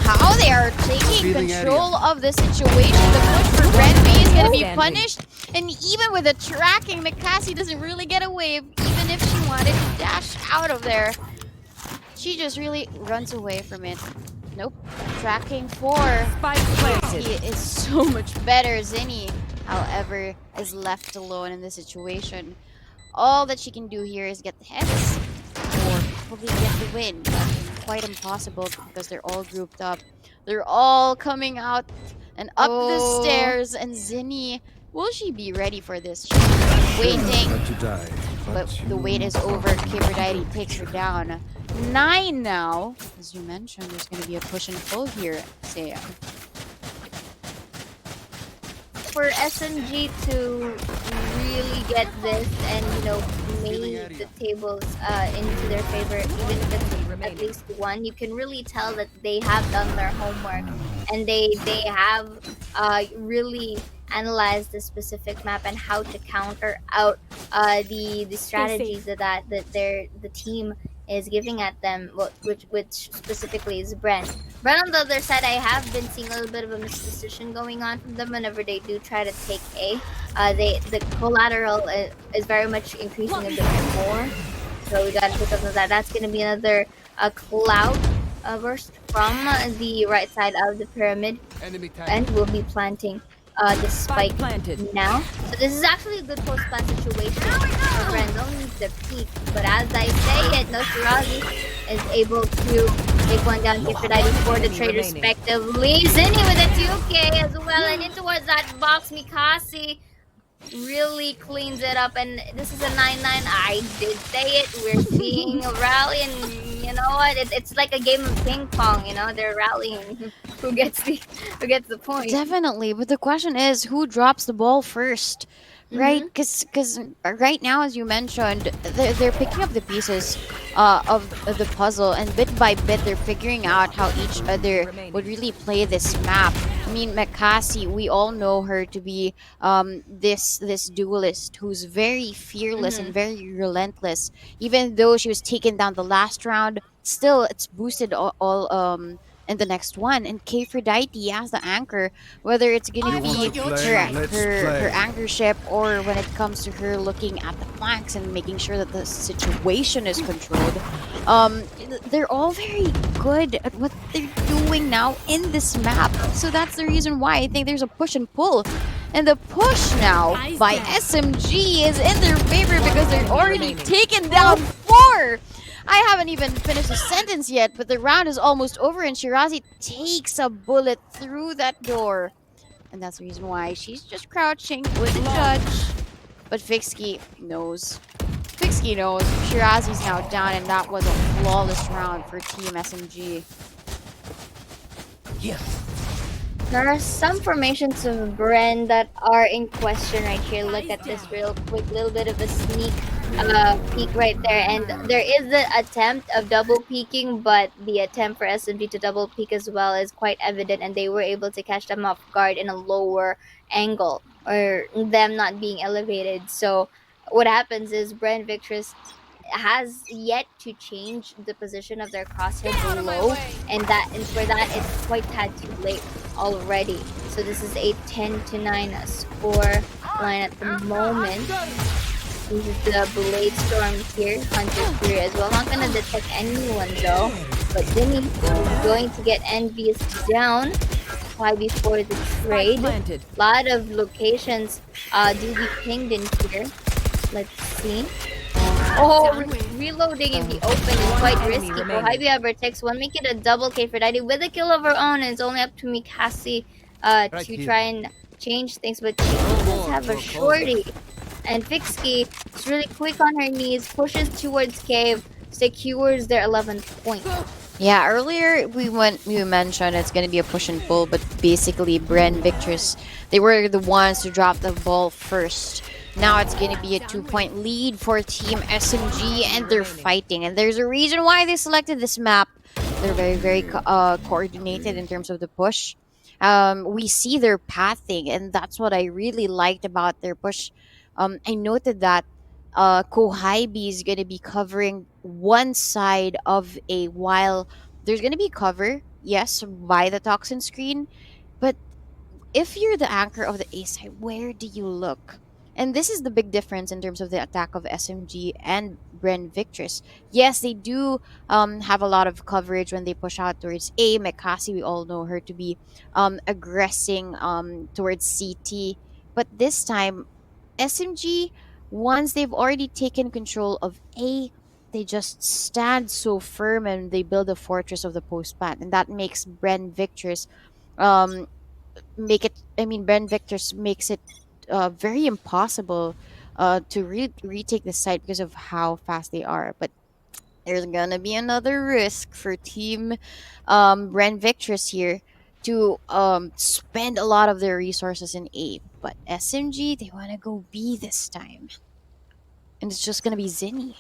how they are taking control of the situation. The push for Bren B is gonna be punished. And even with the tracking, Mikasi doesn't really get away, even if she wanted to dash out of there. She just really runs away from it. Nope. Tracking 4. Spike planted. He is so much better. Zinni, however, is left alone in this situation. All that she can do here is get the heads or probably get the win. But quite impossible because they're all grouped up. They're all coming out and up the Oh. stairs. And Zinni, will she be ready for this? She's waiting. to die, But the wait is over. Kiberdite takes her down. 9 now. As you mentioned, there's going to be a push and pull here, Saya. For SMG to really get this and make the tables into their favor, even if it's at least one, you can really tell that they have done their homework and they have really analyzed the specific map and how to counter out the strategies that the team is giving at them, which specifically is Bren. But on the other side, I have been seeing a little bit of a misposition going on from them whenever they do try to take A. The collateral is very much increasing a bit more, so we gotta pick up on that. That's gonna be another cloud burst from the right side of the pyramid, and we'll be planting the spike planted. now. So this is actually a good post-plant situation. My friends only needs the peak, but as I say it, no Shirazi is able to take one down, give it ID for the trade remaining. respectively. Zinni with a 2K as well, and in towards that box, Mikasi really cleans it up, and this is a 9-9. I did say it. We're seeing a rally, and you know what? It's like a game of ping pong. They're rallying. Who gets the point? Definitely, but the question is who drops the ball first, right? Because right now, as you mentioned, they're picking up the pieces of the puzzle, and bit by bit, they're figuring out how each other would really play this map. I mean, Makasi, we all know her to be this duelist who's very fearless and very relentless. Even though she was taken down the last round, still it's boosted all in the next one. And Kphrodite as the anchor, whether it's gonna You want be to play? her Let's her play. her anchor ship, or when it comes to her looking at the flanks and making sure that the situation is controlled. They're all very good at what they're doing now in this map. So that's the reason why I think there's a push and pull. And the push now by SMG is in their favor because they're already taken down 4. I haven't even finished a sentence yet, but the round is almost over and Shirazi takes a bullet through that door. And that's the reason why she's just crouching with the judge. But Fixky knows. Fixky knows. Shirazi's now down, and that was a flawless round for Team SMG. There are some formations of Bren that are in question right here. Look at this real quick, little bit of a sneak peek right there. And there is the attempt of double peeking, but the attempt for SMG to double peek as well is quite evident, and they were able to catch them off guard in a lower angle, or them not being elevated. So what happens is Bren Victress has yet to change the position of their crosshair below, and for that it's quite tad too late already. So this is a 10-9 score line at the moment. This is the Blade Storm here, Hunter's Fury as well. Not gonna detect anyone though, but Zinni is going to get Envious down. Why before the trade? Planted. A lot of locations do be pinged in here. Let's see. Oh, reloading in the open is quite risky. Kohabi however takes one, make it a double K for Daddy with a kill of her own, and it's only up to Mikasi to try and change things, but she does have a shorty. And Fixky is really quick on her knees, pushes towards cave, secures their 11th point. Yeah, earlier we mentioned it's gonna be a push and pull, but basically Bren Victress, they were the ones to drop the ball first. Now it's gonna be a 2-point lead for Team SMG, and they're fighting. And there's a reason why they selected this map. They're very coordinated in terms of the push. We see their pathing, and that's what I really liked about their push. I noted that Kohaibi is gonna be covering one side of A, while there's gonna be cover, yes, by the toxin screen, but if you're the anchor of the A side, where do you look? And this is the big difference in terms of the attack of SMG and Bren Victress. Yes, they do have a lot of coverage when they push out towards A. Mekasi, we all know her to be aggressing towards CT. But this time, SMG, once they've already taken control of A, they just stand so firm and they build a fortress of the post plant. And that makes Bren Victress um, make it, I mean, Ben Victor's makes it very impossible to retake the site because of how fast they are. But there's gonna be another risk for Team Bren Victress here to spend a lot of their resources in A. But SMG, they want to go B this time. And it's just gonna be Zinni.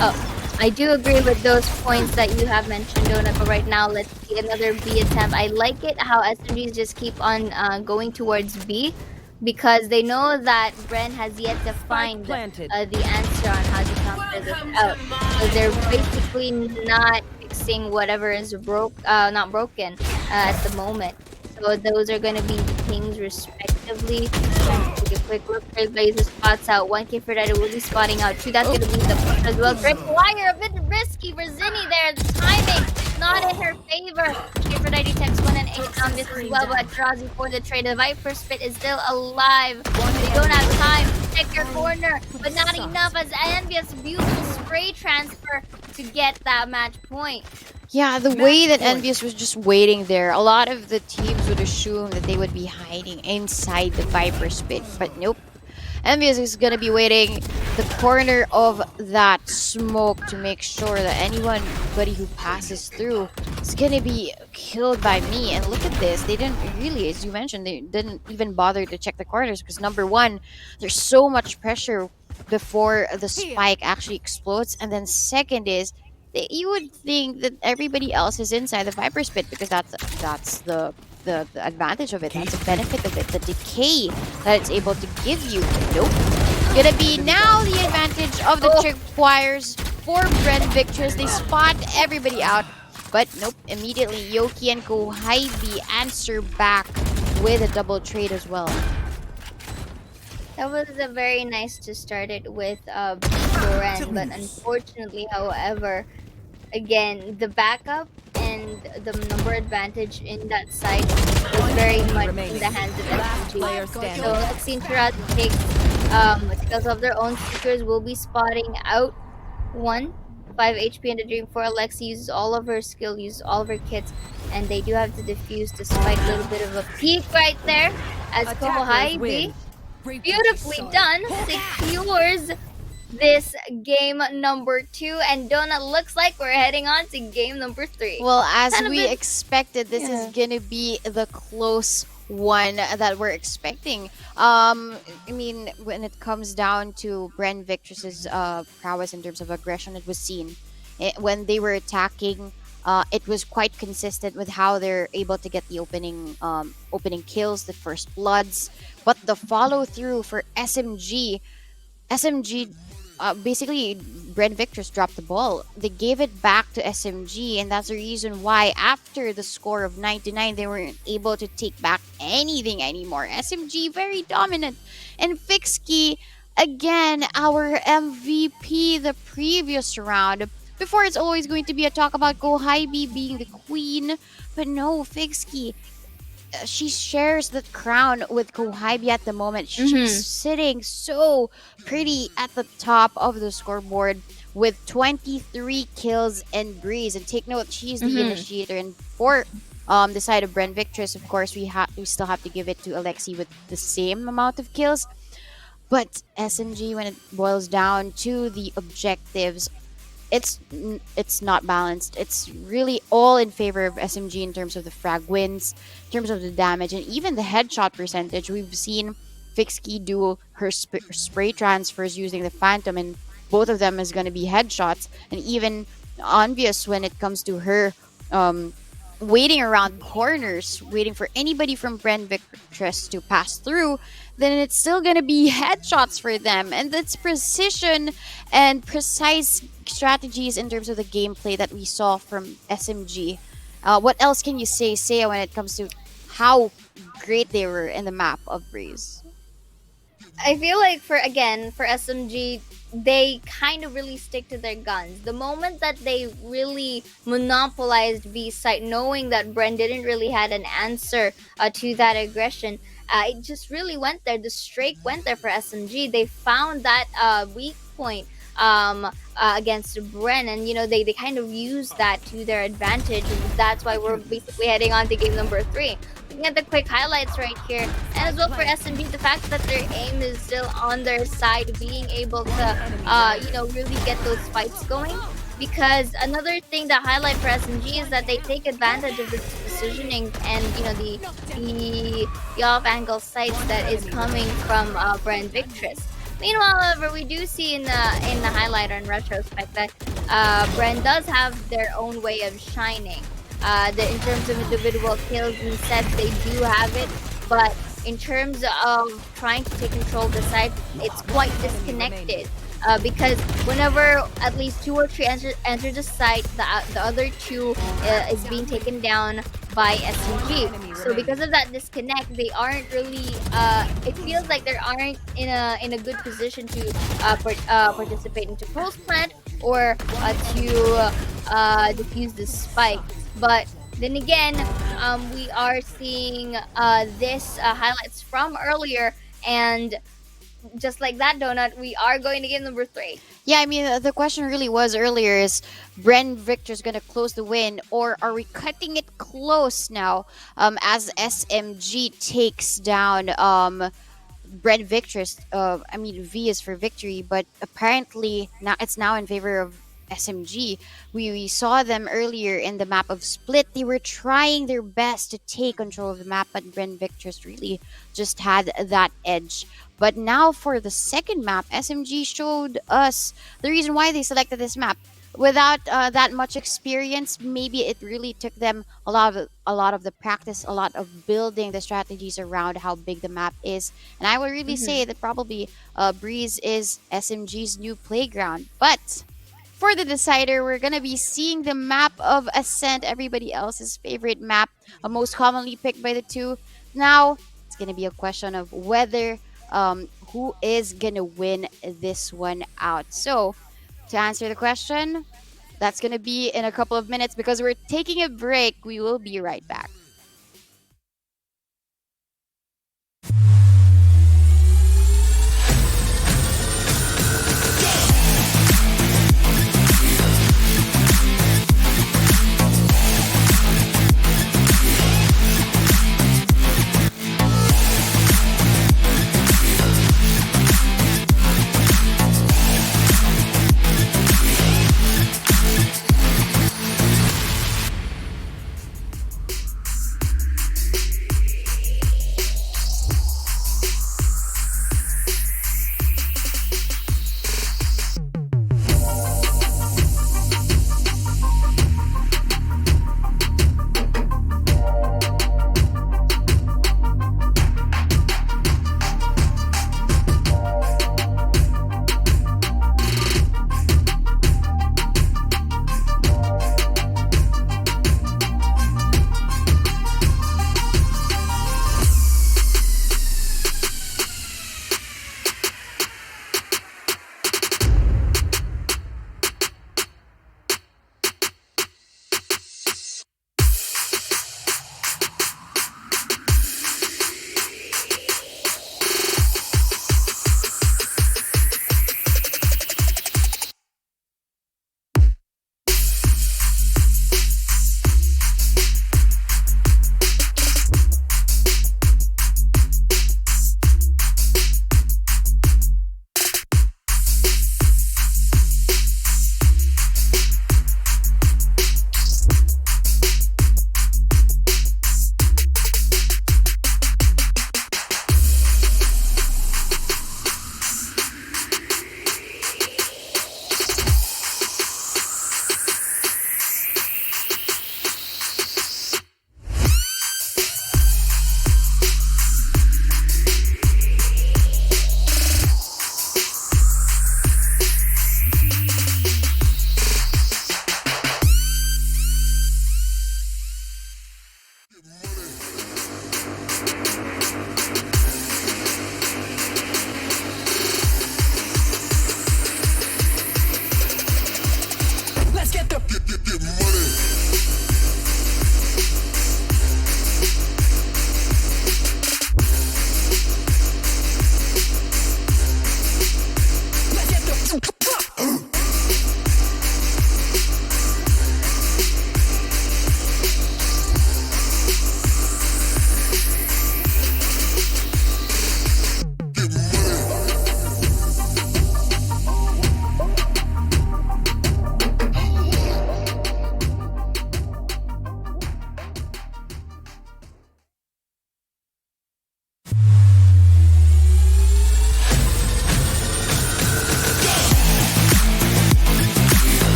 Oh, I do agree with those points that you have mentioned, Donut. But right now, let's see another B attempt. I like it how SMGs just keep on going towards B because they know that Bren has yet to find the planted. answer on how to counter this out. So they're basically not fixing whatever is not broken at the moment. So those are going to be things respectively. Take a quick look. First Blazer spots out. 1K for that. It will be spotting out. 2. That's going to be the push as well. Great wire. A bit risky for Zinni there. The timing not in her favor. K for that detects 1 and 8 on this as well. But Drazi for the trade. The Viper Spit is still alive. They don't have time. Check your corner. But not enough as Envious beautiful spray transfer to get that match point. Yeah, the way that Envious was just waiting there, a lot of the teams would assume that they would be hiding inside the Viper Spit, but nope. Envious is gonna be waiting the corner of that smoke to make sure that anybody who passes through is gonna be killed by me. And look at this, they didn't really, as you mentioned, they didn't even bother to check the corners because number one, there's so much pressure before the spike actually explodes, and then second is you would think that everybody else is inside the Viper Spit because that's the advantage of it. That's the benefit of it. The decay that it's able to give you. Nope. Gonna be now the advantage of the tripwires for Bren Victress. They spot everybody out. But nope. Immediately Yoki and Kohaibi answer back with a double trade as well. That was a very nice to start it with Bren, but unfortunately, however, again, the backup and the number advantage in that side was very much in the hands of SMG. So let's see Shiraz takes skills of their own. Seekers will be spotting out 1. 5 HP in the Dream for Alexi, uses all of her skill, uses all of her kits, and they do have to defuse to spike a little bit of a peek right there as Kohaibi beautifully done secures this game number 2, and Donut looks like we're heading on to game number 3. Well, as Kind of we a- expected, this yeah. is gonna be the close one that we're expecting. I mean, when it comes down to Bren Victress's prowess in terms of aggression, it was seen when they were attacking. It was quite consistent with how they're able to get the opening kills, the first bloods, but the follow through for SMG, basically, Bren Victress dropped the ball. They gave it back to SMG, and that's the reason why, after the score of 9-9, they weren't able to take back anything anymore. SMG very dominant, and Fixkey, again, our MVP the previous round. Before, it's always going to be a talk about Kohaibi being the queen, but no, Fixkey, she shares the crown with Kohaibi at the moment. She's sitting so pretty at the top of the scoreboard with 23 kills and breeze. And take note, she's the initiator. And for the side of Bren Victress, of course, we still have to give it to Alexi with the same amount of kills. But SMG, when it boils down to the objectives, it's not balanced. It's really all in favor of SMG in terms of the frag wins, in terms of the damage, and even the headshot percentage. We've seen Fixkey do her spray transfers using the Phantom, and both of them is going to be headshots. And even Envious, when it comes to her waiting around corners, waiting for anybody from Bren Victress to pass through, then it's still gonna be headshots for them. And that's precision and precise strategies in terms of the gameplay that we saw from SMG. What else can you say, Saya, when it comes to how great they were in the map of Breeze? I feel like for SMG, they kind of really stick to their guns. The moment that they really monopolized B site, knowing that Bren didn't really had an answer to that aggression, it just really went there. The streak went there for SMG. They found that weak point against Bren, and they kind of used that to their advantage, and that's why we're basically heading on to game number 3. Looking at the quick highlights right here, and as well for SMG, the fact that their aim is still on their side, being able to really get those fights going. Because another thing that highlight for SMG is that they take advantage of the positioning and the off angle sights that is coming from Bren Victress. Meanwhile, however, we do see in the highlight on retrospect that Bren does have their own way of shining. In terms of individual kills and sets, they do have it, but in terms of trying to take control of the site, it's quite disconnected. Because whenever at least 2 or 3 enter the site, the other 2 is being taken down by SMG. So because of that disconnect, they aren't really. It feels like they aren't in a good position to participate into post plant or to defuse the spike. But then again, we are seeing this highlights from earlier, and just like that, Donut, we are going to game number 3. Yeah, I mean, the question really was earlier is Bren Victor's going to close the win, or are we cutting it close now as SMG takes down Bren Victor's? I mean, V is for victory, but apparently now it's now in favor of SMG. We saw them earlier in the map of Split. They were trying their best to take control of the map, but Bren Victor's really just had that edge. But now for the second map, SMG showed us the reason why they selected this map. Without that much experience, maybe it really took them a lot of the practice, a lot of building the strategies around how big the map is. And I would really say that probably Breeze is SMG's new playground. But for the decider, we're gonna be seeing the map of Ascent, everybody else's favorite map, most commonly picked by the 2. Now it's gonna be a question of whether who is gonna win this one out. So to answer the question, that's gonna be in a couple of minutes because we're taking a break. We will be right back.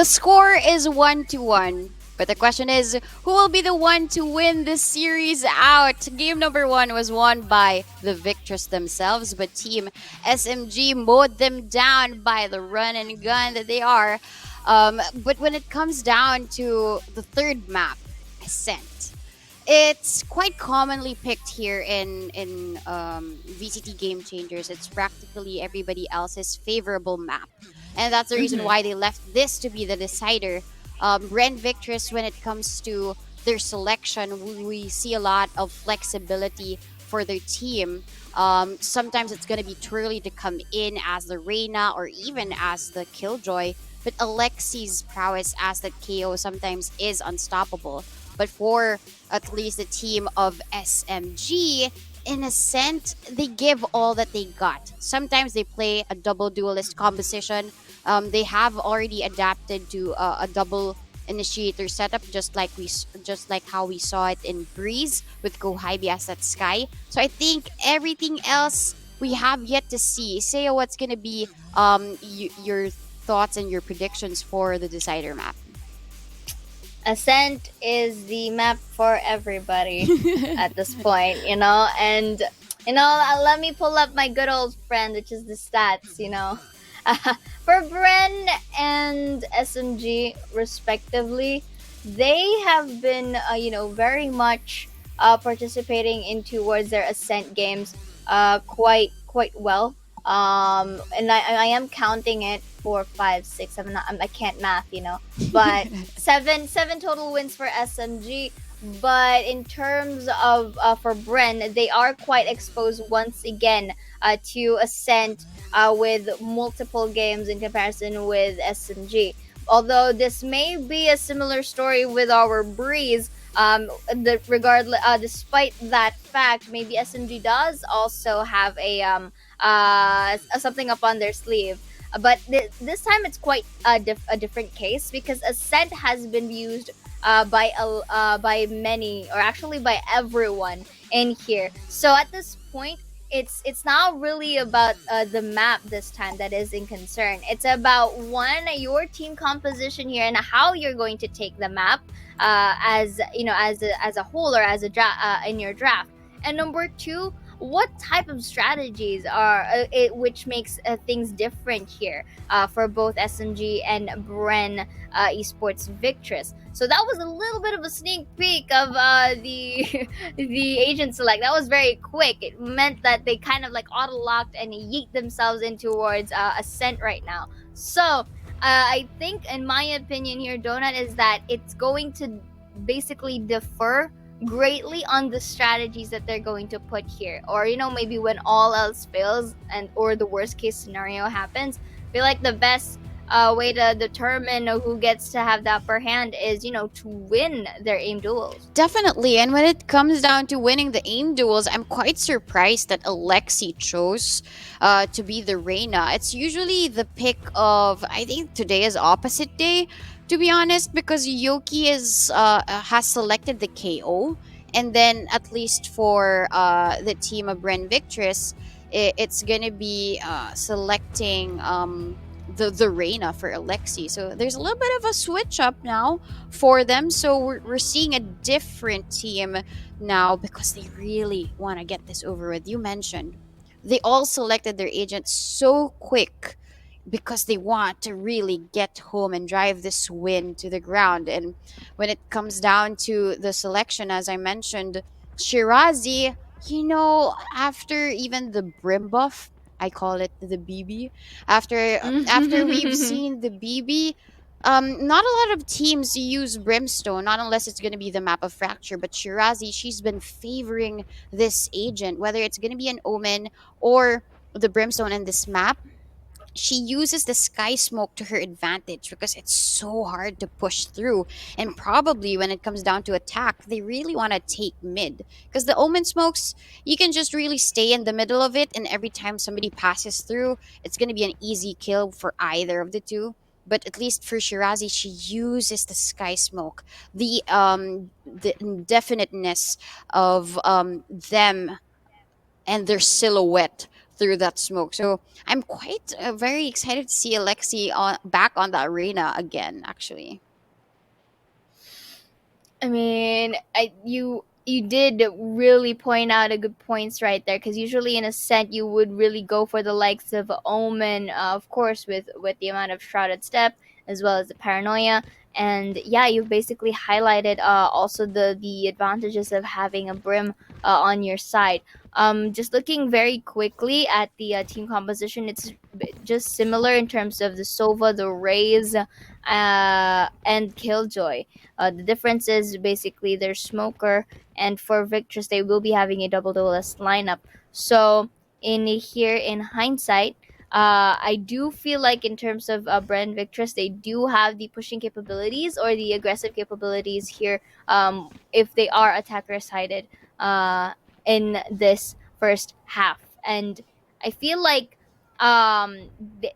The score is 1-1. But the question is, who will be the one to win this series out? Game number one was won by the Victress themselves, but Team SMG mowed them down by the run and gun that they are. But when it comes down to the third map, Ascent, it's quite commonly picked here in VCT Game Changers. It's practically everybody else's favorable map, and that's the reason Mm-hmm. why they left this to be the decider. Bren Victress, when it comes to their selection, we see a lot of flexibility for their team. Sometimes it's going to be too early to come in as the Reina or even as the Killjoy, but Alexi's prowess as the KO sometimes is unstoppable. But for at least the team of SMG, in a sense, they give all that they got. Sometimes they play a double duelist composition. They have already adapted to a double initiator setup, just like how we saw it in Breeze with Go Hybe as that Sky. So I think everything else we have yet to see. Say what's gonna be your thoughts and your predictions for the decider map. Ascent is the map for everybody at this point, and let me pull up my good old friend, which is the stats. For Bren and SMG respectively, they have been very much participating in towards their Ascent games quite well. And I am counting it 4, 5, 6, 7. I can't math, but seven total wins for SMG. But in terms of for Bren, they are quite exposed once again to Ascent with multiple games in comparison with SMG. Although this may be a similar story with our Breeze, despite that fact, maybe SMG does also have something up on their sleeve. But this time it's quite a different case because Ascent has been used by many, or actually by everyone in here. So at this point, it's not really about the map this time that is in concern. It's about one, your team composition here and how you're going to take the map as a whole, or as in your draft. And number two, what type of strategies are which makes things different here for both SMG and Bren Esports Victress. So that was a little bit of a sneak peek of the the agent select. That was very quick. It meant that they kind of like auto locked and yeet themselves in towards Ascent right now. So I think, in my opinion here, Donut, is that it's going to basically defer greatly on the strategies that they're going to put here, or maybe when all else fails and or the worst case scenario happens, I feel like the best way to determine who gets to have the upper hand is to win their aim duels. Definitely. And when it comes down to winning the aim duels, I'm quite surprised that Alexi chose to be the Reina. It's usually the pick of, I think today is opposite day, to be honest, because Yoki has selected the KO. And then at least for the team of Bren Victress, it's going to be selecting the Reina for Alexi. So there's a little bit of a switch up now for them. So we're seeing a different team now because they really want to get this over with. You mentioned they all selected their agent so quick because they want to really get home and drive this win to the ground. And when it comes down to the selection, as I mentioned, Shirazi, after even the Brim buff, I call it the BB. After we've seen the BB, not a lot of teams use Brimstone, not unless it's going to be the map of Fracture. But Shirazi, she's been favoring this agent, whether it's going to be an Omen or the Brimstone in this map. She uses the sky smoke to her advantage because it's so hard to push through. And probably when it comes down to attack, they really want to take mid. Because the omen smokes, you can just really stay in the middle of it, and every time somebody passes through, it's going to be an easy kill for either of the two. But at least for Shirazi, she uses the sky smoke, the indefiniteness of them and their silhouette through that smoke. So I'm quite very excited to see Alexi back on the arena again, actually. I mean, you did really point out a good points right there, because usually in a set you would really go for the likes of Omen, of course, with the amount of shrouded step as well as the paranoia. And yeah, you've basically highlighted also the advantages of having a Brim on your side. Just looking very quickly at the team composition, it's just similar in terms of the Sova, the Raze, and Killjoy. The difference is basically their smoker, and for Victress, they will be having a double duelist lineup. So in here, in hindsight, I do feel like in terms of Bren Victress, they do have the pushing capabilities or the aggressive capabilities here. If they are attacker sided, in this first half, and I feel like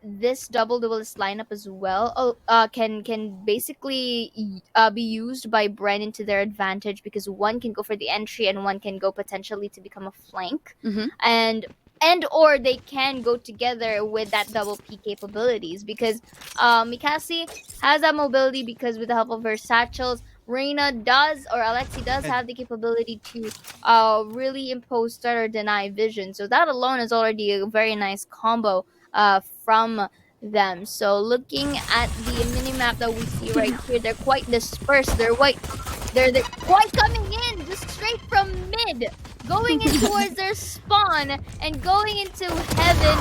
this double duelist lineup as well can basically be used by Bren to their advantage, because one can go for the entry and one can go potentially to become a flank, Mm-hmm. and or they can go together with that double P capabilities, because Mikasi has that mobility, because with the help of her satchels, Reina does, or Alexi does, have the capability to really impose start or deny vision. So that alone is already a very nice combo from them. So looking at the mini map that we see right here, they're quite dispersed. They're quite coming in just straight from mid, going in towards their spawn and going into heaven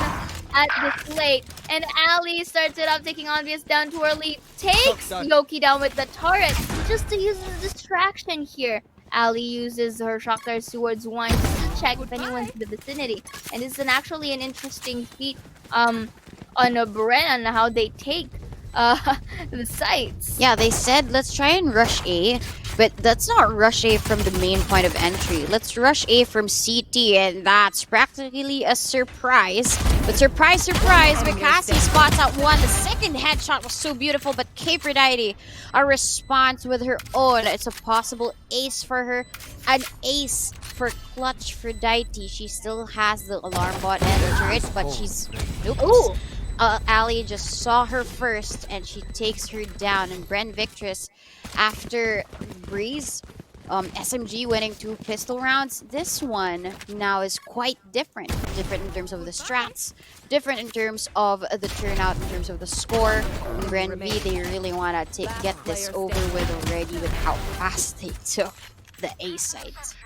at the slate. And Ali starts it off, taking Obvious down too early, takes Yoki down with the turret just to use as a distraction here. Ali uses her shock darts towards Wine to check if anyone's in the vicinity. And this is actually an interesting feat on a Bren, how they take the sites. Yeah, they said let's try and rush A, but let's not rush A from the main point of entry. Let's rush A from CT, and that's practically a surprise. But surprise, surprise, Mikasi spots out one. The second headshot was so beautiful, but Aphrodite, a response with her own. It's a possible ace for her. An ace for Clutch Aphrodite. She still has the alarm bot and the turret, but she's... Nope. Ooh! Ali just saw her first, and she takes her down. And Bren Victress, after Breeze, SMG winning 2 pistol rounds, this one now is quite different. Different in terms of the strats, different in terms of the turnout, in terms of the score. And Bren V, they really want to get this over with already with how fast they took the A site.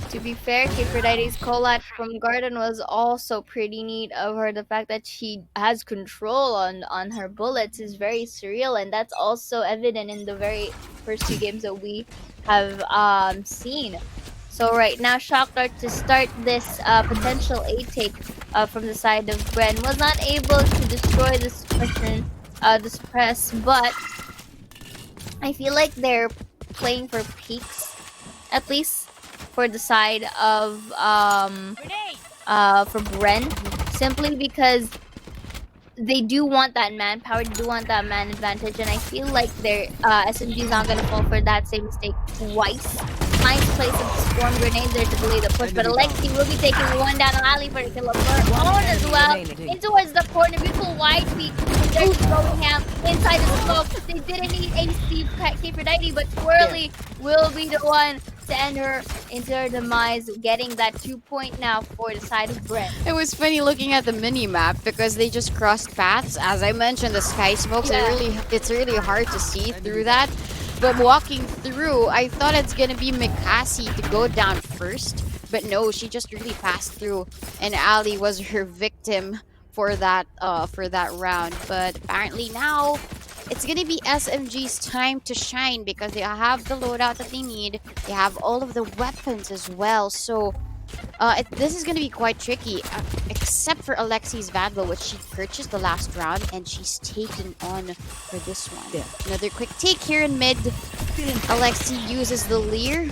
To be fair, Aphrodite's collat from Garden was also pretty neat of her. The fact that she has control on her bullets is very surreal, and that's also evident in the very first 2 games that we have seen. So right now, Shock Dart to start this potential A take from the side of Bren was not able to destroy the suppress, but I feel like they're playing for peaks, at least for the side of for Bren, simply because they do want that manpower, they do want that man advantage, and I feel like their SMG is not gonna fall for that same mistake twice. Finds place of the swarm grenade there to delay the push, but Alexi will be taking one down on Ali for the kill of her own as well. In towards the corner, beautiful wide peek. They're going ham inside the smoke. They didn't need AC Aphrodite, but Twirly will be the one to end her into her demise, getting that 2 point now for the side of Bren. It was funny looking at the mini map because they just crossed paths. As I mentioned, the sky smokes, it's really hard to see through that. But walking through, I thought it's gonna be Mikasi to go down first, but no, she just really passed through, and Ali was her victim for that round. But apparently now it's gonna be SMG's time to shine because they have the loadout that they need. They have all of the weapons as well, so this is gonna be quite tricky, except for Alexi's Vandal, which she purchased the last round, and she's taking on for this one. Yeah. Another quick take here in mid. Alexi uses the Leer,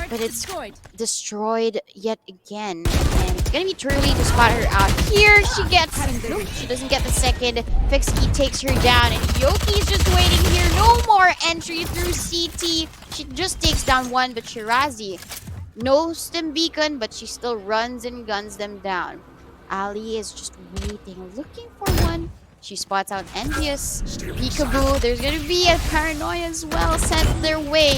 but it's destroyed yet again. And it's gonna be too early to spot her out here. She gets, nope, she doesn't get the second. Fixkey takes her down, and Yoki's just waiting here. No more entry through CT. She just takes down one, but Shirazi, no stim beacon, but she still runs and guns them down. Ali is just waiting, looking for one. She spots out Envious, Peekaboo. There's gonna be a Paranoia as well sent their way.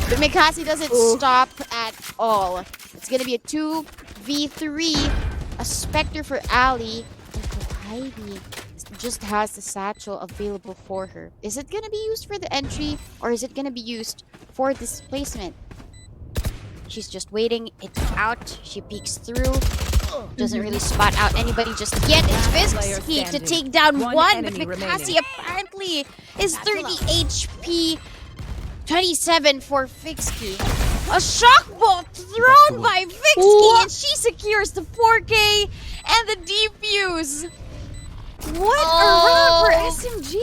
But Mikasi doesn't stop at all. It's gonna be a 2v3. A Spectre for Ali. And Heidi just has the satchel available for her. Is it gonna be used for the entry or is it gonna be used for displacement? She's just waiting it out. She peeks through. Doesn't really spot out anybody just yet. It's Visky to take down one, but enemy Mikasi remaining. apparently is 30 HP. 27 for Vixky. A shock bolt thrown by Vixky, and she secures the 4K and the defuse. What a round for SMG!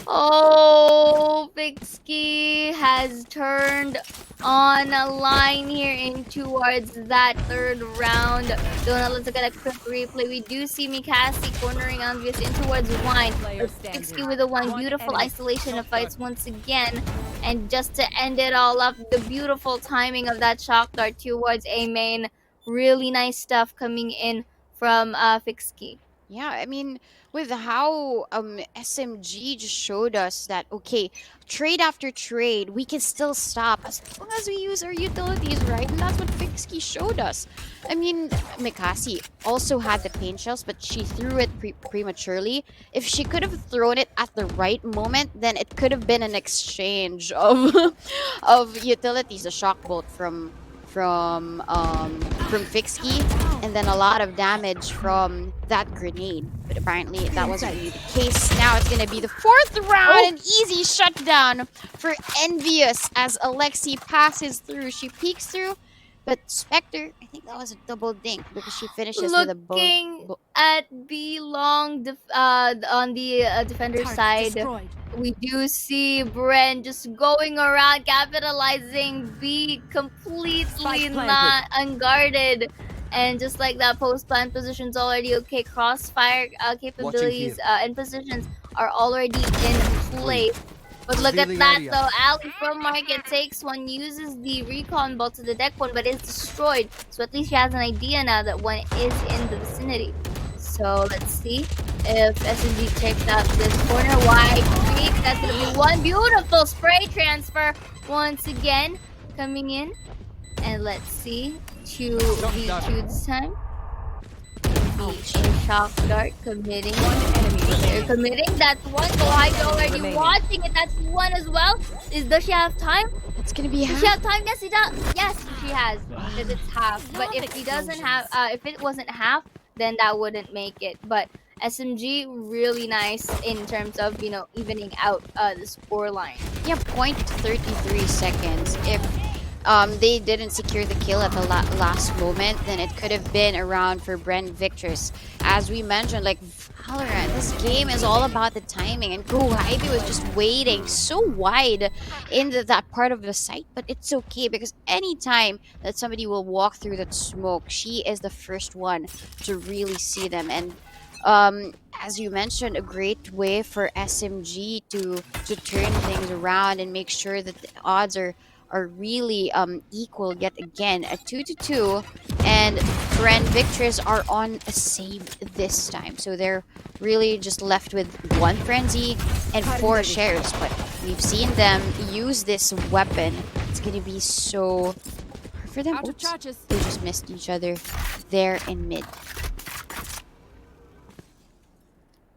Oh, Vixky has turned on a line here in towards that third round. Donut, let's look at a quick replay. We do see Mikasi cornering Andreas in towards Wine. Vixky with a one beautiful isolation of fights once again. And just to end it all up, the beautiful timing of that shock dart towards A main. Really nice stuff coming in from Vixky. Yeah, I mean, with how SMG just showed us that, okay, trade after trade, we can still stop as long as we use our utilities, right? And that's what Vixky showed us. I mean, Mikasi also had the pain shells, but she threw it prematurely. If she could have thrown it at the right moment, then it could have been an exchange of of utilities, a shock bolt from Vixky, and then a lot of damage from that grenade. But apparently that wasn't really the case. Now it's gonna be the fourth round, an easy shutdown for Envious as Alexi passes through. She peeks through, but Spectre, I think that was a double dink because she finishes with a Looking at B long on the defender side. We do see Bren just going around, capitalizing B completely not unguarded. And just like that, post-plant position's already okay. Crossfire capabilities and positions are already in place. But look at that though, Ali from Market takes one, uses the recon ball to the deck one, but is destroyed. So at least she has an idea now that one is in the vicinity. So let's see if SMG takes out this corner. Wide creek. That's going to be one beautiful spray transfer once again coming in. And let's see. 2v2 this time. The shock dart committing. They're committing. That's one. Bohai's already watching it. That's one as well. Does she have time? It's gonna be Does she have time? Yes, she does. Yes, she has. Because it's half. But if she doesn't have, if it wasn't half, then that wouldn't make it. But SMG really nice in terms of, you know, evening out the score line. Yeah, 0.33 seconds. If they didn't secure the kill at the last moment, then it could have been around for Bren Victress. As we mentioned, like Valorant, this game is all about the timing, and Go Ivy was just waiting so wide into that part of the site, but it's okay because anytime that somebody will walk through that smoke, she is the first one to really see them. And as you mentioned, a great way for SMG to turn things around and make sure that the odds are really equal yet again. A 2-2, and Bren Victress are on a save this time, so they're really just left with one frenzy and 4 shares. But we've seen them use this weapon. It's gonna be so hard for them. Oops, they just missed each other there in mid.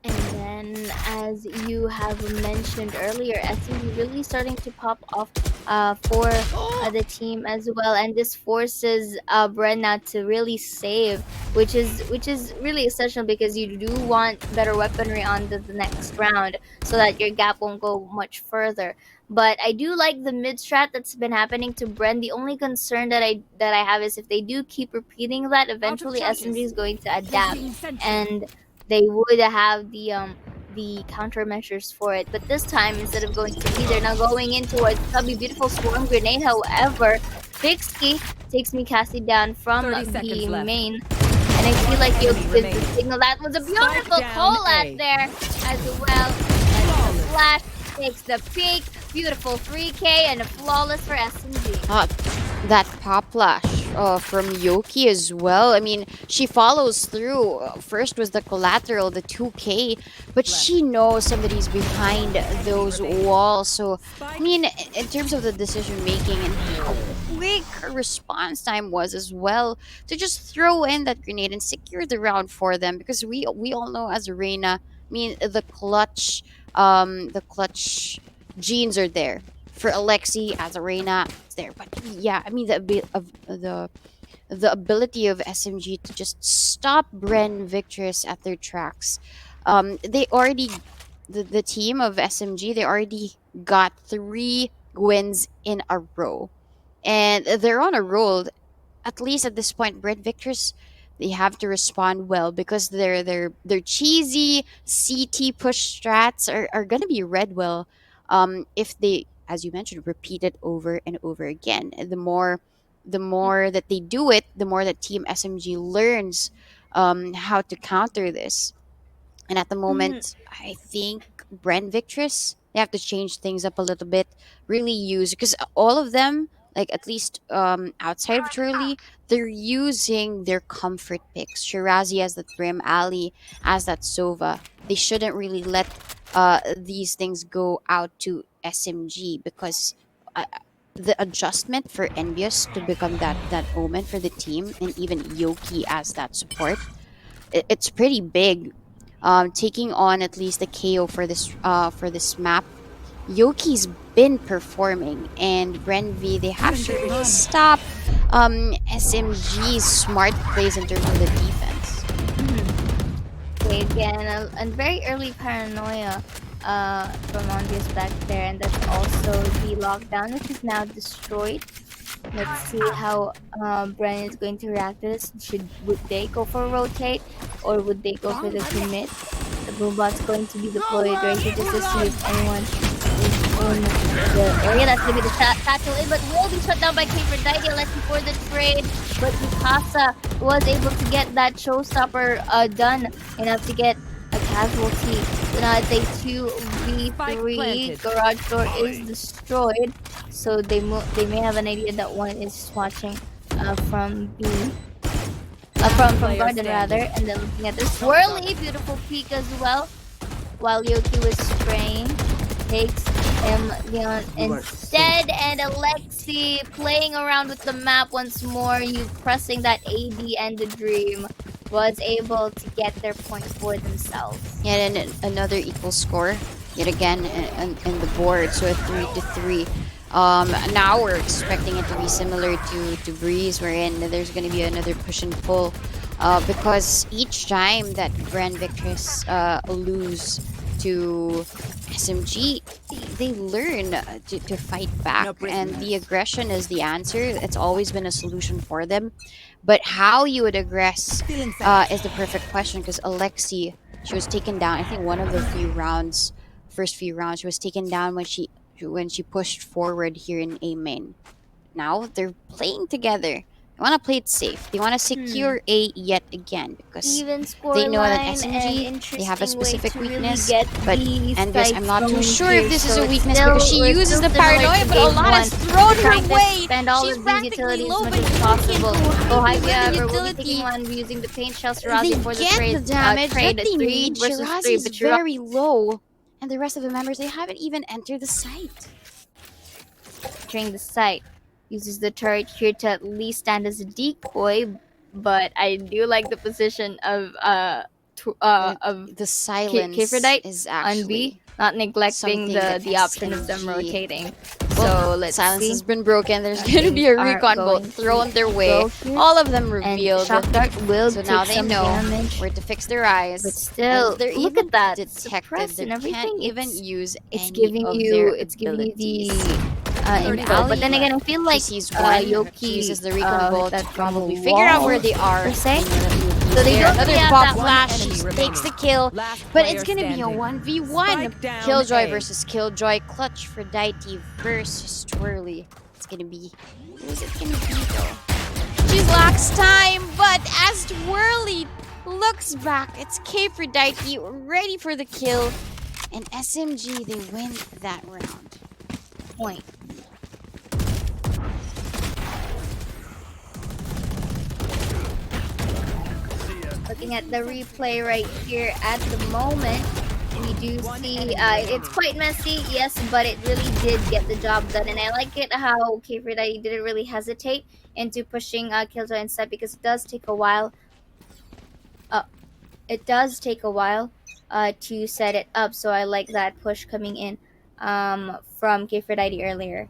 And then, as you have mentioned earlier, SMG really starting to pop off for the team as well, and this forces Bren now to really save, which is really essential because you do want better weaponry on the next round so that your gap won't go much further. But I do like the mid strat that's been happening to Bren. The only concern that I have is if they do keep repeating that, eventually SMG is going to adapt and they would have the countermeasures for it. But this time, instead of going to B, they're now going in towards Tubby. Beautiful swarm grenade. However, Vixky takes Mikasi down from the main. And I feel like you'll get the signal. That was a beautiful call out there as well. And the flash takes the peak. Beautiful 3K and a flawless for SMG. That pop flash from Yoki as well. I mean, she follows through. First was the collateral, the 2K, but she knows somebody's behind those walls. So, I mean, in terms of the decision making and how quick her response time was as well, to just throw in that grenade and secure the round for them, because we all know as Reina, I mean, the clutch genes are there for Alexi as Arena. It's there, but yeah, I mean the ability of SMG to just stop Bren Victress at their tracks. They already the team of SMG, they already got 3 wins in a row, and they're on a roll. At least at this point, Brent Victors, they have to respond well, because their cheesy CT push strats are gonna be read well, if they, as you mentioned, repeat it over and over again. And the more that they do it, the more that Team SMG learns how to counter this. And at the Mhm. moment, I think Brand Victress, they have to change things up a little bit. Really use, because all of them, like at least outside of Turley, they're using their comfort picks. Shirazi as the Trim, Ali as that Sova. They shouldn't really let these things go out to SMG, because the adjustment for Envious to become that omen for the team, and even Yoki as that support, it's pretty big. Taking on at least a KO for this map. Yoki's been performing, and Brenv, they have to really stop SMG's smart plays in terms of the defense. Okay, again, and very early paranoia from Mondius back there, and that's also the lockdown, which is now destroyed. Let's see how Bren is going to react to this. Would they go for a rotate, or would they go for the commit? The boombot's going to be deployed right here just to see if anyone is in the area. That's going to be the satchel in, but will be shut down by Caper Daiga. Let's see for the trade, but Mikasa was able to get that showstopper done, enough to get a casualty. So now it's a 2v3. planted. Garage door is destroyed, so they may have an idea that one is watching from B. From Player Garden standing. rather, and then looking at this swirly beautiful peek as well, while Yoki was spraying. Takes him Leon instead, and Alexi playing around with the map once more. You pressing that AD, and the Dream was able to get their point for themselves. Yeah, and another equal score yet again in the board, so a 3-3. Now we're expecting it to be similar to Breeze, wherein there's going to be another push and pull, because each time that Grand Victress lose to SMG, they learn to fight back, and the aggression is the answer. It's always been a solution for them, but how you would aggress is the perfect question, because Alexi, she was taken down. I think one of the first few rounds, she was taken down when she pushed forward here in A main. Now they're playing together. They want to play it safe. They want to secure A yet again, because Even they know that scoreline and SMG, they have a interesting way specific to really weakness. get But these Envious, I'm sites not too going sure here. if this is So a it's weakness, still- because she we're uses still the similar paranoia, to but game Alana's one. thrown Trying her to way. spend all She's of these practically utilities low, as but much as you possible. can go So with the however, we'll be utility. taking one using the paint shells They Razi for the get trade. the damage Trade that they 3 need. versus 3, Shirazi's but Shirazi very low, and the rest of the members, they haven't even entered the site. entering the site uses the turret here to at least stand as a decoy. But I do like the position of The silence Kifridite is on B, actually not neglecting something that the option of them SMG, rotating. well, So let's silence see. has been broken. There's how going to be a things are recon bolt going thrown to their way. go here. All of them And revealed. shock dart will So take now they some know damage. where to fix their eyes. But still, And they're look even at that detected. suppress They and everything. can't even It's use it's any giving of you their it's giving you the abilities. info. But then Ali, again, I feel She like sees one. She Yoki uses the recon bolt that to from probably the figure out wall, where they are. per se. So So they don't another really have pop that one flash. enemy She remaining. takes the kill. Last But player it's gonna be a standing. 1v1. Spike down Killjoy A. versus Killjoy. Clutch for Daiti versus Twirly. It's gonna be. Who's it gonna be though? She lacks time, but as Twirly looks back, it's Kfredite ready for the kill. And SMG, they win that round. point. looking at the replay right here at the moment, we do see it's quite messy, yes, but it really did get the job done. And I like it how K4 didn't really hesitate into pushing Killjoy instead, because it does take a while. It does take a while to set it up, so I like that push coming in from K4 earlier.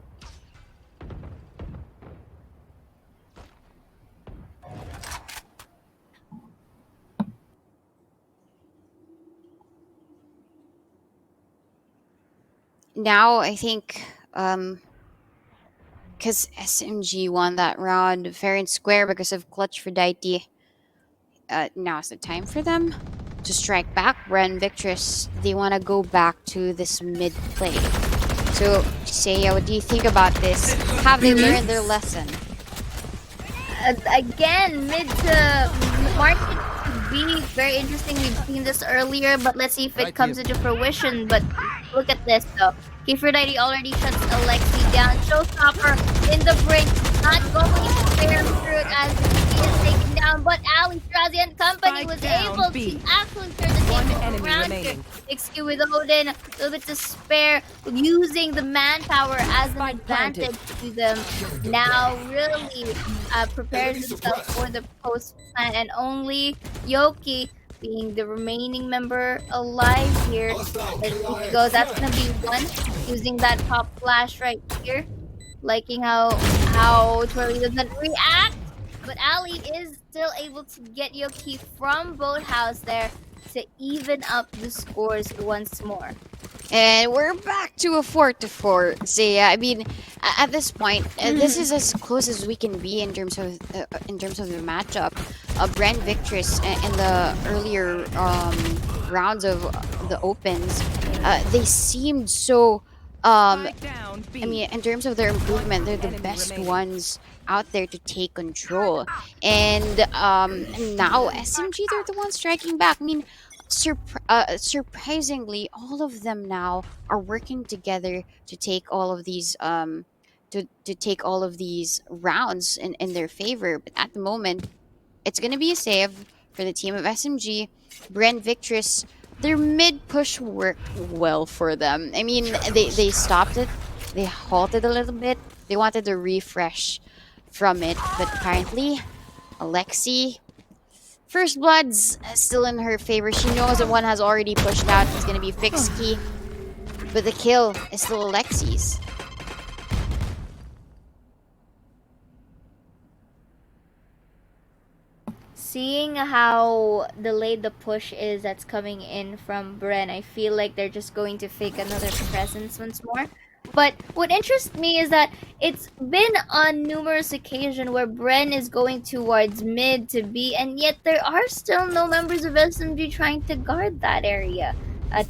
Now I think because SMG won that round fair and square because of clutch for Daiti. Now's the time for them to strike back. Bren, Victress, they want to go back to this mid play. So, Seiya, what do you think about this? Have they learned their lesson? Again, mid to market could be very interesting. We've seen this earlier, but let's see if it comes into fruition. But look at this though. K4 already shuts Alexi down. Showstopper in the brink, not going to clear through it as he is taken down. But Ali, Strazi and company was able to actually turn the table around here. XQ with Odin, a little bit to spare, using the manpower as an advantage to them. Now really prepares himself for the post plant, and only Yoki being the remaining member alive here. Let's see if it goes. That's gonna be one, using that pop flash right here. Liking how Twirly doesn't react, but Ali is still able to get Yoki from Boathouse there to even up the scores once more. And we're back to a 4-4. Seiya, I mean, at this point, this is as close as we can be in terms of the matchup. Bren, Victress in the earlier rounds of the opens, they seemed so. I mean, in terms of their improvement, they're the best ones out there to take control. And now SMG, they're the ones striking back. I mean, surprisingly, all of them now are working together to take all of these to take all of these rounds in their favor. But at the moment, it's gonna be a save for the team of SMG. Bren, Victress, their mid push worked well for them. I mean, they stopped it, they halted a little bit, they wanted to refresh from it, but apparently Alexi, First Blood's still in her favor. She knows that one has already pushed out. It's gonna be Fixkey, but the kill is still Alexi's. Seeing how delayed the push is that's coming in from Bren, I feel like they're just going to fake another presence once more. But what interests me is that it's been on numerous occasions where Bren is going towards mid to B, and yet there are still no members of SMG trying to guard that area,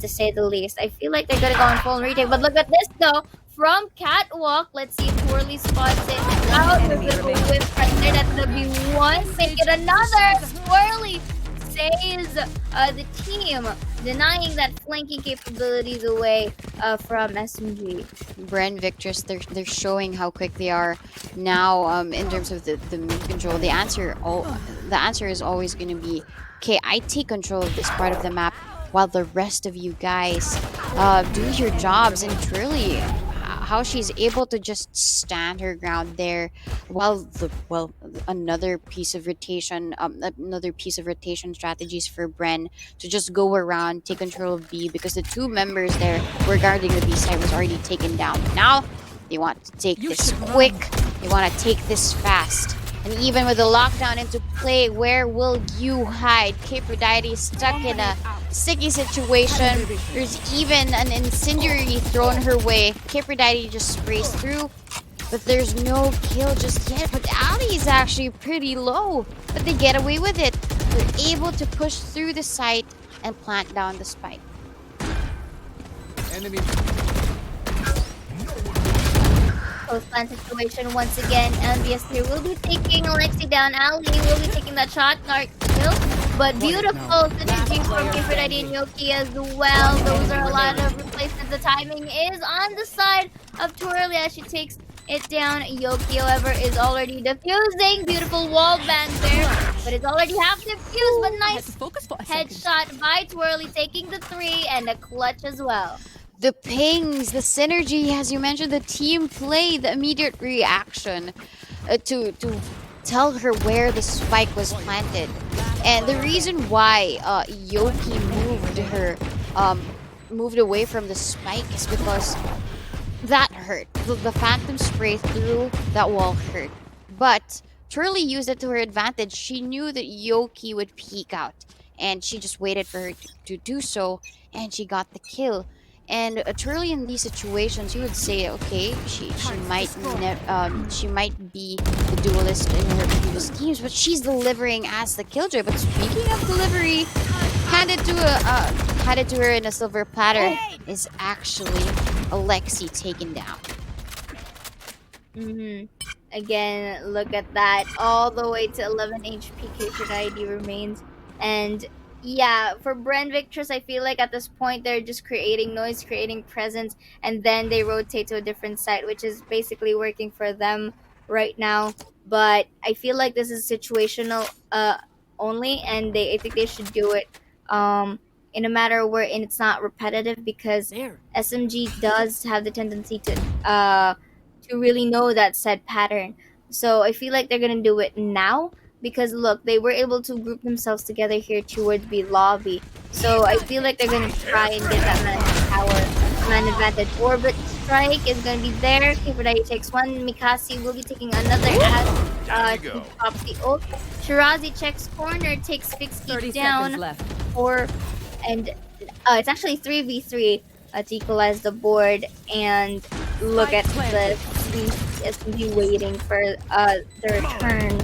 to say the least. I feel like they're gonna go on full retake, but look at this though. From Catwalk, let's see if Twirly spots it out. There's a bit of a whip right there. That's gonna be one. Make it another. Twirly saves the team, denying that flanking capabilities away from SMG. Bren, Victress, they're showing how quick they are now. In terms of the mid control, the answer is always going to be, okay, I take control of this part of the map while the rest of you guys do your jobs. And truly, how she's able to just stand her ground there while another piece of rotation strategies for Bren to just go around, take control of B, because the two members there were guarding the B side was already taken down. Now they want to take this quick, they want to take this fast. And even with the lockdown into play, where will you hide? K4 stuck in a sticky situation. There's even an incendiary thrown her way. K4 just sprays through, but there's no kill just yet. But Ali is actually pretty low, but they get away with it. They're able to push through the site and plant down the spike. Enemy. Post-plant situation once again. MBS here will be taking Alexi down. Ali will be taking that shot. Not kill, but beautiful synergy from K4 and Yoki as well. Those are a lot of replacements. The timing is on the side of Twirly as she takes it down. Yoki, however, is already defusing. Beautiful wall bang there but it's already half defused. But I had nice to focus for a second. headshot by Twirly, taking the 3 and a clutch as well. The pings, the synergy, as you mentioned, the team play, the immediate reaction to tell her where the spike was planted, and the reason why Yoki moved away from the spike is because that hurt. The phantom spray through that wall hurt, but Turley used it to her advantage. She knew that Yoki would peek out, and she just waited for her to do so, and she got the kill. And Turley in these situations, you would say, okay, she might be the duelist in her previous teams, but she's delivering as the killjoy. But speaking of delivery, handed to her in a silver platter is actually Alexi taken down. Again, look at that. All the way to 11 HP K ID remains. And yeah, for Bren Victress, I feel like at this point they're just creating noise, creating presence, and then they rotate to a different site, which is basically working for them right now. But I feel like this is situational only, and I think they should do it in a matter wherein it's not repetitive, because SMG does have the tendency to really know that said pattern. So I feel like they're gonna do it now, because look, they were able to group themselves together here towards B lobby. So I feel like they're gonna try and get that man advantage. Orbit strike is gonna be there. Kifudai takes one. Mikasi will be taking another as he pops the ult. Shirazi checks corner, takes 30 Fixie seconds down. left. And it's actually 3v3 to equalize the board. And look at the SMG waiting for the return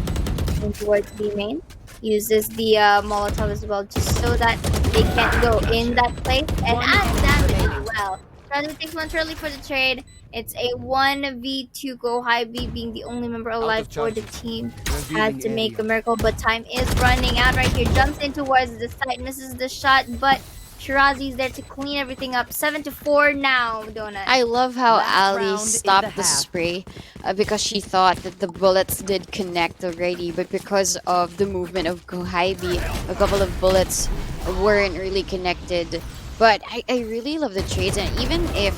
towards B main. Uses the Molotov as well, just so that they can't go in that place, and adds damage as well. Rather takes one early for the trade. It's a 1v2 go high. B being the only member alive for the team had to make a miracle, but time is running out right here. Jumps in towards the side, misses the shot, but Shirazi's there to clean everything up. 7-4 now, Donut. I love how Last Ali round in stopped the the half. spray because she thought that the bullets did connect already, but because of the movement of Kohaibi, a couple of bullets weren't really connected. But I really love the trades, and even if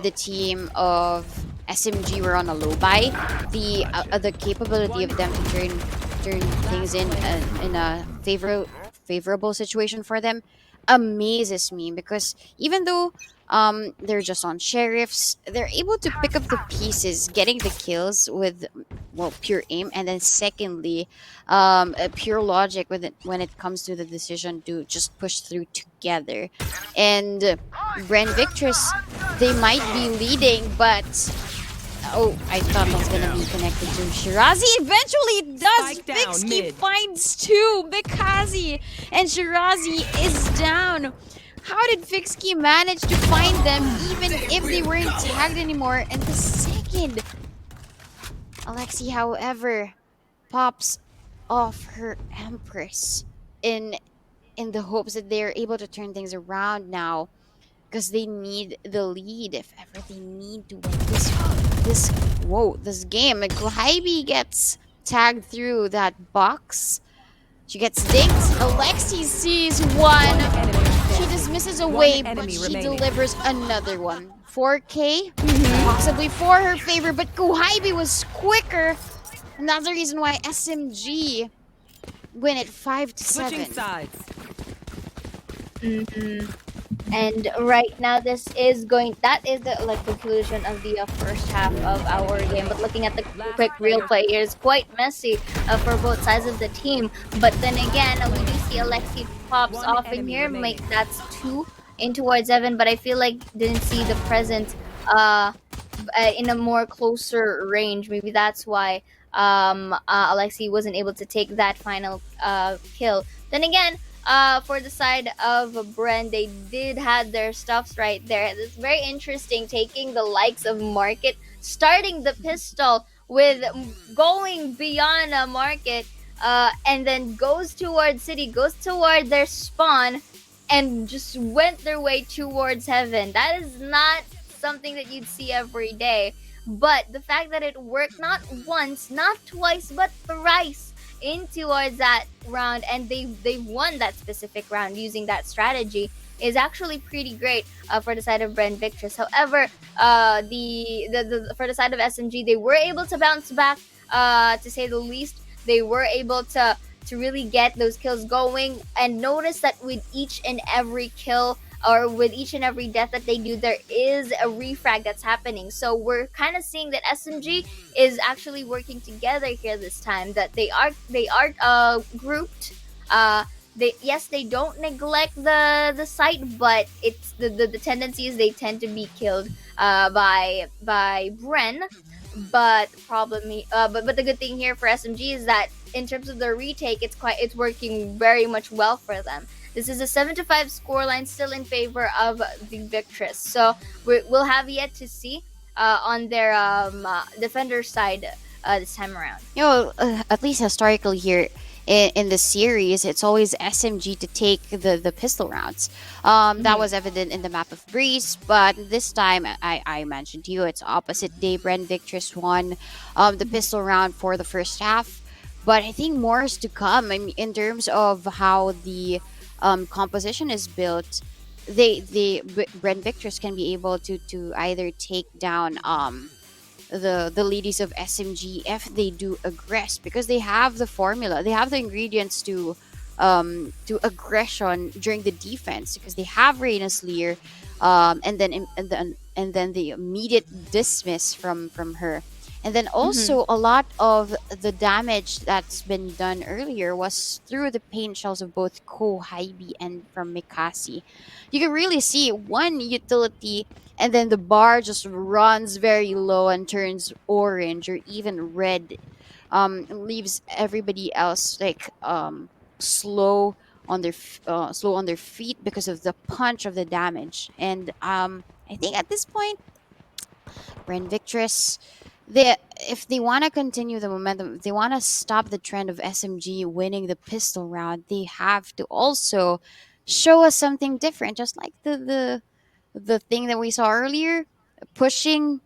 the team of SMG were on a low buy, the capability of them to turn things in a favorable situation for them amazes me, because even though they're just on sheriffs, they're able to pick up the pieces, getting the kills with, well, pure aim, and then secondly, pure logic with it when it comes to the decision to just push through together. And Bren Victress, they might be leading, but oh, I thought it was gonna be connected to Shirazi. Eventually it does. Spike down, Fixie mid. finds two. Mikazi and Shirazi is down. How did Fixie manage to find them even if they weren't tagged anymore? And the second, Alexi, however, pops off her Empress in the hopes that they're able to turn things around now, because they need the lead if ever they need to win this game. And Kohaibi gets tagged through that box. She gets dinked. Alexi sees one. She dismisses away, but enemy she remaining. delivers another one. 4K, possibly for her favor, but Kohaibi was quicker. And that's the reason why SMG win it 5-7. Switching sides. And right now, that is the conclusion of the first half of our game. But looking at the quick real play here, is quite messy for both sides of the team. But then again, we do see Alexi pops One off in enemy here. remaining. That's 2 in towards Evan. But I feel like didn't see the presence in a more closer range. Maybe that's why Alexi wasn't able to take that final kill. Then again, for the side of Bren, they did have their stuffs right there. It's very interesting, taking the likes of Market, starting the pistol with going beyond a Market, and then goes towards City, goes toward their spawn, and just went their way towards Heaven. That is not something that you'd see every day. But the fact that it worked not once, not twice, but thrice, in towards that round, and they've won that specific round using that strategy is actually pretty great for the side of Bren Victress. However, the for the side of SMG, they were able to bounce back, to say the least. They were able to really get those kills going, and notice that with each and every kill, or with each and every death that they do, there is a refrag that's happening. So we're kind of seeing that SMG is actually working together here this time. That they are grouped. They, yes, they don't neglect the site, but it's the tendency is they tend to be killed by Bren. But but the good thing here for SMG is that in terms of their retake, it's working very much well for them. This is a 7-5 scoreline, still in favor of the Victress. So we'll have yet to see on their defender side this time around. At least historically here in the series, it's always SMG to take the pistol rounds. That was evident in the map of Breeze, but this time, I mentioned to you, it's opposite day. Bren Victress won the pistol round for the first half, but I think more is to come. I mean, in terms of how the composition is built, Bren Victress can be able to either take down the ladies of SMG if they do aggress, because they have the formula, they have the ingredients to aggression during the defense, because they have Reina's Lear, and then the immediate dismiss from her. And then also a lot of the damage that's been done earlier was through the paint shells of both Ko, Hybe, and from Mikasi. You can really see one utility, and then the bar just runs very low and turns orange or even red. And leaves everybody else like slow slow on their feet because of the punch of the damage. And I think at this point, Bren Victress, they, if they want to continue the momentum, if they want to stop the trend of SMG winning the pistol round, they have to also show us something different, just like the thing that we saw earlier, pushing,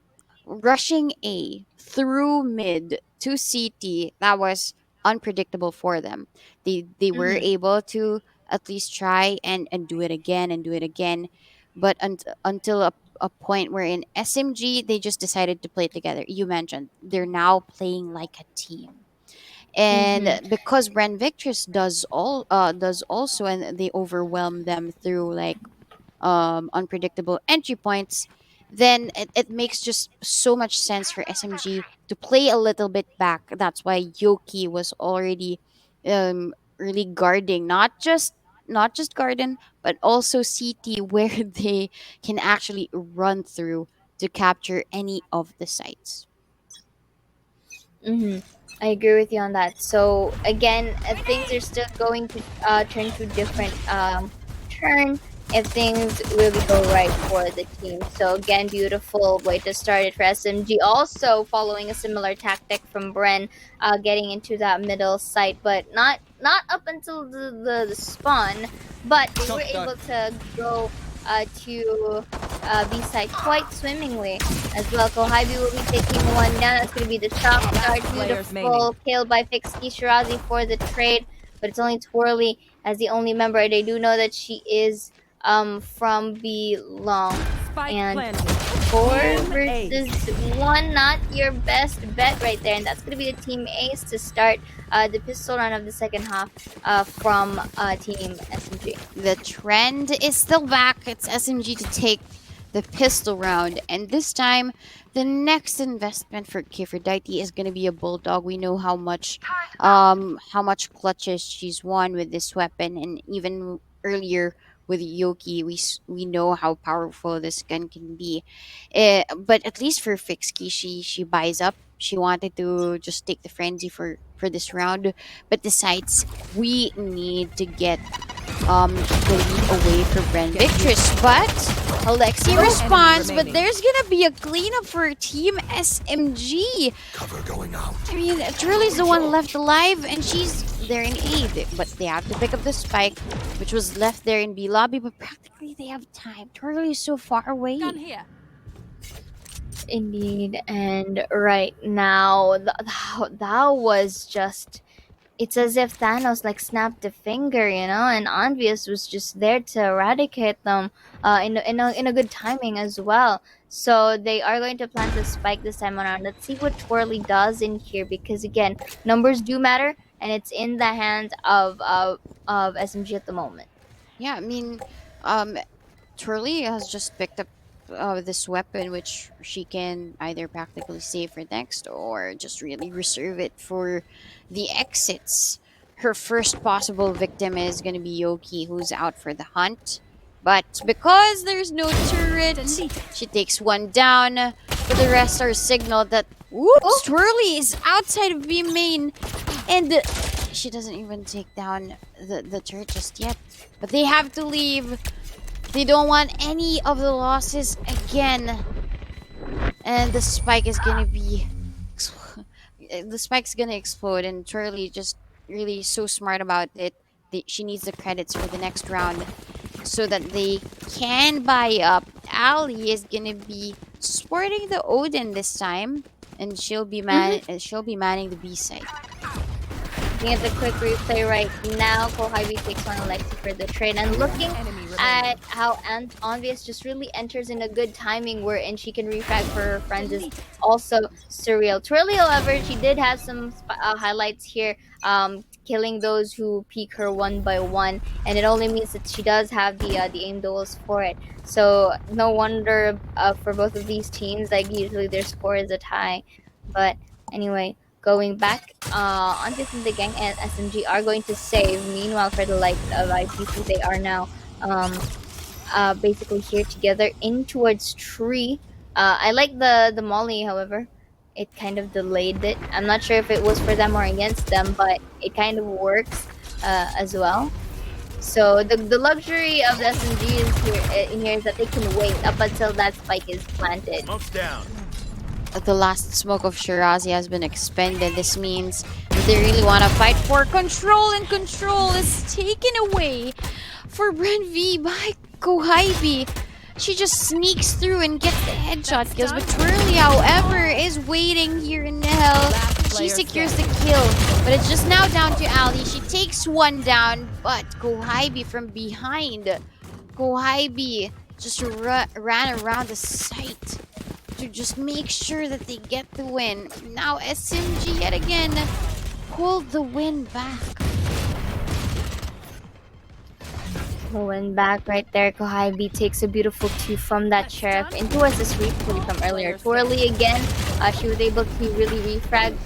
rushing A through mid to CT. That was unpredictable for them. They were Mm-hmm. able to at least try and do it again and do it again, but until a point where in SMG they just decided to play together. You mentioned they're now playing like a team. Mm-hmm. And because Bren Victress does also, and they overwhelm them through like unpredictable entry points, then it makes just so much sense for SMG to play a little bit back. That's why Yoki was already really guarding, not just Garden, but also CT, where they can actually run through to capture any of the sites. Mm-hmm. I agree with you on that. So again, things are still going to turn to different turn if things really go right for the team. So again, beautiful way to start it for SMG. Also following a similar tactic from Bren, getting into that middle site, but not up until the spawn, but they were able to go to B side quite swimmingly as well. Kohibi will be taking one down. That's going to be the shock dart. Players Beautiful kill by Fixie Shirazi for the trade, but it's only Twirly as the only member. They do know that she is from the long. Spike And planted. 4 Team versus 1, not your best bet right there. And that's going to be the Team Ace to start the pistol round of the second half from Team SMG. The trend is still back. It's SMG to take the pistol round, and this time the next investment for Kiferdite is going to be a bulldog. We know how much clutches she's won with this weapon, and even earlier with Yoki, we know how powerful this gun can be. But at least for Fixie, she buys up. She wanted to just take the frenzy for this round, but decides we need to get the lead away for Bren Victress. But Alexi responds, but remaining. there's gonna be a cleanup for Team SMG. Cover going out. I mean, Turley's the one left alive, and she's there in A. But they have to pick up the spike, which was left there in B lobby. But practically, they have time. Turley is so far away. Gun here. Indeed, and right now that was just it's as if Thanos like snapped a finger, and Obvious was just there to eradicate them in a good timing as well. So they are going to plant the spike this time around. Let's see what Twirly does in here, because again, numbers do matter, and it's in the hands of SMG at the moment. Yeah, I mean, um, Turley has just picked up this weapon, which she can either practically save for next or just really reserve it for the exits. Her first possible victim is going to be Yoki, who's out for the hunt. But because there's no turret, she takes one down. But the rest are signaled that, whoops, Twirly is outside of B main. And she doesn't even take down the turret just yet. But they have to leave. They don't want any of the losses again. And the spike is gonna be... the spike's gonna explode, and Turley just really so smart about it. She needs the credits for the next round so that they can buy up. Ali is gonna be sporting the Odin this time, and she'll be manning the B side. Looking at the quick replay right now, Kohibi takes on Alexi for the trade, and looking at how Obvious just really enters in a good timing wherein she can refrag for her friends is also surreal. Twirly, however, she did have some highlights here, killing those who peek her one by one, and it only means that she does have the aim duels for it. So no wonder for both of these teams, like usually their score is a tie. But anyway, going back on this, the gang and SMG are going to save. Meanwhile, for the likes of IPC, they are now basically here together in towards tree. I like the molly, however. It kind of delayed it. I'm not sure if it was for them or against them, but it kind of works as well. So the luxury of the SMG is here is that they can wait up until that spike is planted. Smoke's down. The last smoke of Shirazi has been expended. This means that they really want to fight for control, and control is taken away for Bren V by Kohibi. She just sneaks through and gets the headshot kills, but Twirly, however, is waiting here in hell. She secures the kill, but it's just now down to Ali. She takes one down, but Kohibi from behind. Kohibi just ran around the site to just make sure that they get the win. Now SMG yet again pulled the win back. Win back right there. Kohibi takes a beautiful 2 from that sheriff into assist replay from earlier. Twirly again, she was able to really refrag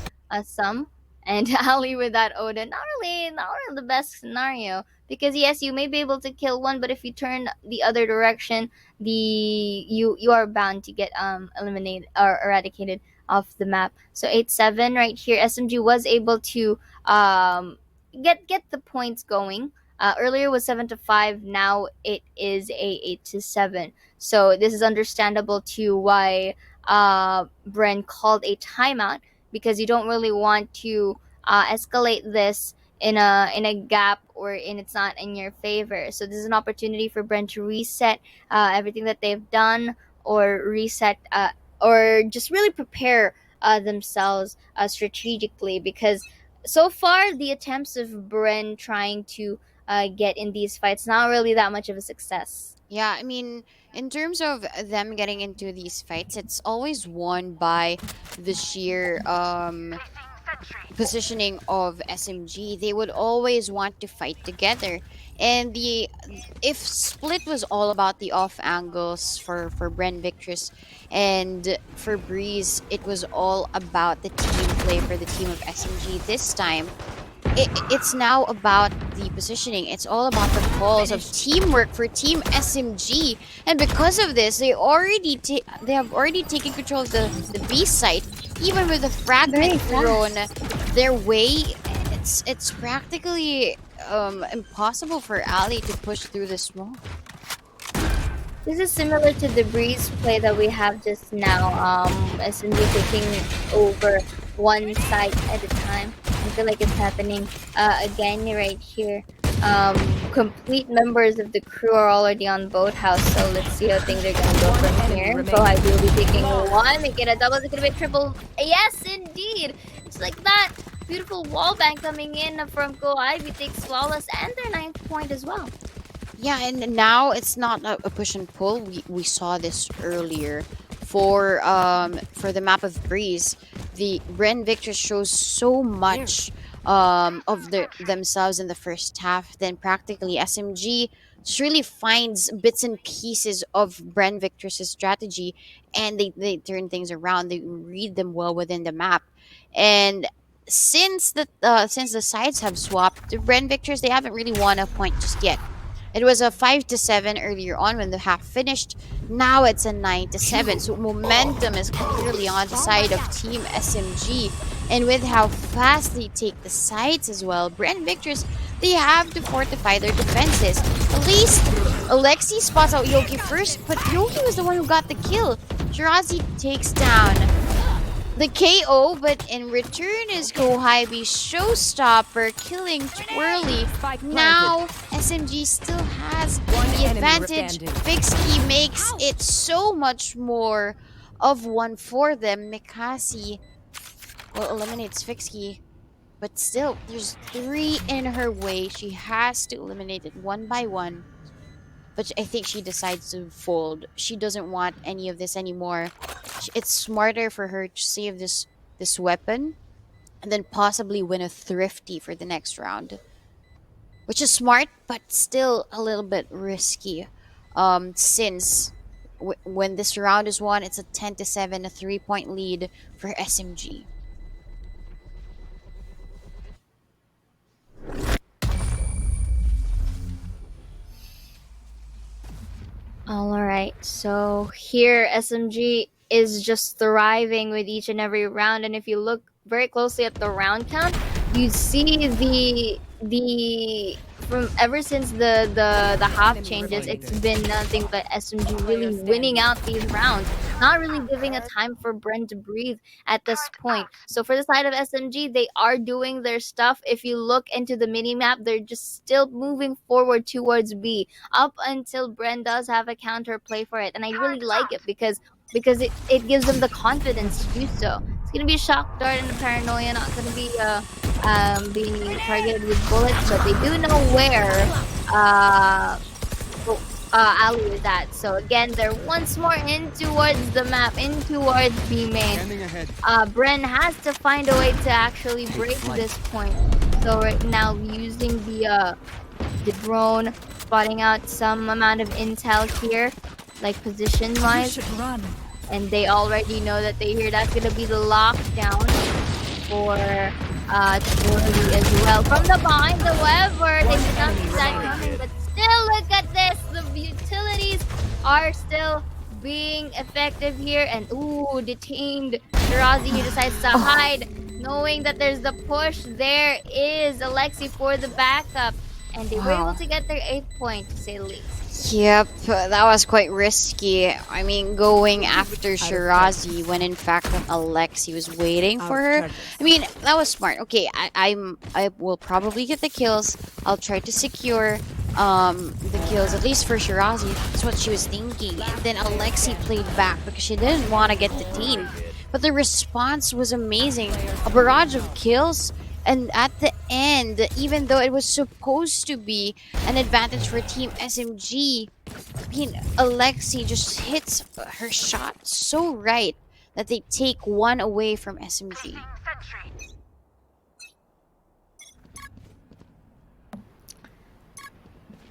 some. And Ali with that Odin, not really the best scenario, because yes, you may be able to kill one, but if you turn the other direction, you are bound to get eliminated or eradicated off the map. So 8-7 right here. SMG was able to get the points going. Earlier was 7-5. Now it is a 8-7. So this is understandable too why Bren called a timeout, because you don't really want to escalate this in a gap or it's not in your favor. So this is an opportunity for Bren to reset everything that they've done, or reset or just really prepare themselves strategically, because so far the attempts of Bren trying to get in these fights not really that much of a success. Yeah, I mean, in terms of them getting into these fights, it's always won by the sheer positioning of SMG. They would always want to fight together. And if Split was all about the off angles for Bren Victress, and for Breeze, it was all about the team play for the team of SMG. This time, it's now about the positioning. It's all about the calls of teamwork for Team SMG, and because of this, they have already taken control of the B site. Even with the fragment thrown their way, it's practically impossible for Ali to push through the smoke. This is similar to the Breeze play that we have just now. SMG taking over one site at a time. I feel like it's happening again right here. Complete members of the crew are already on Boathouse, so let's see how things are gonna go from here. Kohibi will be taking one, make it a double, it's gonna be a triple. Yes, indeed! It's like that. beautiful wall bang coming in from Go Ivy takes flawless and their ninth point as well. Yeah, and now it's not a push and pull. We saw this earlier for the map of Breeze. The Bren Victress shows so much of themselves in the first half. Then practically SMG just really finds bits and pieces of Bren Victress's strategy, and they turn things around. They read them well within the map, and since the sides have swapped, the Bren Victress, they haven't really won a point just yet. It was a 5-7 earlier on when the half finished. Now it's a 9-7. So momentum is clearly on the side of Team SMG. And with how fast they take the sides as well, Bren Victress, they have to fortify their defenses. At least Alexi spots out Yoki first, but Yoki was the one who got the kill. Shirazi takes down the KO, but in return is Kohibi Showstopper killing Twirly. Spike planted. Now SMG still has One the enemy advantage. standing. Fixkey makes it so much more of one for them. Mikasi eliminates Fixkey, but still there's 3 in her way. She has to eliminate it one by one. But I think she decides to fold. She doesn't want any of this anymore. It's smarter for her to save this weapon and then possibly win a thrifty for the next round, which is smart but still a little bit risky. Since when this round is won, it's a 10-7, a 3-point lead for SMG. All right, so here SMG is just thriving with each and every round, and if you look very closely at the round count, you see the from ever since the half changes, it's been nothing but SMG really winning out these rounds, not really giving a time for Bren to breathe at this point. So for the side of SMG, they are doing their stuff. If you look into the mini map, they're just still moving forward towards B up until Bren does have a counter play for it, and I really like it because it gives them the confidence to do so. It's gonna be a shock dart and a paranoia, not gonna be being targeted with bullets, but they do know where Ali is at. So again, they're once more in towards the map, in towards B main. Bren has to find a way to actually break this point. So right now, using the drone, spotting out some amount of intel here, like position-wise, and they already know that they hear that's gonna be the lockdown for Twirly as well. From the behind, however, they did not see that coming, but still, look at this. The utilities are still being effective here, and ooh, detained. Shirazi here decides to hide, knowing that there's the push. There is Alexi for the backup, and they were able to get their 8th point, to say the least. Yep, that was quite risky. I mean, going after Shirazi when in fact Alexi was waiting for her. I mean, that was smart. Okay, I will probably get the kills. I'll try to secure the kills, at least for Shirazi. That's what she was thinking. And then Alexi played back because she didn't want to get detained. But the response was amazing. A barrage of kills. And at the end, even though it was supposed to be an advantage for Team SMG, I mean, Alexi just hits her shot so right that they take one away from SMG.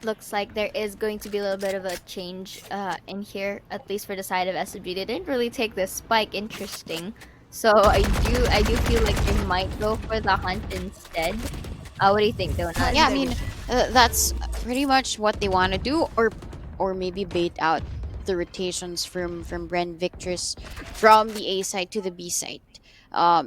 Looks like there is going to be a little bit of a change in here, at least for the side of SMG. They didn't really take this spike, interesting. So I do feel like they might go for the hunt instead. What do you think, Donut? Yeah, I mean, that's pretty much what they want to do, or maybe bait out the rotations from Bren Victress from the A side to the B side.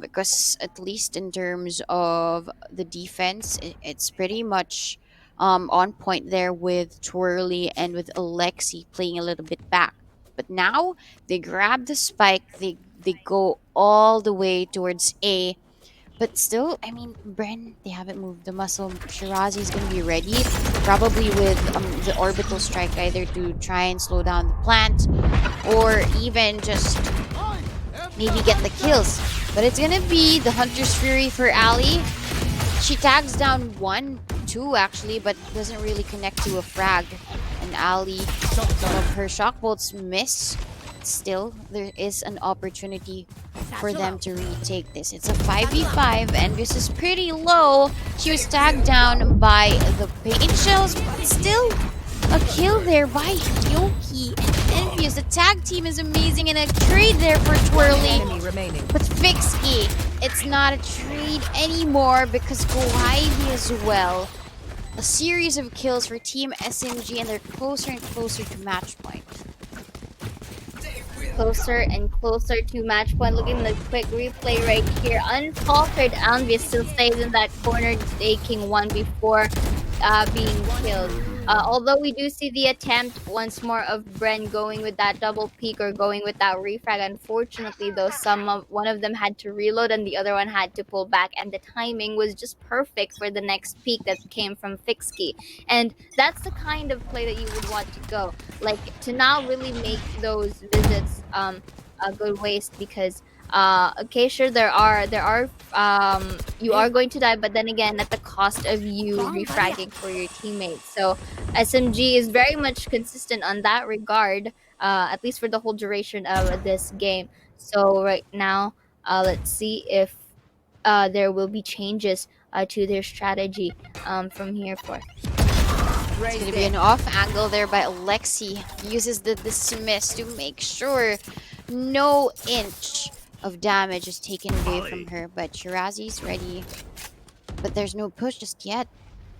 Because at least in terms of the defense, it's pretty much on point there with Twirly and with Alexi playing a little bit back. But now they grab the spike, they go all the way towards A. But still, I mean, Bren, they haven't moved the muscle. Shirazi is going to be ready, probably with the orbital strike, either to try and slow down the plant or even just maybe get the kills. But it's gonna be the Hunter's Fury for Ali. She tags down 1, 2 actually, but doesn't really connect to a frag. And Ali, some of her shock bolts miss. Still, there is an opportunity for them to retake this. It's a 5v5, and this is pretty low. She was tagged down by the paint shells, but still a kill there by Yoki and Envious. The tag team is amazing, and a trade there for Twirly. Enemy remaining. But Fixky, it's not a trade anymore because Goivy as well. A series of kills for Team SMG, and they're closer and closer to match point. Closer and closer to match point. Looking at the quick replay right here. Unfaltered, Anvia still stays in that corner, taking one before being killed. Although we do see the attempt once more of Bren going with that double peek or going with that refrag. Unfortunately, though, one of them had to reload and the other one had to pull back, and the timing was just perfect for the next peek that came from Fixky. And that's the kind of play that you would want to go, like to now really make those visits a good waste, because okay, sure, there are you are going to die, but then again at the cost of you refragging for your teammates. So SMG is very much consistent on that regard, at least for the whole duration of this game. So right now, let's see if there will be changes to their strategy from here forth. It's going to be an off angle there by Alexi. Uses the dismiss to make sure no inch of damage is taken away from her. But Shirazi's ready. But there's no push just yet.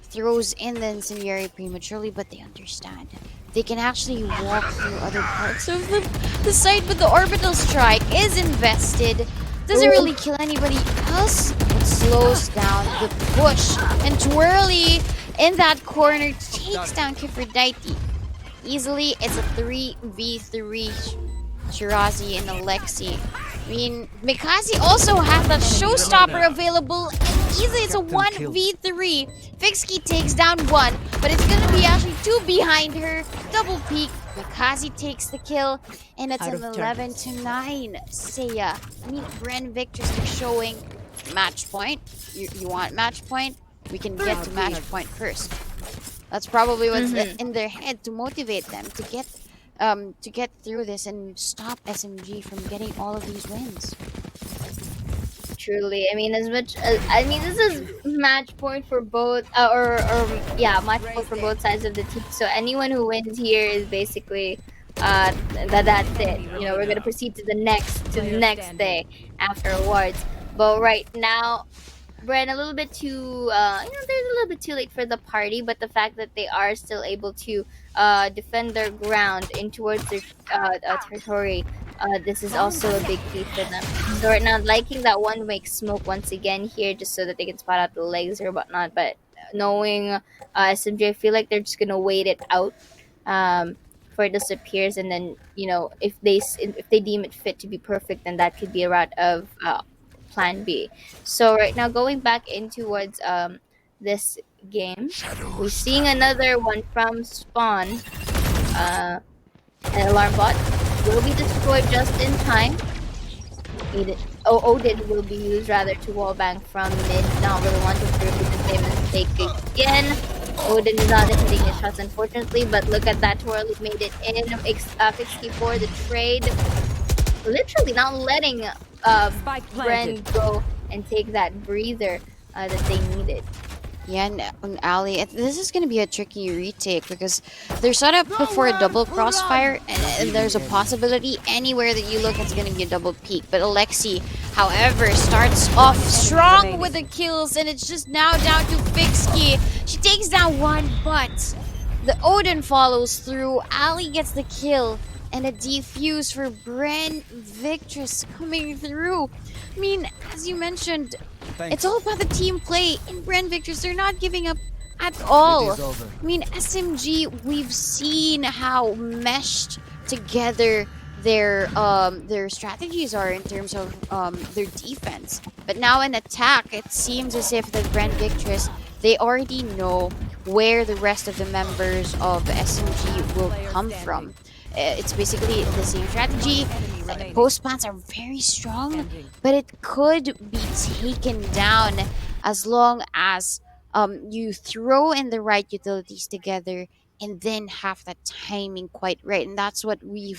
Throws in the incendiary prematurely, but they understand. They can actually walk through other parts of the site, but the orbital strike is invested. Doesn't really kill anybody else, but slows down the push. And Twirly in that corner takes down Kifrodite. Easily, it's a 3v3. Shirazi and Alexi. I mean, Mikazi also has that showstopper available, and easily it's a 1v3. Fixky takes down 1, but it's gonna be actually 2 behind her. Double peek. Mikazi takes the kill, and it's an 11-9. Seiya. I mean, Bren Victress are showing match point. You want match point? We can get to match point first. That's probably what's in their head to motivate them to get through this and stop SMG from getting all of these wins. Truly, I mean, as much as this is match point for both, match point for both sides of the team. So anyone who wins here is basically that's it. You know, we're gonna proceed to the next day afterwards. But right now, Bren, a little bit too, there's a little bit too late for the party, but the fact that they are still able to defend their ground in towards their territory, this is also a big key for them. So right now, liking that one make smoke once again here, just so that they can spot out the legs or whatnot. But knowing SMJ, I feel like they're just gonna wait it out before it disappears, and then if they deem it fit to be perfect, then that could be a route of plan B. So right now, going back in towards this game, we're seeing another one from spawn. An alarm bot will be destroyed just in time. Odin will be used rather to wallbang from mid. Not really wanting to repeat the same mistake again. Odin is not hitting his shots, unfortunately, but look at that. Twirly made it in. Fixky for the trade. Literally not letting Bren go and take that breather that they needed. Yeah, and Ali, this is going to be a tricky retake because they're set up before a double crossfire, and there's a possibility anywhere that you look it's going to be a double peak. But Alexi, however, starts off strong with the kills, and it's just now down to Fixky. She takes down 1, but the Odin follows through. Ali gets the kill, and a defuse for Bren Victress coming through. I mean, as you mentioned, it's all about the team play. In Bren Victress, they're not giving up at all. I mean, SMG, we've seen how meshed together their strategies are in terms of their defense. But now in attack, it seems as if the Bren Victress, they already know where the rest of the members of SMG will come from. It's basically the same strategy. remaining. post plants are very strong, Ending. but it could be taken down as long as you throw in the right utilities together and then have that timing quite right. And that's what we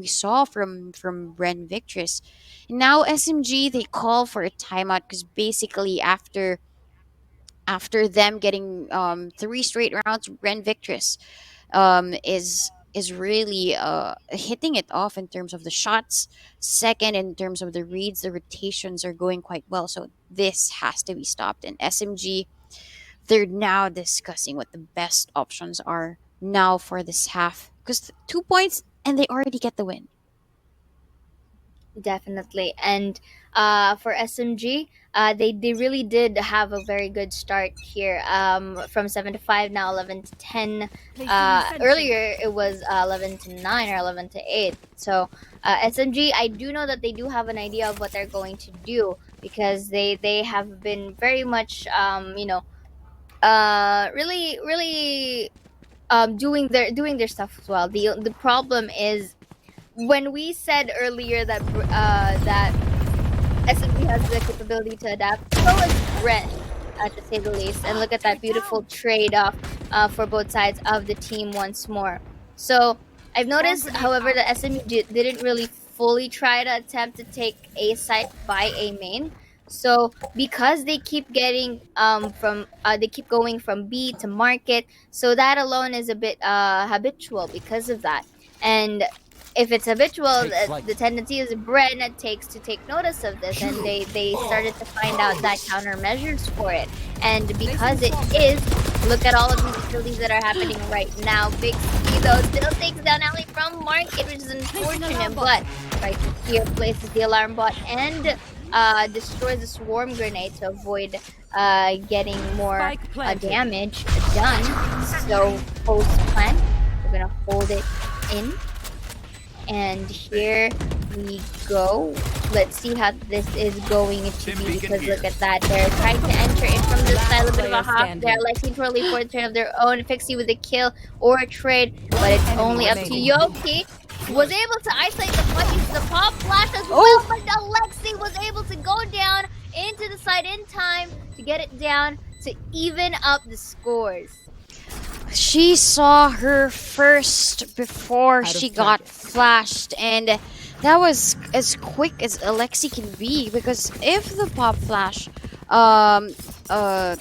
saw from Bren Victress. Now SMG, they call for a timeout because basically after them getting three straight rounds, Bren Victress is really hitting it off in terms of the shots. Second, in terms of the reads, the rotations are going quite well. So this has to be stopped. And SMG, they're now discussing what the best options are now for this half. Because 2 points and they already get the win. Definitely. And for SMG, they really did have a very good start here. From 7 to 5, now 11 to 10. Placing sentry. Earlier it was 11 to 9 or 11 to 8. So SMG, I do know that they do have an idea of what they're going to do, because they have been very much really doing their stuff as well. The problem is, when we said earlier that that SMG has the capability to adapt, so is Bren, to say the least. And look at that beautiful trade-off for both sides of the team once more. So I've noticed, however, that SMG didn't really fully try to attempt to take A site by A main. So because they keep getting they keep going from B to market, so that alone is a bit habitual because of that. And if it's habitual, the tendency is Bren takes to take notice of this, and they started to find out that countermeasures for it. And because it is, look at all of these facilities that are happening right now. Big C though still takes down Ali from market, which is unfortunate, but right here places the alarm bot and destroys the swarm grenade to avoid getting more Spike planted. damage done. So post plant, we're gonna hold it in. And here we go. Let's see how this is going to be, because look at that. They're trying to enter in from this side, a bit of a half. They're likely to rally for a turn of their own. Fixie with a kill or a trade, but it's only up to Yoki. Was able to isolate the fight, the pop flash as well, but Alexi was able to go down into the side in time to get it down to even up the scores. She saw her first before Out of she got target. flashed, and that was as quick as Alexi can be, because if the pop flash um uh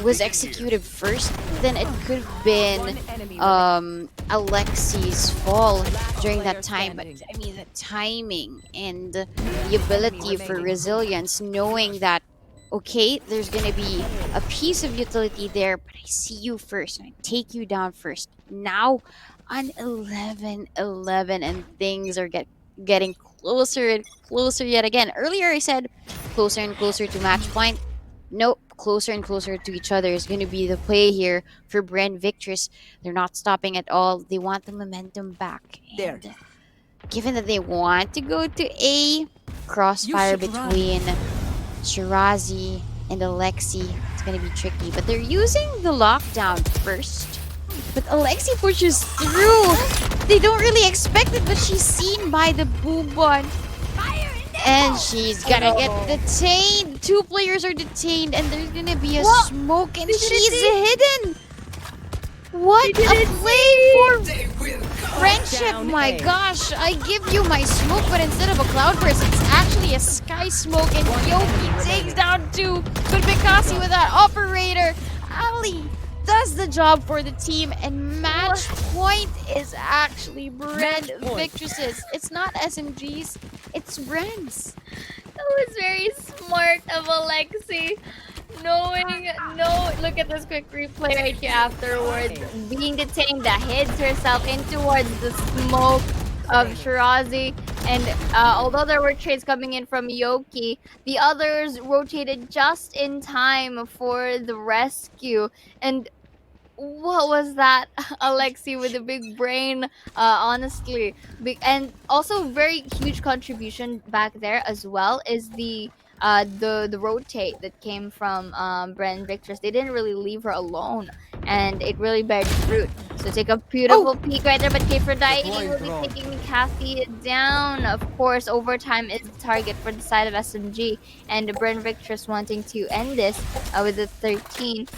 was executed first, then it could have been One enemy Alexi's fall during player that time. But standing. I mean, the timing and the ability for remaining. resilience, knowing that okay, there's gonna be a piece of utility there, but I see you first and I take you down first. Now on 11-11, and things are getting closer and closer yet again. Earlier I said closer and closer to match point. Nope, closer and closer to each other is going to be the play here for Bren Victress. They're not stopping at all. They want the momentum back. There. And given that they want to go to A, crossfire should run. between Shirazi and Alexi, it's going to be tricky. But they're using the lockdown first. But Alexi pushes through. They don't really expect it, but she's seen by the Boobon. And she's gonna get detained. Two players are detained, and there's gonna be a smoke, and she's hidden. What a play for friendship! Down My A. gosh, I give you my smoke, but instead of a cloudburst, it's actually a sky smoke, and Yoki takes down two. But Mikasi with that operator, Ali does the job for the team, and match point is actually Bren point. Victress's. It's not SMG's, it's Bren's. That was very smart of Alexi. Look at this quick replay right here afterwards. Being detained, that hits herself in towards the smoke of Shirazi. And although there were trades coming in from Yoki, the others rotated just in time for the rescue. And what was that? Alexi with a big brain, honestly. And also very huge contribution back there as well is the the rotate that came from Bren Victress, they didn't really leave her alone, and it really bears fruit. So take a Oh, beautiful peek right there, but Aphrodite will be taking Kathy down. Of course, overtime is the target for the side of SMG, and Bren Victress wanting to end this with the 13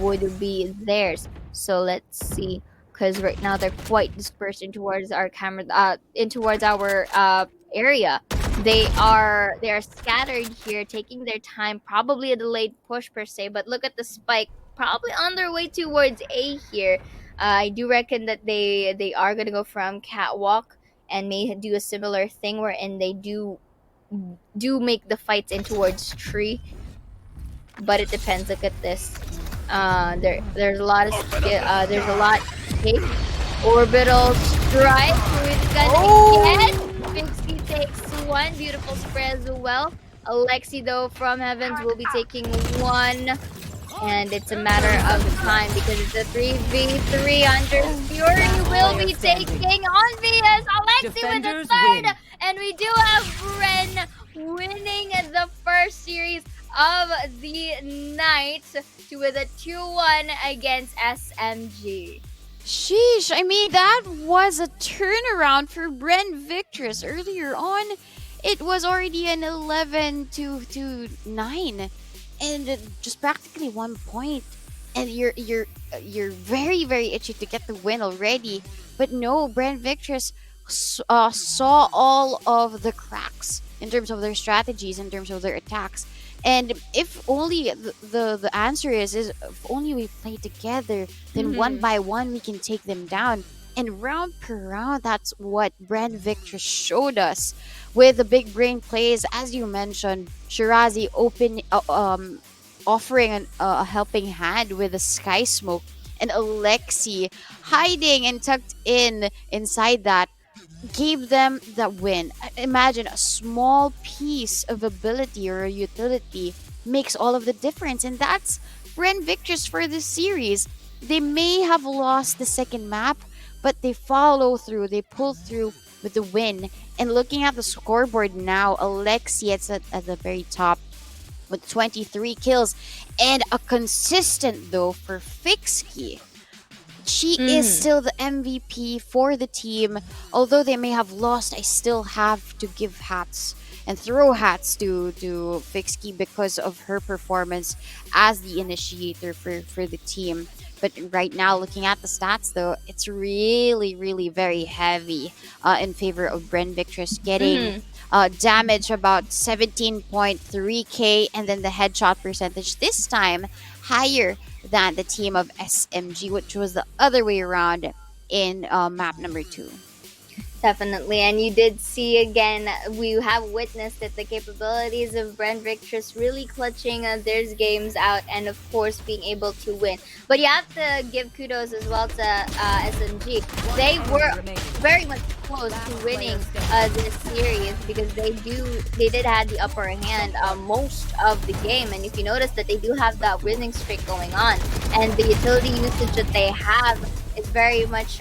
would be theirs. So let's see, because right now they're quite dispersed in towards our camera, in towards our area. They are scattered here, taking their time, probably a delayed push per se. But look at the spike, probably on their way towards A here. I do reckon that they are gonna go from catwalk and may do a similar thing wherein they do make the fights in towards tree, but it depends. Look at this. There's a lot of there's a lot at stake. Orbital strike. Who is gonna get? Pixie takes one. Beautiful spray as well. Alexi though from Heavens will be taking one. And it's a matter of time because it's a 3v3 under Fury will be taking on VS Alexi with the Defenders third. win. And we do have Bren winning the first series of the night with a 2-1 against SMG. sheesh. I mean, that was a turnaround for Bren Victress. Earlier on, it was already an 11 to 9. And just practically 1 point. And you're very, very itchy to get the win already. But no, Bren Victress saw all of the cracks in terms of their strategies, in terms of their attacks. And if only the answer is if only we play together, then one by one we can take them down. And round per round, that's what Brand Victor showed us with the big brain plays, as you mentioned. Shirazi offering a helping hand with a sky smoke, and Alexi hiding and tucked in inside that gave them the win. Imagine a small piece of ability or a utility makes all of the difference, and that's Bren Victress for this series. They may have lost the second map, but they follow through, they pull through with the win. And looking at the scoreboard now, Alexi at the very top with 23 kills and a consistent though for Fixkey. She is still the MVP for the team. Although they may have lost, I still have to give hats and throw hats to Fixkey because of her performance as the initiator for the team. But right now, looking at the stats, though, it's really, really very heavy in favor of Bren Victress getting damage about 17.3k, and then the headshot percentage this time higher than the team of SMG, which was the other way around in map number 2. Definitely, and you did see again, we have witnessed that the capabilities of Brent Victress really clutching their games out and, of course, being able to win. But you have to give kudos as well to SMG. They were very much close to winning this series because they did have the upper hand most of the game. And if you notice that they do have that winning streak going on, and the utility usage that they have is very much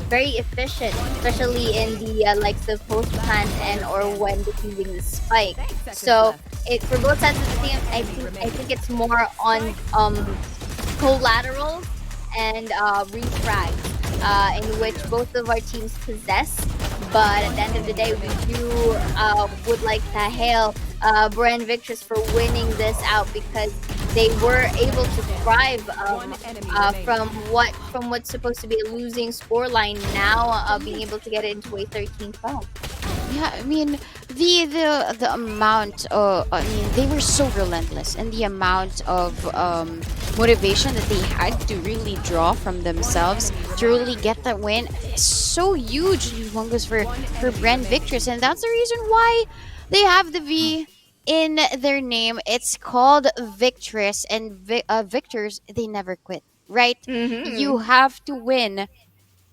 very efficient, especially in the likes of post plant and or when defusing the spike. So it for both sides of the team, I think it's more on collateral and refrag, in which both of our teams possess. But at the end of the day, we do would like to hail Bren Victress for winning this out because they were able to thrive from what's supposed to be a losing scoreline now being able to get it into a 13-12. Yeah, I mean the amount. I mean they were so relentless, and the amount of motivation that they had to really draw from themselves to really get that win is so huge, humongous for Brand Victress, and that's the reason why they have the V in their name. It's called Victress, and victors, they never quit. Right? You have to win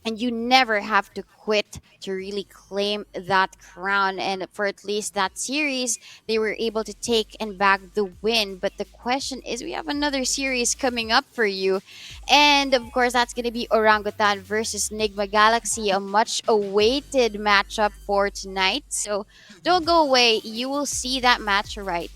and you never have to quit to really claim that crown. And for at least that series, they were able to take and bag the win. But the question is, we have another series coming up for you, and of course that's going to be Orangutan versus Nigma Galaxy, a much awaited matchup for tonight. So don't go away, you will see that match right